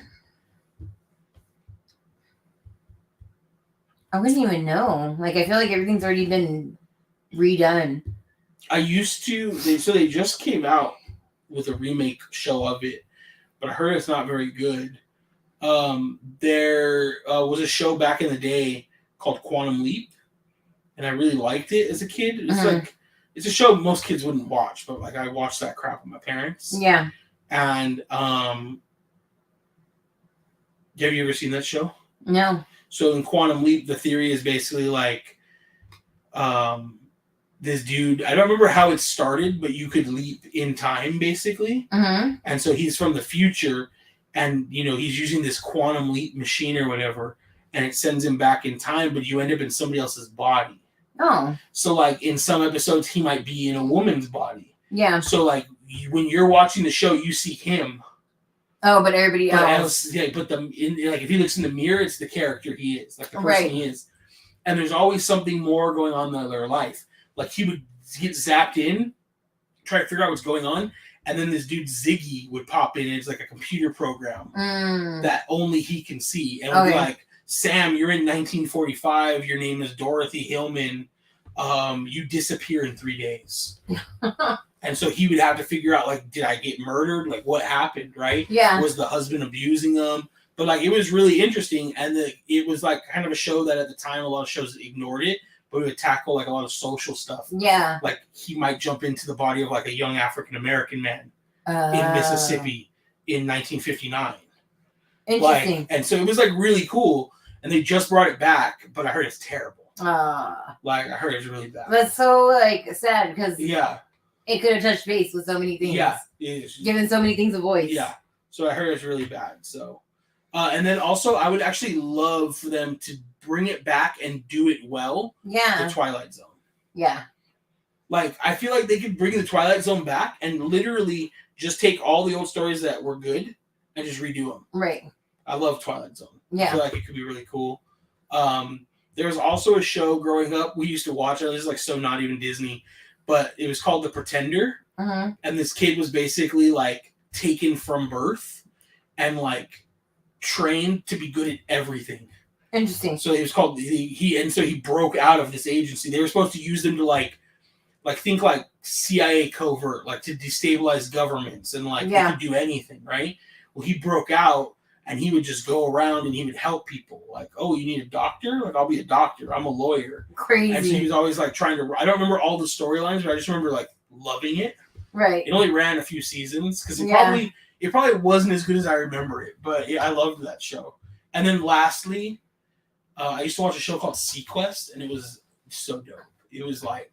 Speaker 2: I wouldn't even know. I feel like everything's already been redone.
Speaker 1: I used to. They just came out with a remake show of it, but I heard it's not very good. There was a show back in the day called Quantum Leap, and I really liked it as a kid. It's it's a show most kids wouldn't watch, but I watched that crap with my parents.
Speaker 2: Yeah.
Speaker 1: And have you ever seen that show?
Speaker 2: No.
Speaker 1: So in Quantum Leap, the theory is basically this dude. I don't remember how it started, but you could leap in time basically.
Speaker 2: Mm-hmm.
Speaker 1: And so he's from the future, and he's using this quantum leap machine or whatever, and it sends him back in time, but you end up in somebody else's body.
Speaker 2: Oh.
Speaker 1: So in some episodes, he might be in a woman's body.
Speaker 2: Yeah.
Speaker 1: So when you're watching the show, you see him.
Speaker 2: Oh, but everybody else.
Speaker 1: Yeah, but if he looks in the mirror, it's the character he is, the person he is. And there's always something more going on in their life. He would get zapped in, try to figure out what's going on, and then this dude Ziggy would pop in. And it's a computer program that only he can see, and would be like, "Sam, you're in 1945. Your name is Dorothy Hillman. You disappear in 3 days." And so he would have to figure out, did I get murdered? What happened, right?
Speaker 2: Yeah.
Speaker 1: Was the husband abusing them? But, it was really interesting. And it was, kind of a show that at the time a lot of shows ignored it. But it would tackle, a lot of social stuff.
Speaker 2: Yeah.
Speaker 1: He might jump into the body of, a young African-American man in Mississippi in 1959.
Speaker 2: Interesting.
Speaker 1: And so it was, really cool. And they just brought it back. But I heard it's terrible. I heard it's really bad.
Speaker 2: That's so, sad because...
Speaker 1: Yeah.
Speaker 2: It could have touched base with so many things.
Speaker 1: Yeah.
Speaker 2: Given so many things a voice.
Speaker 1: Yeah. So I heard it's really bad. So, and then also I would actually love for them to bring it back and do it well.
Speaker 2: Yeah.
Speaker 1: The Twilight Zone.
Speaker 2: Yeah.
Speaker 1: I feel like they could bring the Twilight Zone back and literally just take all the old stories that were good and just redo them.
Speaker 2: Right.
Speaker 1: I love Twilight Zone.
Speaker 2: Yeah.
Speaker 1: I feel like it could be really cool. There was also a show growing up we used to watch. This is so not even Disney. But it was called The Pretender.
Speaker 2: Mm-hmm.
Speaker 1: And this kid was basically taken from birth and trained to be good at everything.
Speaker 2: Interesting.
Speaker 1: So it was called he broke out of this agency. They were supposed to use them to think CIA covert, to destabilize governments and they could do anything, right? Well, he broke out and he would just go around and he would help people. Oh, you need a doctor? I'll be a doctor. I'm a lawyer.
Speaker 2: Crazy.
Speaker 1: And so he was always trying to. I don't remember all the storylines, but I just remember loving it.
Speaker 2: Right.
Speaker 1: It only ran a few seasons because it It probably wasn't as good as I remember it, but I loved that show. And then lastly, I used to watch a show called Sequest, and it was so dope. It was like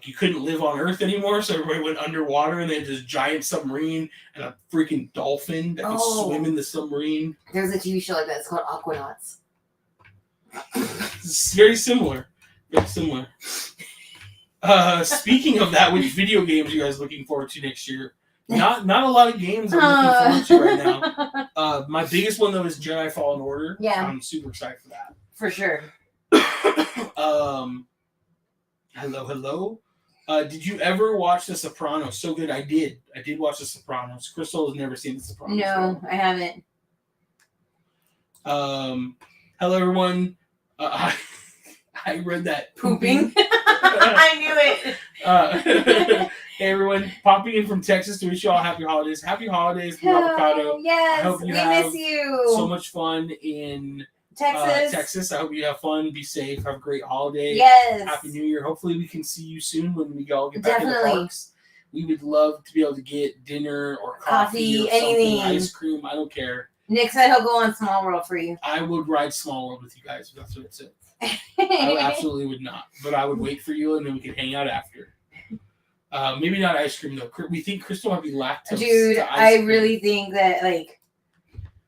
Speaker 1: you couldn't live on Earth anymore, so everybody went underwater, and they had this giant submarine and a freaking dolphin that could swim in the submarine.
Speaker 2: There's a TV show like that. It's called Aquanauts.
Speaker 1: It's very similar. Very similar. Speaking of that, which video games are you guys looking forward to next year? Not a lot of games I'm looking forward to right now. My biggest one, though, is Jedi Fallen Order.
Speaker 2: Yeah.
Speaker 1: I'm super excited for that.
Speaker 2: For sure.
Speaker 1: Hello. Did you ever watch The Sopranos? So good. I did watch The Sopranos. Crystal has never seen The Sopranos.
Speaker 2: No, I haven't.
Speaker 1: Hello, everyone. I read that.
Speaker 2: Pooping. I knew it.
Speaker 1: Hey, everyone. Popping in from Texas to wish you all happy holidays. Happy holidays, Blue Avocado.
Speaker 2: Yes,
Speaker 1: I hope you
Speaker 2: we
Speaker 1: have
Speaker 2: miss you.
Speaker 1: so much fun in
Speaker 2: Texas.
Speaker 1: I hope you have fun. Be safe. Have a great holiday.
Speaker 2: Yes.
Speaker 1: Happy New Year. Hopefully we can see you soon when we all get back in the parks. We would love to be able to get dinner or coffee or
Speaker 2: anything.
Speaker 1: Ice cream. I don't care.
Speaker 2: Nick said he'll go on Small World for you.
Speaker 1: I would ride Small World with you guys. That's what it said. I absolutely would not. But I would wait for you, and then we could hang out after. Maybe not ice cream, though. We think Crystal might be lactose.
Speaker 2: Dude, I really think that, like,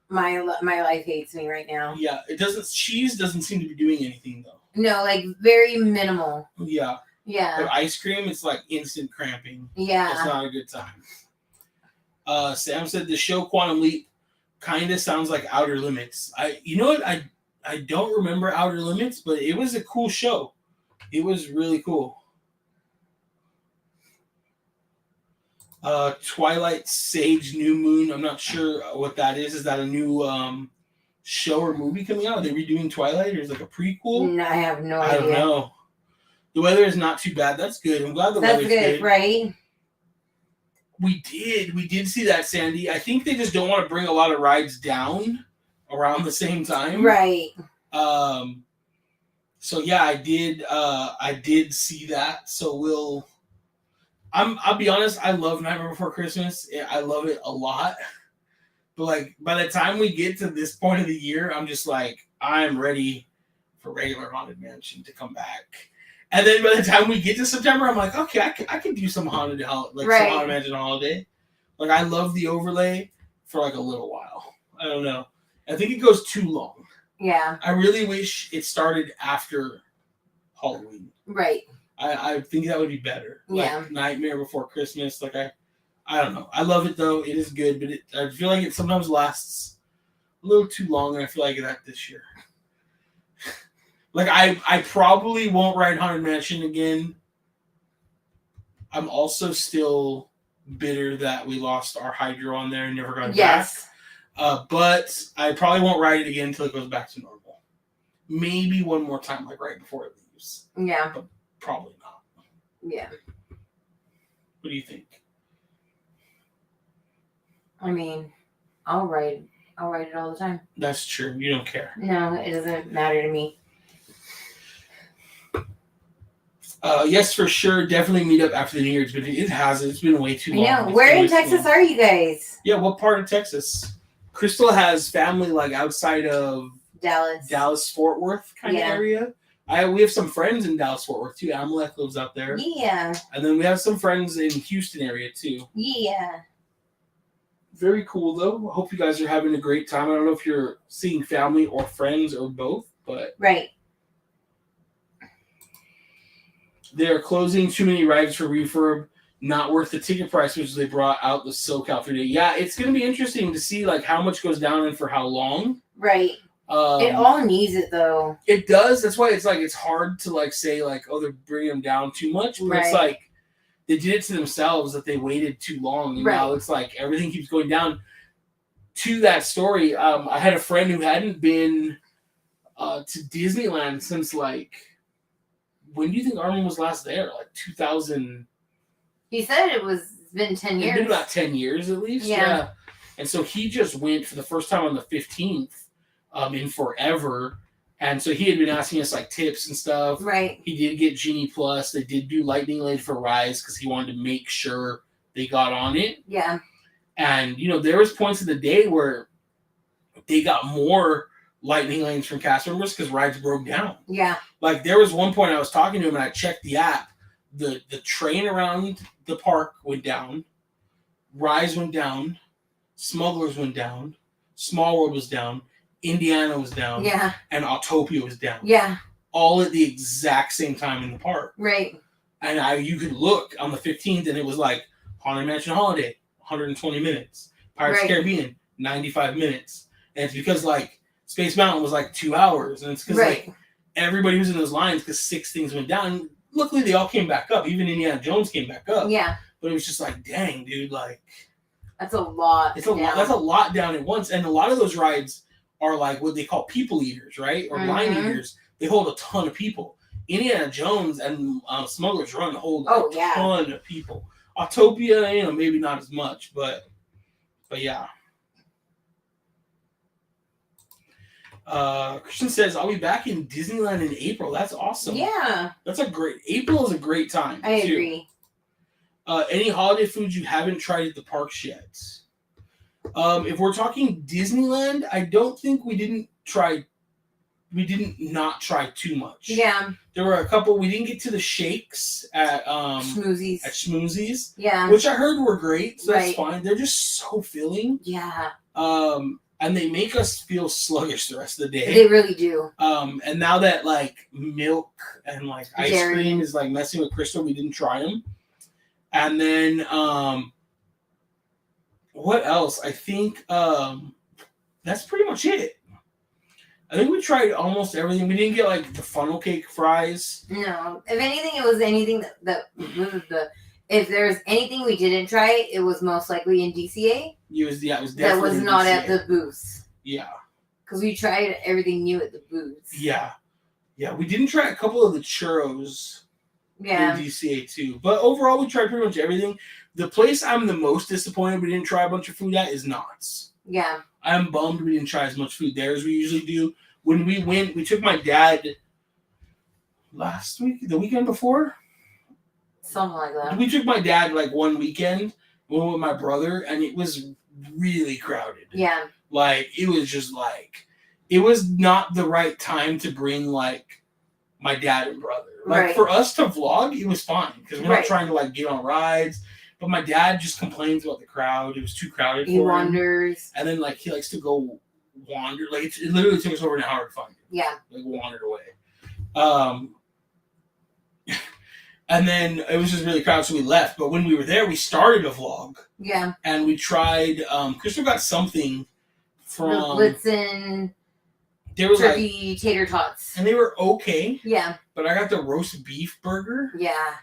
Speaker 2: my life hates me right now.
Speaker 1: Yeah, cheese doesn't seem to be doing anything, though.
Speaker 2: No, like, very minimal.
Speaker 1: Yeah.
Speaker 2: Yeah.
Speaker 1: But ice cream, it's like instant cramping.
Speaker 2: Yeah.
Speaker 1: It's not a good time. Sam said the show Quantum Leap kind of sounds like Outer Limits. You know what? I don't remember Outer Limits, but it was a cool show. It was really cool. Twilight Sage New Moon. I'm not sure what that is. Is that a new show or movie coming out? Are they redoing Twilight, or is it like a prequel?
Speaker 2: No, I have no idea.
Speaker 1: I don't know. The weather is not too bad. That's good. I'm glad weather's good.
Speaker 2: That's good, right?
Speaker 1: We did see that, Sandy. I think they just don't want to bring a lot of rides down around the same time.
Speaker 2: Right.
Speaker 1: So yeah, I did see that. So I'll be honest, I love Nightmare Before Christmas. I love it a lot. But like by the time we get to this point of the year, I'm just like, I'm ready for regular Haunted Mansion to come back. And then by the time we get to September, I'm like, okay, I can do some Haunted some Haunted Mansion holiday. Like I love the overlay for like a little while. I don't know. I think it goes too long.
Speaker 2: Yeah.
Speaker 1: I really wish it started after Halloween.
Speaker 2: Right.
Speaker 1: I think that would be better.
Speaker 2: Yeah.
Speaker 1: Like Nightmare Before Christmas. Like I don't know. I love it though. It is good, but I feel like it sometimes lasts a little too long, and I feel like that this year. Like I probably won't ride Haunted Mansion again. I'm also still bitter that we lost our Hydro on there and never got it back. But I probably won't ride it again until it goes back to normal. Maybe one more time, like right before it leaves.
Speaker 2: Yeah.
Speaker 1: But probably not.
Speaker 2: Yeah.
Speaker 1: What do you think?
Speaker 2: I mean, I'll ride it all the time.
Speaker 1: That's true. You don't care.
Speaker 2: No, it doesn't matter to me.
Speaker 1: Yes, for sure. Definitely meet up after the New Year's, but it's been way too long.
Speaker 2: I know. Where in Texas are you guys?
Speaker 1: Yeah, what part of Texas? Crystal has family like outside of Dallas, Fort Worth kind of area. We have some friends in Dallas, Fort Worth too. Amalek lives out there.
Speaker 2: Yeah.
Speaker 1: And then we have some friends in Houston area too.
Speaker 2: Yeah.
Speaker 1: Very cool though. I hope you guys are having a great time. I don't know if you're seeing family or friends or both, but
Speaker 2: right.
Speaker 1: They're closing too many rides for refurb. Not worth the ticket price, which they brought out the SoCal 3 day. Yeah, it's going to be interesting to see like how much goes down and for how long.
Speaker 2: Right. It all needs it though.
Speaker 1: It does. That's why it's hard to like say like, oh, they're bringing them down too much. But it's like they did it to themselves that they waited too long. And now it's like everything keeps going down. To that story, I had a friend who hadn't been to Disneyland since like, when do you think Armin was last there? Like 2000.
Speaker 2: He said it's been 10 years.
Speaker 1: It's been about 10 years at least. Yeah. And so he just went for the first time on the 15th in forever. And so he had been asking us like tips and stuff.
Speaker 2: Right.
Speaker 1: He did get Genie Plus. They did do Lightning Lane for Rise because he wanted to make sure they got on it.
Speaker 2: Yeah.
Speaker 1: And, there was points in the day where they got more lightning lanes from cast members because rides broke down.
Speaker 2: Yeah.
Speaker 1: Like, there was one point I was talking to him and I checked the app. The train around the park went down. Rise went down. Smugglers went down. Small World was down. Indiana was down.
Speaker 2: Yeah.
Speaker 1: And Autopia was down.
Speaker 2: Yeah.
Speaker 1: All at the exact same time in the park.
Speaker 2: Right.
Speaker 1: And you could look on the 15th and it was like Haunted Mansion Holiday, 120 minutes. Pirates of the Caribbean, 95 minutes. And it's because, like, Space Mountain was like 2 hours. And it's because, like, everybody was in those lines because 6 things went down. Luckily, they all came back up. Even Indiana Jones came back up.
Speaker 2: Yeah.
Speaker 1: But it was just like, dang, dude, like...
Speaker 2: That's a lot.
Speaker 1: It's a lot. That's a lot down at once. And a lot of those rides are like what they call people eaters, right? Or line eaters. They hold a ton of people. Indiana Jones and Smuggler's Run hold a ton of people. Autopia, maybe not as much, but yeah. Christian says, I'll be back in Disneyland in April. That's awesome.
Speaker 2: Yeah.
Speaker 1: April is a great time.
Speaker 2: I agree.
Speaker 1: Any holiday foods you haven't tried at the parks yet? If we're talking Disneyland, I don't think we didn't not try too much.
Speaker 2: Yeah.
Speaker 1: There were a couple. We didn't get to the shakes at
Speaker 2: Schmoozies.
Speaker 1: Yeah. Which I heard were great, so that's fine. They're just so filling.
Speaker 2: Yeah.
Speaker 1: And they make us feel sluggish the rest of the day.
Speaker 2: They really do.
Speaker 1: And now that like milk and like ice cream is like messing with Crystal, we didn't try them. And then what else? I think that's pretty much it. I think we tried almost everything. We didn't get like the funnel cake fries.
Speaker 2: No. If anything, it was anything that if there's anything we didn't try, it was most likely in DCA.
Speaker 1: It was definitely
Speaker 2: that was not
Speaker 1: DCA.
Speaker 2: at the booths.
Speaker 1: Yeah.
Speaker 2: Because we tried everything new at the booths.
Speaker 1: Yeah. Yeah, we didn't try a couple of the churros in DCA too. But overall, we tried pretty much everything. The place I'm the most disappointed we didn't try a bunch of food at is Knott's.
Speaker 2: Yeah.
Speaker 1: I'm bummed we didn't try as much food there as we usually do. When we went, we took my dad last week, the weekend before.
Speaker 2: Something like that.
Speaker 1: We took my dad like one weekend, we went with my brother, and it was really crowded.
Speaker 2: Yeah.
Speaker 1: Like, it was just like, it was not the right time to bring like my dad and brother. Like, for us to vlog, it was fine because we're not trying to like get on rides. But my dad just complains about the crowd. It was too crowded for him.
Speaker 2: He wanders.
Speaker 1: And then, like, he likes to go wander. Like, it literally took us over an hour to find him.
Speaker 2: Yeah.
Speaker 1: Like, wandered away. And then it was just really crowded, so we left. But when we were there, we started a vlog.
Speaker 2: Yeah.
Speaker 1: And we tried, Crystal got something from...
Speaker 2: The Blitzen turkey tater tots.
Speaker 1: And they were okay.
Speaker 2: Yeah.
Speaker 1: But I got the roast beef burger.
Speaker 2: Yeah.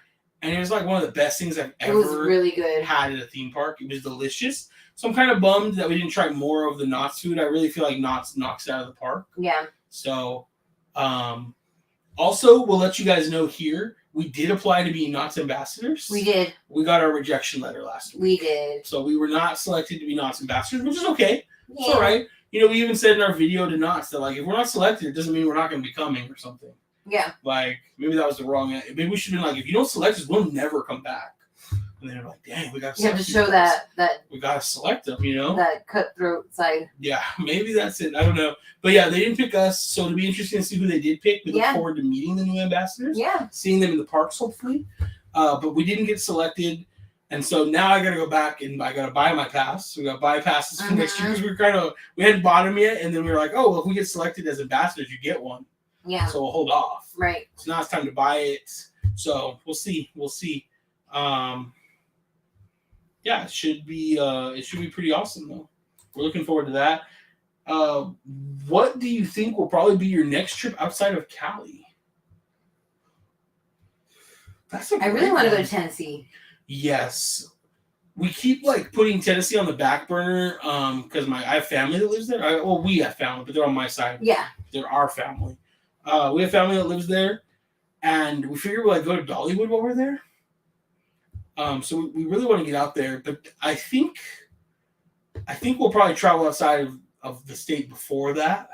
Speaker 1: And it was like one of the best things I've ever
Speaker 2: really good.
Speaker 1: had at a theme park. It was delicious. So I'm kind of bummed that we didn't try more of the Knott's food. I really feel like Knott's knocks it out of the park.
Speaker 2: Yeah.
Speaker 1: So, also, we'll let you guys know here, we did apply to be Knott's ambassadors.
Speaker 2: We did.
Speaker 1: We got our rejection letter last week.
Speaker 2: We did.
Speaker 1: So we were not selected to be Knott's ambassadors, which is okay.
Speaker 2: Yeah.
Speaker 1: It's all right. We even said in our video to Knott's that, like, if we're not selected, it doesn't mean we're not going to be coming or something.
Speaker 2: Yeah. Like,
Speaker 1: maybe that was the wrong... Maybe we should have been like, if you don't select us, we'll never come back. And they're like, dang, we got to...
Speaker 2: You have to show that...
Speaker 1: We got to select them,
Speaker 2: That cutthroat side.
Speaker 1: Yeah, maybe that's it. I don't know. But yeah, they didn't pick us, so it'll be interesting to see who they did pick. We look forward to meeting the new ambassadors.
Speaker 2: Yeah. Seeing
Speaker 1: them in the parks, hopefully. But we didn't get selected. And so now I got to go back and I got to buy my pass. So we got to buy passes for next year because we hadn't bought them yet. And then we were like, oh, well, if we get selected as ambassadors, you get one.
Speaker 2: Yeah.
Speaker 1: So we'll hold off.
Speaker 2: Right.
Speaker 1: So now it's time to buy it. So we'll see. Yeah, it should be pretty awesome though. We're looking forward to that. What do you think will probably be your next trip outside of Cali?
Speaker 2: I really want to go to Tennessee.
Speaker 1: Yes. We keep putting Tennessee on the back burner because I have family that lives there. We have family, but they're on my side.
Speaker 2: Yeah.
Speaker 1: They're our family. We have family that lives there, and we figure we'll go to Dollywood while we're there. So we really want to get out there, but I think we'll probably travel outside of the state before that.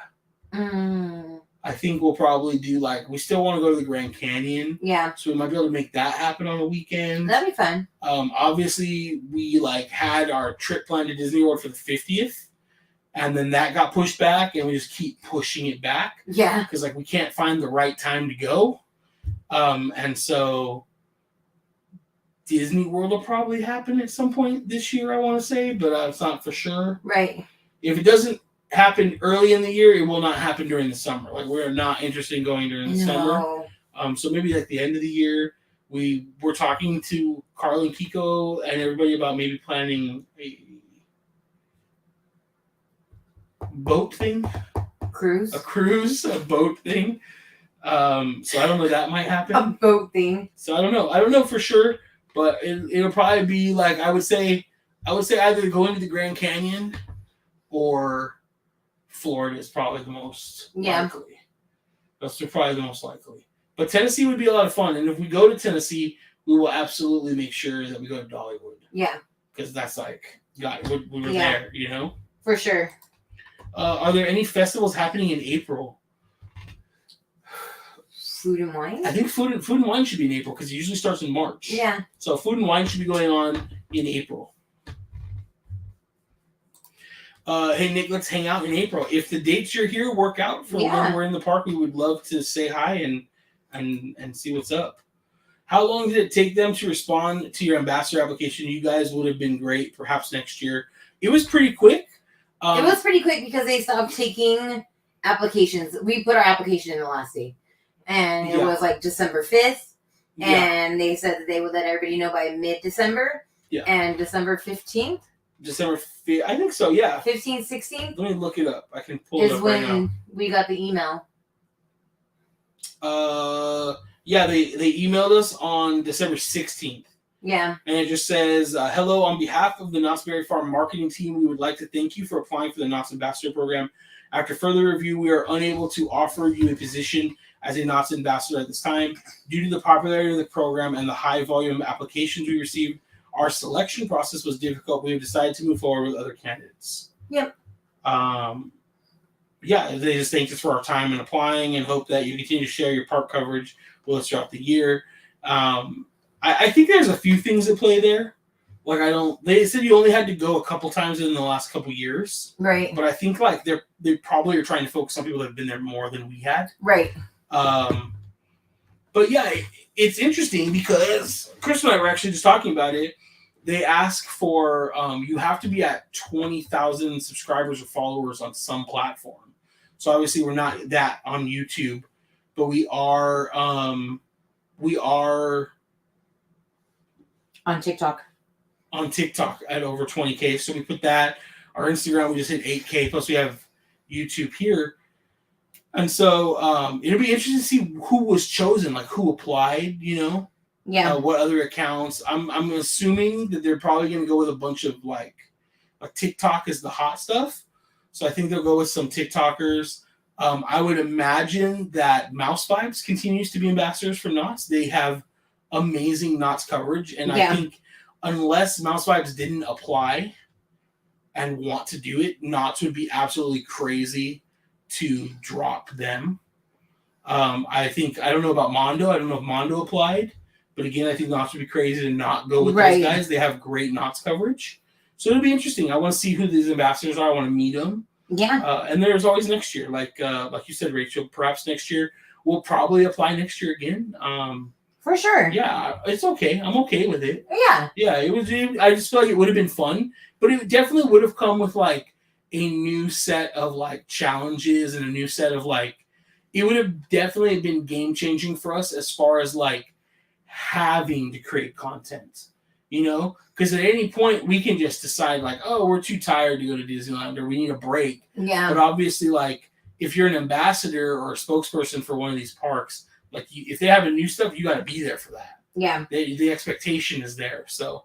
Speaker 1: I think we'll probably do like, we still want to go to the Grand Canyon.
Speaker 2: Yeah.
Speaker 1: So we might be able to make that happen on the weekend.
Speaker 2: That'd be fun.
Speaker 1: Obviously, we like had our trip planned to Disney World for the 50th. And then that got pushed back, and we just keep pushing it back.
Speaker 2: Yeah.
Speaker 1: Because like we can't find the right time to go. And so Disney World will probably happen at some point this year, I want to say, but it's not for sure.
Speaker 2: Right.
Speaker 1: If it doesn't happen early in the year, it will not happen during the summer. Like, we're not interested in going during the summer. So maybe like the end of the year, we're talking to Carl and Kiko and everybody about maybe planning a boat thing. A cruise, a boat thing. So I don't know, that might happen.
Speaker 2: A boat thing.
Speaker 1: So I don't know for sure, but it'll probably be like, I would say either going to the Grand Canyon or Florida is probably the most likely. That's probably the most likely. But Tennessee would be a lot of fun, and if we go to Tennessee, we will absolutely make sure that we go to Dollywood. Yeah. Because that's like, God, we were there, you know?
Speaker 2: For sure.
Speaker 1: Are there any festivals happening in April?
Speaker 2: Food and wine?
Speaker 1: I think food and wine should be in April because it usually starts in March.
Speaker 2: Yeah.
Speaker 1: So food and wine should be going on in April. Hey Nick, let's hang out in April. If the dates you're here work out for when we're in the park, we would love to say hi and see what's up. How long did it take them to respond to your ambassador application? You guys would have been great. Perhaps next year. It was pretty quick.
Speaker 2: It was pretty quick because they stopped taking applications. We put our application in the last day. And it was like December 5th. And they said that they would let everybody know by mid-December. Yeah. And December 15th.
Speaker 1: December 5th. I think so, yeah.
Speaker 2: 15th, 16th.
Speaker 1: Let me look it up. I can pull it up right now.
Speaker 2: Is when we got the email.
Speaker 1: Yeah, they emailed us on December 16th.
Speaker 2: Yeah.
Speaker 1: And it just says, hello, on behalf of the Knott's Berry Farm marketing team, we would like to thank you for applying for the Knott's Ambassador Program. After further review, we are unable to offer you a position as a Knott's Ambassador at this time. Due to the popularity of the program and the high volume of applications we received, our selection process was difficult. We have decided to move forward with other candidates. Yep. Yeah, they just thanked us for our time in applying and hope that you continue to share your park coverage with us throughout the year. I think there's a few things at play there. Like, they said you only had to go a couple times in the last couple years. Right. But I think like they probably are trying to focus on people that have been there more than we had. Right. But yeah, it's interesting because Chris and I were actually just talking about it. They ask for, you have to be at 20,000 subscribers or followers on some platform. So obviously we're not that on YouTube, but we are on TikTok. On TikTok at over 20K. So we put that. Our Instagram, we just hit 8K. Plus we have YouTube here. And so it'll be interesting to see who was chosen, like who applied, you know? Yeah. What other accounts. I'm assuming that they're probably going to go with a bunch of like TikTok is the hot stuff. So I think they'll go with some TikTokers. I would imagine that Mouse Vibes continues to be ambassadors for Knott's. They have amazing Knott's coverage. And I think unless Mouse Vibes didn't apply and want to do it, Knott's would be absolutely crazy to drop them. I don't know about Mondo. I don't know if Mondo applied. But again, I think Knott's would be crazy to not go with those guys. They have great Knott's coverage. So it'll be interesting. I want to see who these ambassadors are. I want to meet them. Yeah. And there's always next year. Like you said, Rachel, perhaps next year. We'll probably apply next year again.
Speaker 2: For sure.
Speaker 1: Yeah, it's okay. I'm okay with it. Yeah. Yeah, I just feel like it would have been fun. But it definitely would have come with like a new set of like challenges and a new set of like, it would have definitely been game changing for us as far as like having to create content, you know, because at any point we can just decide like, oh, we're too tired to go to Disneyland or we need a break. Yeah. But obviously, like if you're an ambassador or a spokesperson for one of these parks, like if they have a new stuff, you got to be there for that. Yeah. The expectation is there. So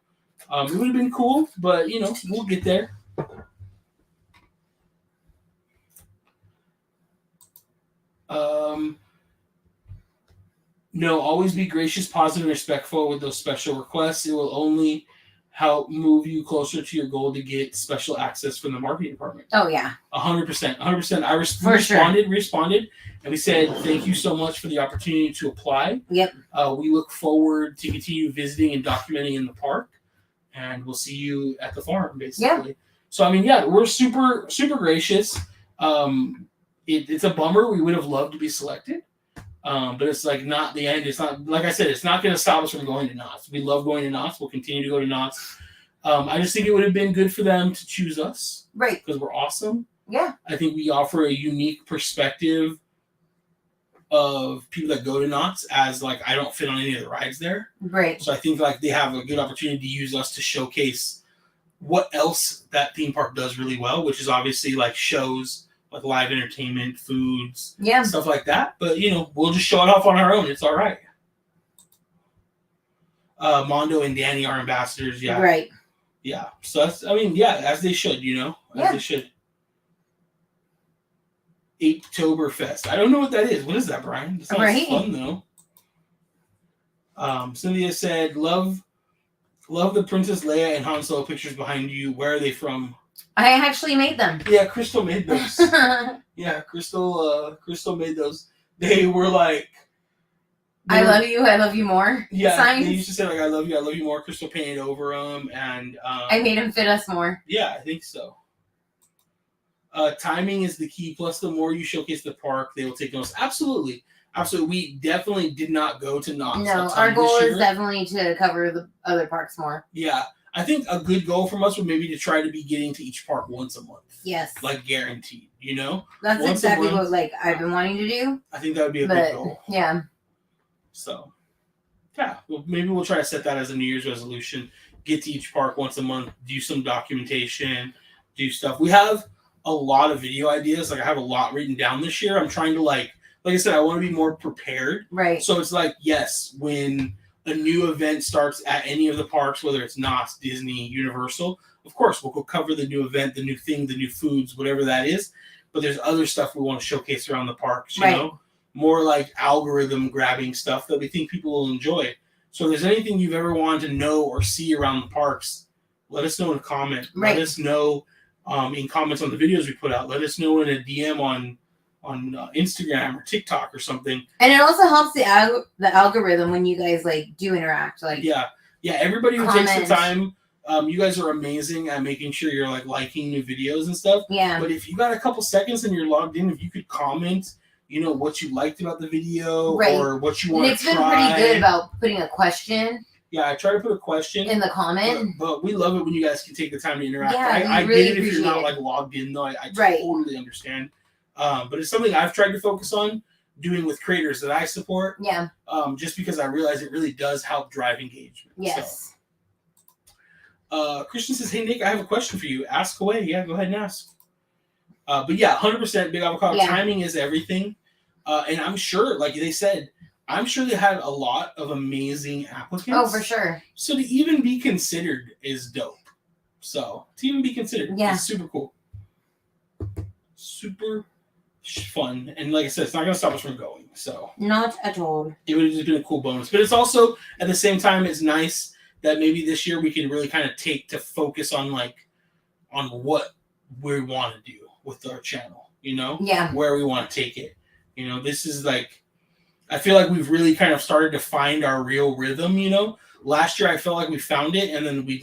Speaker 1: it would have been cool, but you know, we'll get there. No, always be gracious, positive, and respectful with those special requests. It will only help move you closer to your goal to get special access from the marketing department.
Speaker 2: Oh yeah,
Speaker 1: 100%. We responded, and we said thank you so much for the opportunity to apply.
Speaker 2: Yep.
Speaker 1: We look forward to continue visiting and documenting in the park, and we'll see you at the farm, basically. Yeah. So I mean, yeah, we're super gracious. It's a bummer. We would have loved to be selected. But it's like not the end. It's not, like I said, it's not going to stop us from going to Knott's. We love going to Knott's. We'll continue to go to Knott's. I just think it would have been good for them to choose us.
Speaker 2: Right.
Speaker 1: Because we're awesome.
Speaker 2: Yeah.
Speaker 1: I think we offer a unique perspective of people that go to Knott's as like, I don't fit on any of the rides there.
Speaker 2: Right.
Speaker 1: So I think like they have a good opportunity to use us to showcase what else that theme park does really well, which is obviously like shows, like live entertainment, foods, stuff like that. But, we'll just show it off on our own. It's all right. Mondo and Danny are ambassadors. Yeah.
Speaker 2: Right.
Speaker 1: Yeah. So that's, as they should, as they should. Oktoberfest. I don't know what that is. What is that, Brian? It sounds fun, though. Cynthia said, love the Princess Leia and Han Solo pictures behind you. Where are they from?
Speaker 2: I actually made them.
Speaker 1: Yeah, Crystal made those. Yeah, Crystal made those. They were like,
Speaker 2: I love you more.
Speaker 1: Yeah,
Speaker 2: signs.
Speaker 1: They used to say like, I love you more. Crystal painted over them, and
Speaker 2: I made them fit us more.
Speaker 1: Yeah, I think so. Timing is the key. Plus, the more you showcase the park, they will take notice. Absolutely. We definitely did not go to Knott's.
Speaker 2: No, our goal is definitely to cover the other parks more.
Speaker 1: Yeah. I think a good goal from us would maybe to try to be getting to each park once a month.
Speaker 2: Yes.
Speaker 1: Like guaranteed,
Speaker 2: That's once exactly what I've been wanting to do.
Speaker 1: I think that would be a good goal.
Speaker 2: Yeah.
Speaker 1: So, yeah, maybe we'll try to set that as a New Year's resolution. Get to each park once a month, do some documentation, do stuff. We have a lot of video ideas. Like I have a lot written down this year. I'm trying to like I said, I want to be more prepared.
Speaker 2: Right.
Speaker 1: So it's like, yes, when a new event starts at any of the parks, whether it's Knott's, Disney, Universal, of course, we'll go cover the new event, the new thing, the new foods, whatever that is. But there's other stuff we want to showcase around the parks, you know? More like algorithm grabbing stuff that we think people will enjoy. So if there's anything you've ever wanted to know or see around the parks, let us know in a comment. Let us know in comments on the videos we put out. Let us know in a DM on Instagram or TikTok or something.
Speaker 2: And it also helps the algorithm when you guys do interact.
Speaker 1: Everybody who takes the time, you guys are amazing at making sure you're liking new videos and stuff.
Speaker 2: Yeah.
Speaker 1: But if you got a couple seconds and you're logged in, if you could comment, what you liked about the video or what you want to try.
Speaker 2: It's been pretty good about putting a question.
Speaker 1: Yeah, I try to put a question
Speaker 2: in the comment.
Speaker 1: But we love it when you guys can take the time to interact.
Speaker 2: Yeah,
Speaker 1: I really get it if you're not logged in though. I totally understand. But it's something I've tried to focus on doing with creators that I support.
Speaker 2: Yeah.
Speaker 1: Just because I realize it really does help drive engagement.
Speaker 2: Yes.
Speaker 1: So. Christian says, "Hey Nick, I have a question for you. Ask away." Yeah, go ahead and ask. But yeah, 100% Big Avocado. Yeah. Timing is everything. And I'm sure, like they said, I'm sure they had a lot of amazing applicants.
Speaker 2: Oh, for sure.
Speaker 1: So to even be considered is dope. So to even be considered is super cool. Super fun. And like I said, it's not going to stop us from going. So
Speaker 2: not at all.
Speaker 1: It would have just been a cool bonus. But it's also, at the same time, it's nice that maybe this year we can really kind of take to focus on what we want to do with our channel,
Speaker 2: Yeah.
Speaker 1: Where we want to take it. This is I feel like we've really kind of started to find our real rhythm, Last year I felt like we found it, and then we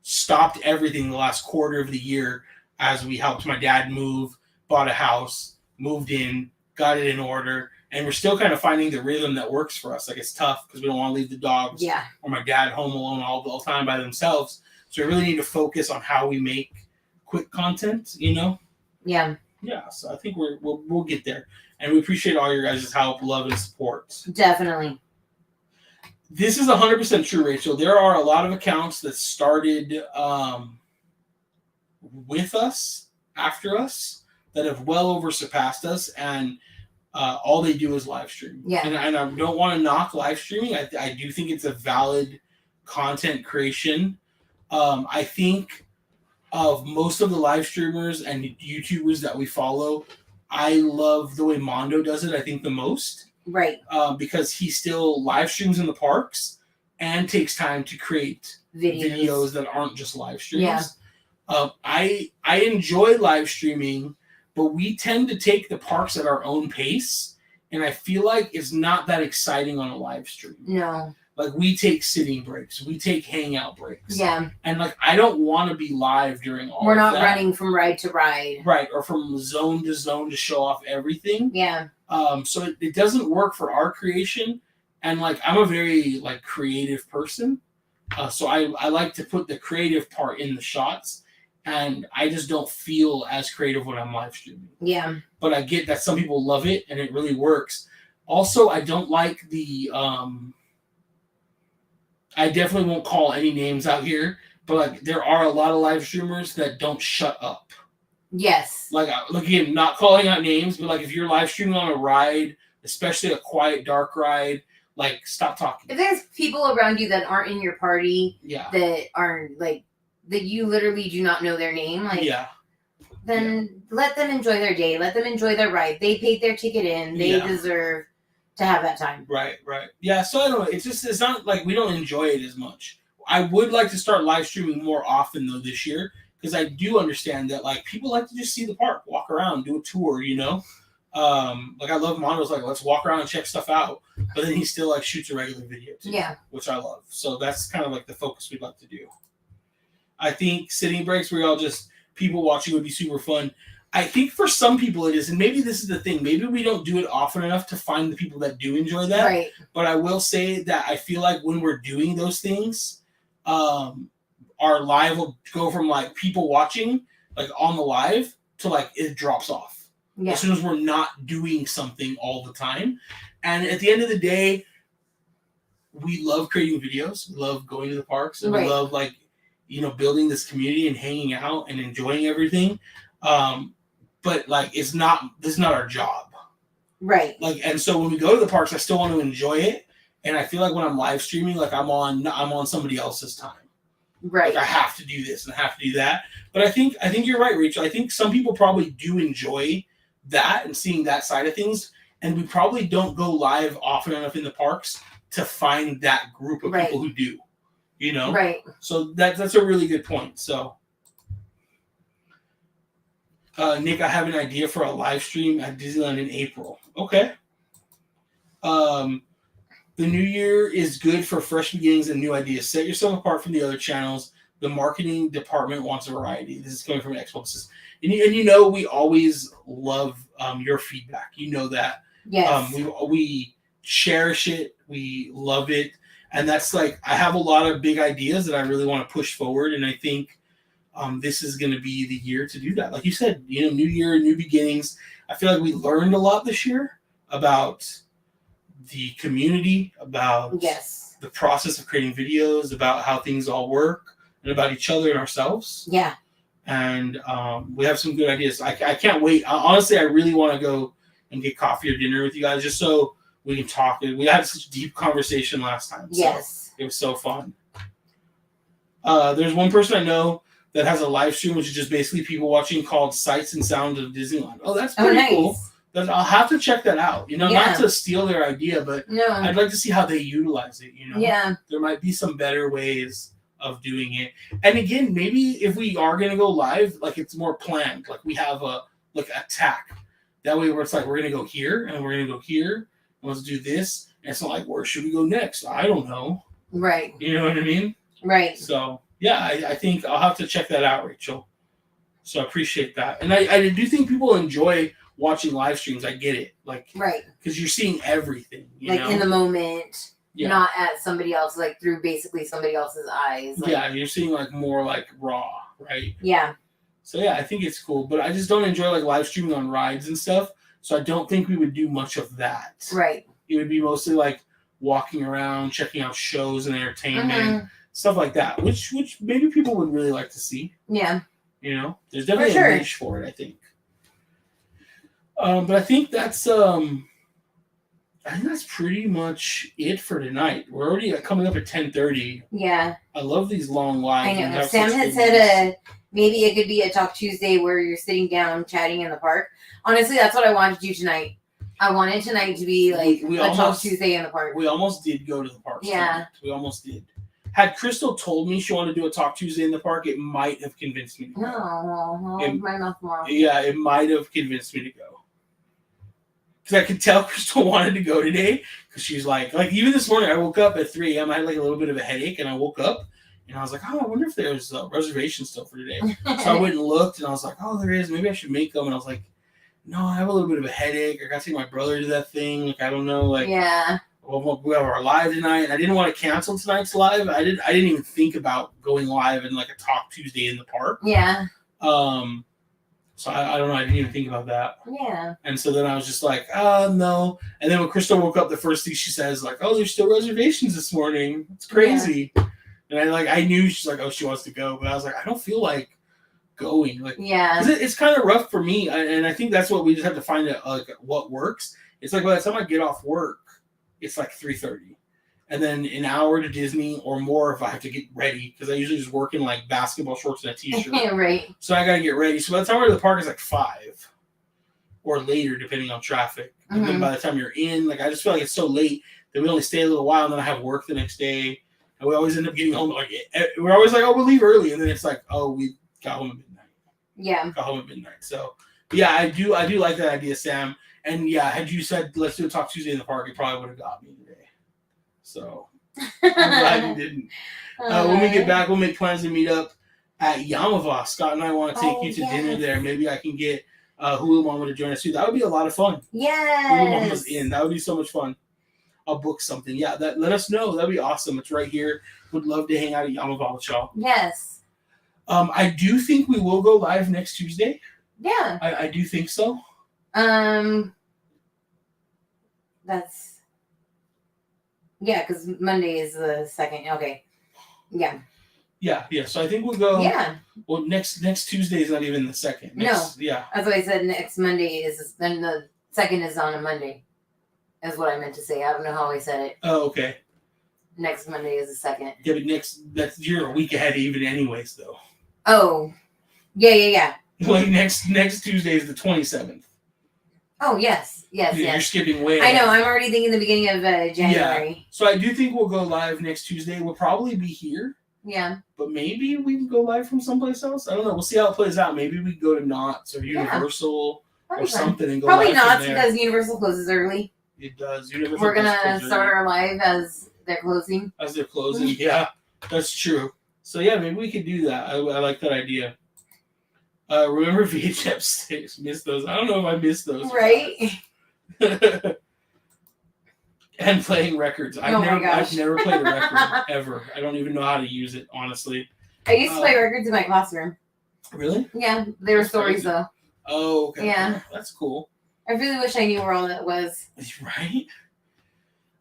Speaker 1: stopped everything the last quarter of the year as we helped my dad move, bought a house, moved in, got it in order, and we're still kind of finding the rhythm that works for us. It's tough because we don't want to leave the dogs or my dad home alone all the time by themselves. So we really need to focus on how we make quick content,
Speaker 2: Yeah.
Speaker 1: Yeah, so I think we'll get there. And we appreciate all your guys' help, love, and support.
Speaker 2: Definitely.
Speaker 1: This is 100% true, Rachel. There are a lot of accounts that started with us, after us, that have well surpassed us, and all they do is live stream.
Speaker 2: Yeah.
Speaker 1: And I don't want to knock live streaming. I do think it's a valid content creation. I think of most of the live streamers and YouTubers that we follow, I love the way Mondo does it, I think, the most.
Speaker 2: Right.
Speaker 1: Because he still live streams in the parks and takes time to create videos that aren't just live streams. Yeah. I enjoy live streaming, but we tend to take the parks at our own pace, and I feel like it's not that exciting on a live stream.
Speaker 2: No.
Speaker 1: Like, we take sitting breaks, we take hangout breaks.
Speaker 2: Yeah.
Speaker 1: And like, I don't want to be live during all
Speaker 2: We're
Speaker 1: of
Speaker 2: not
Speaker 1: that.
Speaker 2: running from ride to ride.
Speaker 1: Right, or from zone to zone to show off everything.
Speaker 2: Yeah.
Speaker 1: So it doesn't work for our creation. And like, I'm a very like creative person. So I like to put the creative part in the shots. And I just don't feel as creative when I'm live streaming.
Speaker 2: Yeah.
Speaker 1: But I get that some people love it and it really works. Also, I don't like the I definitely won't call any names out here, but like, there are a lot of live streamers that don't shut up.
Speaker 2: Yes.
Speaker 1: Like, again, not calling out names, but like, if you're live streaming on a ride, especially a quiet, dark ride, like, stop talking.
Speaker 2: If there's people around you that aren't in your party, that aren't like, that you literally do not know their name, like, then let them enjoy their day. Let them enjoy their ride. They paid their ticket in. They deserve to have that time.
Speaker 1: Right. Yeah, so I don't know. It's not like we don't enjoy it as much. I would like to start live streaming more often, though, this year, because I do understand that, like, people like to just see the park, walk around, do a tour, you know? Like, I love Mondo's like, let's walk around and check stuff out. But then he still, like, shoots a regular video, too.
Speaker 2: Yeah.
Speaker 1: Which I love. So that's kind of, like, the focus we'd like to do. I think sitting breaks where y'all just people watching would be super fun. I think for some people it is, and maybe this is the thing. Maybe we don't do it often enough to find the people that do enjoy that.
Speaker 2: Right.
Speaker 1: But I will say that I feel like when we're doing those things, our live will go from like people watching, like on the live, to like it drops off. Yeah. As soon as we're not doing something all the time. And at the end of the day, we love creating videos. We love going to the parks. And we love like, you know, building this community and hanging out and enjoying everything. But like, this is not our job. Right. Like, and so when we go to the parks, I still want to enjoy it. And I feel like when I'm live streaming, like I'm on somebody else's time. Right. Like I have to do this and I have to do that. But I think you're right, Rachel. I think some people probably do enjoy that and seeing that side of things. And we probably don't go live often enough in the parks to find that group of people who do. You know? Right. So that's a really good point. So Nick, I have an idea for a live stream at Disneyland in April. Okay. The new year is good for fresh beginnings and new ideas. Set yourself apart from the other channels. The marketing department wants a variety. This is coming from Xboxes. And you know we always love your feedback. You know that. Yes. We cherish it. We love it. And that's like, I have a lot of big ideas that I really want to push forward. And I think this is going to be the year to do that. Like you said, you know, new year, new beginnings. I feel like we learned a lot this year about the community, about the process of creating videos, about how things all work, and about each other and ourselves. Yeah. And we have some good ideas. I can't wait. Honestly, I really want to go and get coffee or dinner with you guys just so we can talk. We had such a deep conversation last time. Yes. So it was so fun. There's one person I know that has a live stream, which is just basically people watching, called Sights and Sounds of Disneyland. Oh, that's pretty cool. I'll have to check that out. You know, not to steal their idea, but I'd like to see how they utilize it. You know, there might be some better ways of doing it. And again, maybe if we are gonna go live, like it's more planned. Like we have a tack. That way, where it's like we're gonna go here and we're gonna go here. And let's do this. And it's not like, where should we go next? I don't know. Right. You know what I mean? Right. So yeah, I think I'll have to check that out, Rachel. So I appreciate that. And I do think people enjoy watching live streams. I get it. Like, right. Because you're seeing everything. You know? In the moment, not at somebody else, like through basically somebody else's eyes. Like, yeah, you're seeing like more like raw, right? Yeah. So yeah, I think it's cool. But I just don't enjoy like live streaming on rides and stuff. So I don't think we would do much of that. Right. It would be mostly like walking around, checking out shows and entertainment. Stuff like that, which maybe people would really like to see. Yeah. You know, there's definitely a niche for it, I think. But I think that's pretty much it for tonight. We're already coming up at 10:30. Yeah. I love these long lives. I know. Sam had said maybe it could be a Talk Tuesday where you're sitting down chatting in the park. Honestly, that's what I wanted to do tonight.
Speaker 2: I wanted tonight to be like a Talk Tuesday in the park.
Speaker 1: We almost did go to the park.
Speaker 2: Yeah.
Speaker 1: Tonight. We almost did. Had Crystal told me she wanted to do a Talk Tuesday in the park, it might have convinced me to go.
Speaker 2: No, my mouth more.
Speaker 1: Yeah, it might have convinced me to go. Because I could tell Crystal wanted to go today. Because she's like even this morning, I woke up at 3 a.m. I had like a little bit of a headache, and I woke up, and I was like, oh, I wonder if there's a reservation still for today. So I went and looked, and I was like, oh, there is. Maybe I should make them. And I was like, no, I have a little bit of a headache. I got to take my brother to that thing. Like, I don't know. Like,
Speaker 2: yeah.
Speaker 1: Well, we have our live tonight. And I didn't want to cancel tonight's live. I didn't even think about going live in like a Talk Tuesday in the park.
Speaker 2: Yeah.
Speaker 1: So I don't know. I didn't even think about that.
Speaker 2: Yeah.
Speaker 1: And so then I was just like, no. And then when Crystal woke up, the first thing she says, like, oh, there's still reservations this morning. It's crazy. Yeah. And I knew she's like, oh, she wants to go. But I was like, I don't feel like going. Like,
Speaker 2: yeah.
Speaker 1: It's kind of rough for me. And I think that's what we just have to find out, like, what works. It's like by the time I get off work, it's like 3:30. And then an hour to Disney or more if I have to get ready. Because I usually just work in like basketball shorts and a t-shirt.
Speaker 2: Right.
Speaker 1: So I got to get ready. So by the time we're at the park, it's like 5 or later, depending on traffic. Mm-hmm. And then by the time you're in, like, I just feel like it's so late that we only stay a little while and then I have work the next day. And we always end up getting home. Like, we're always like, oh, we'll leave early. And then it's like, oh, we got home at midnight.
Speaker 2: Yeah.
Speaker 1: Got home at midnight. So, yeah, I do like that idea, Sam. And yeah, had you said, let's do a Talk Tuesday in the park, it probably would have got me today. So, I'm glad you didn't. When we get back, we'll make plans to meet up at Yamava. Scott and I want to take you to dinner there. Maybe I can get Hulu Mama to join us too. That would be a lot of fun.
Speaker 2: Yes.
Speaker 1: Hulu Mama's in. That would be so much fun. I'll book something. Yeah, let us know. That'd be awesome. It's right here. Would love to hang out at Yamava with y'all.
Speaker 2: Yes.
Speaker 1: I do think we will go live next Tuesday.
Speaker 2: Yeah.
Speaker 1: I do think so.
Speaker 2: That's... Yeah, because Monday is the 2nd. Okay. Yeah.
Speaker 1: Yeah. So I think we'll go.
Speaker 2: Yeah.
Speaker 1: Well, next Tuesday is not even the 2nd.
Speaker 2: No.
Speaker 1: Yeah.
Speaker 2: That's what I said. Next Monday is... Then the 2nd is on a Monday. Is what I meant to say. I don't know how I said it.
Speaker 1: Oh, okay.
Speaker 2: Next Monday is the 2nd.
Speaker 1: Yeah, but you're a week ahead even anyways, though.
Speaker 2: Oh. Yeah.
Speaker 1: Like next Tuesday is the 27th.
Speaker 2: Oh, yes.
Speaker 1: You're skipping way
Speaker 2: ahead. I know. I'm already thinking the beginning of January.
Speaker 1: Yeah. So I do think we'll go live next Tuesday. We'll probably be here.
Speaker 2: Yeah.
Speaker 1: But maybe we can go live from someplace else. I don't know. We'll see how it plays out. Maybe we go to Knott's or Universal or something and go
Speaker 2: probably
Speaker 1: live
Speaker 2: Knott's because Universal closes early.
Speaker 1: It does.
Speaker 2: We're going to start our live as they're closing.
Speaker 1: As they're closing. Yeah, that's true. So yeah, maybe we could do that. I like that idea. Remember VHS sticks? Miss those. I don't know if I missed those.
Speaker 2: Right.
Speaker 1: And playing records. I've never played a record ever. I don't even know how to use it, honestly.
Speaker 2: I used to play records in my classroom.
Speaker 1: Really?
Speaker 2: Yeah, they were stories though.
Speaker 1: Oh, okay.
Speaker 2: Yeah.
Speaker 1: That's cool.
Speaker 2: I really wish I knew where all that was.
Speaker 1: Right?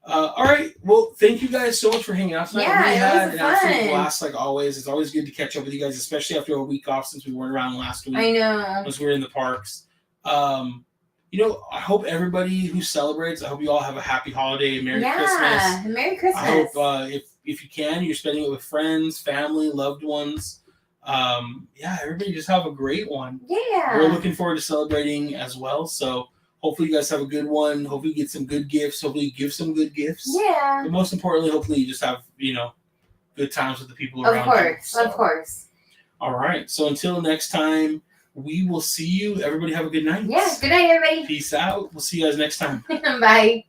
Speaker 1: All right. Well, thank you guys so much for hanging out tonight.
Speaker 2: Yeah,
Speaker 1: we had an absolute
Speaker 2: fun.
Speaker 1: blast, like always. It's always good to catch up with you guys, especially after a week off since we weren't around last week.
Speaker 2: I know.
Speaker 1: Once we were in the parks. I hope everybody who celebrates, I hope you all have a happy holiday, Merry Christmas.
Speaker 2: Yeah, Merry Christmas.
Speaker 1: I hope if you can, you're spending it with friends, family, loved ones. Everybody just have a great one.
Speaker 2: Yeah.
Speaker 1: We're looking forward to celebrating as well. So hopefully you guys have a good one. Hopefully you get some good gifts. Hopefully you give some good gifts.
Speaker 2: Yeah.
Speaker 1: But most importantly, hopefully you just have, good times with the people around you.
Speaker 2: Of course.
Speaker 1: All right. So until next time, we will see you. Everybody have a good night.
Speaker 2: Yeah. Good night, everybody.
Speaker 1: Peace out. We'll see you guys next time.
Speaker 2: Bye.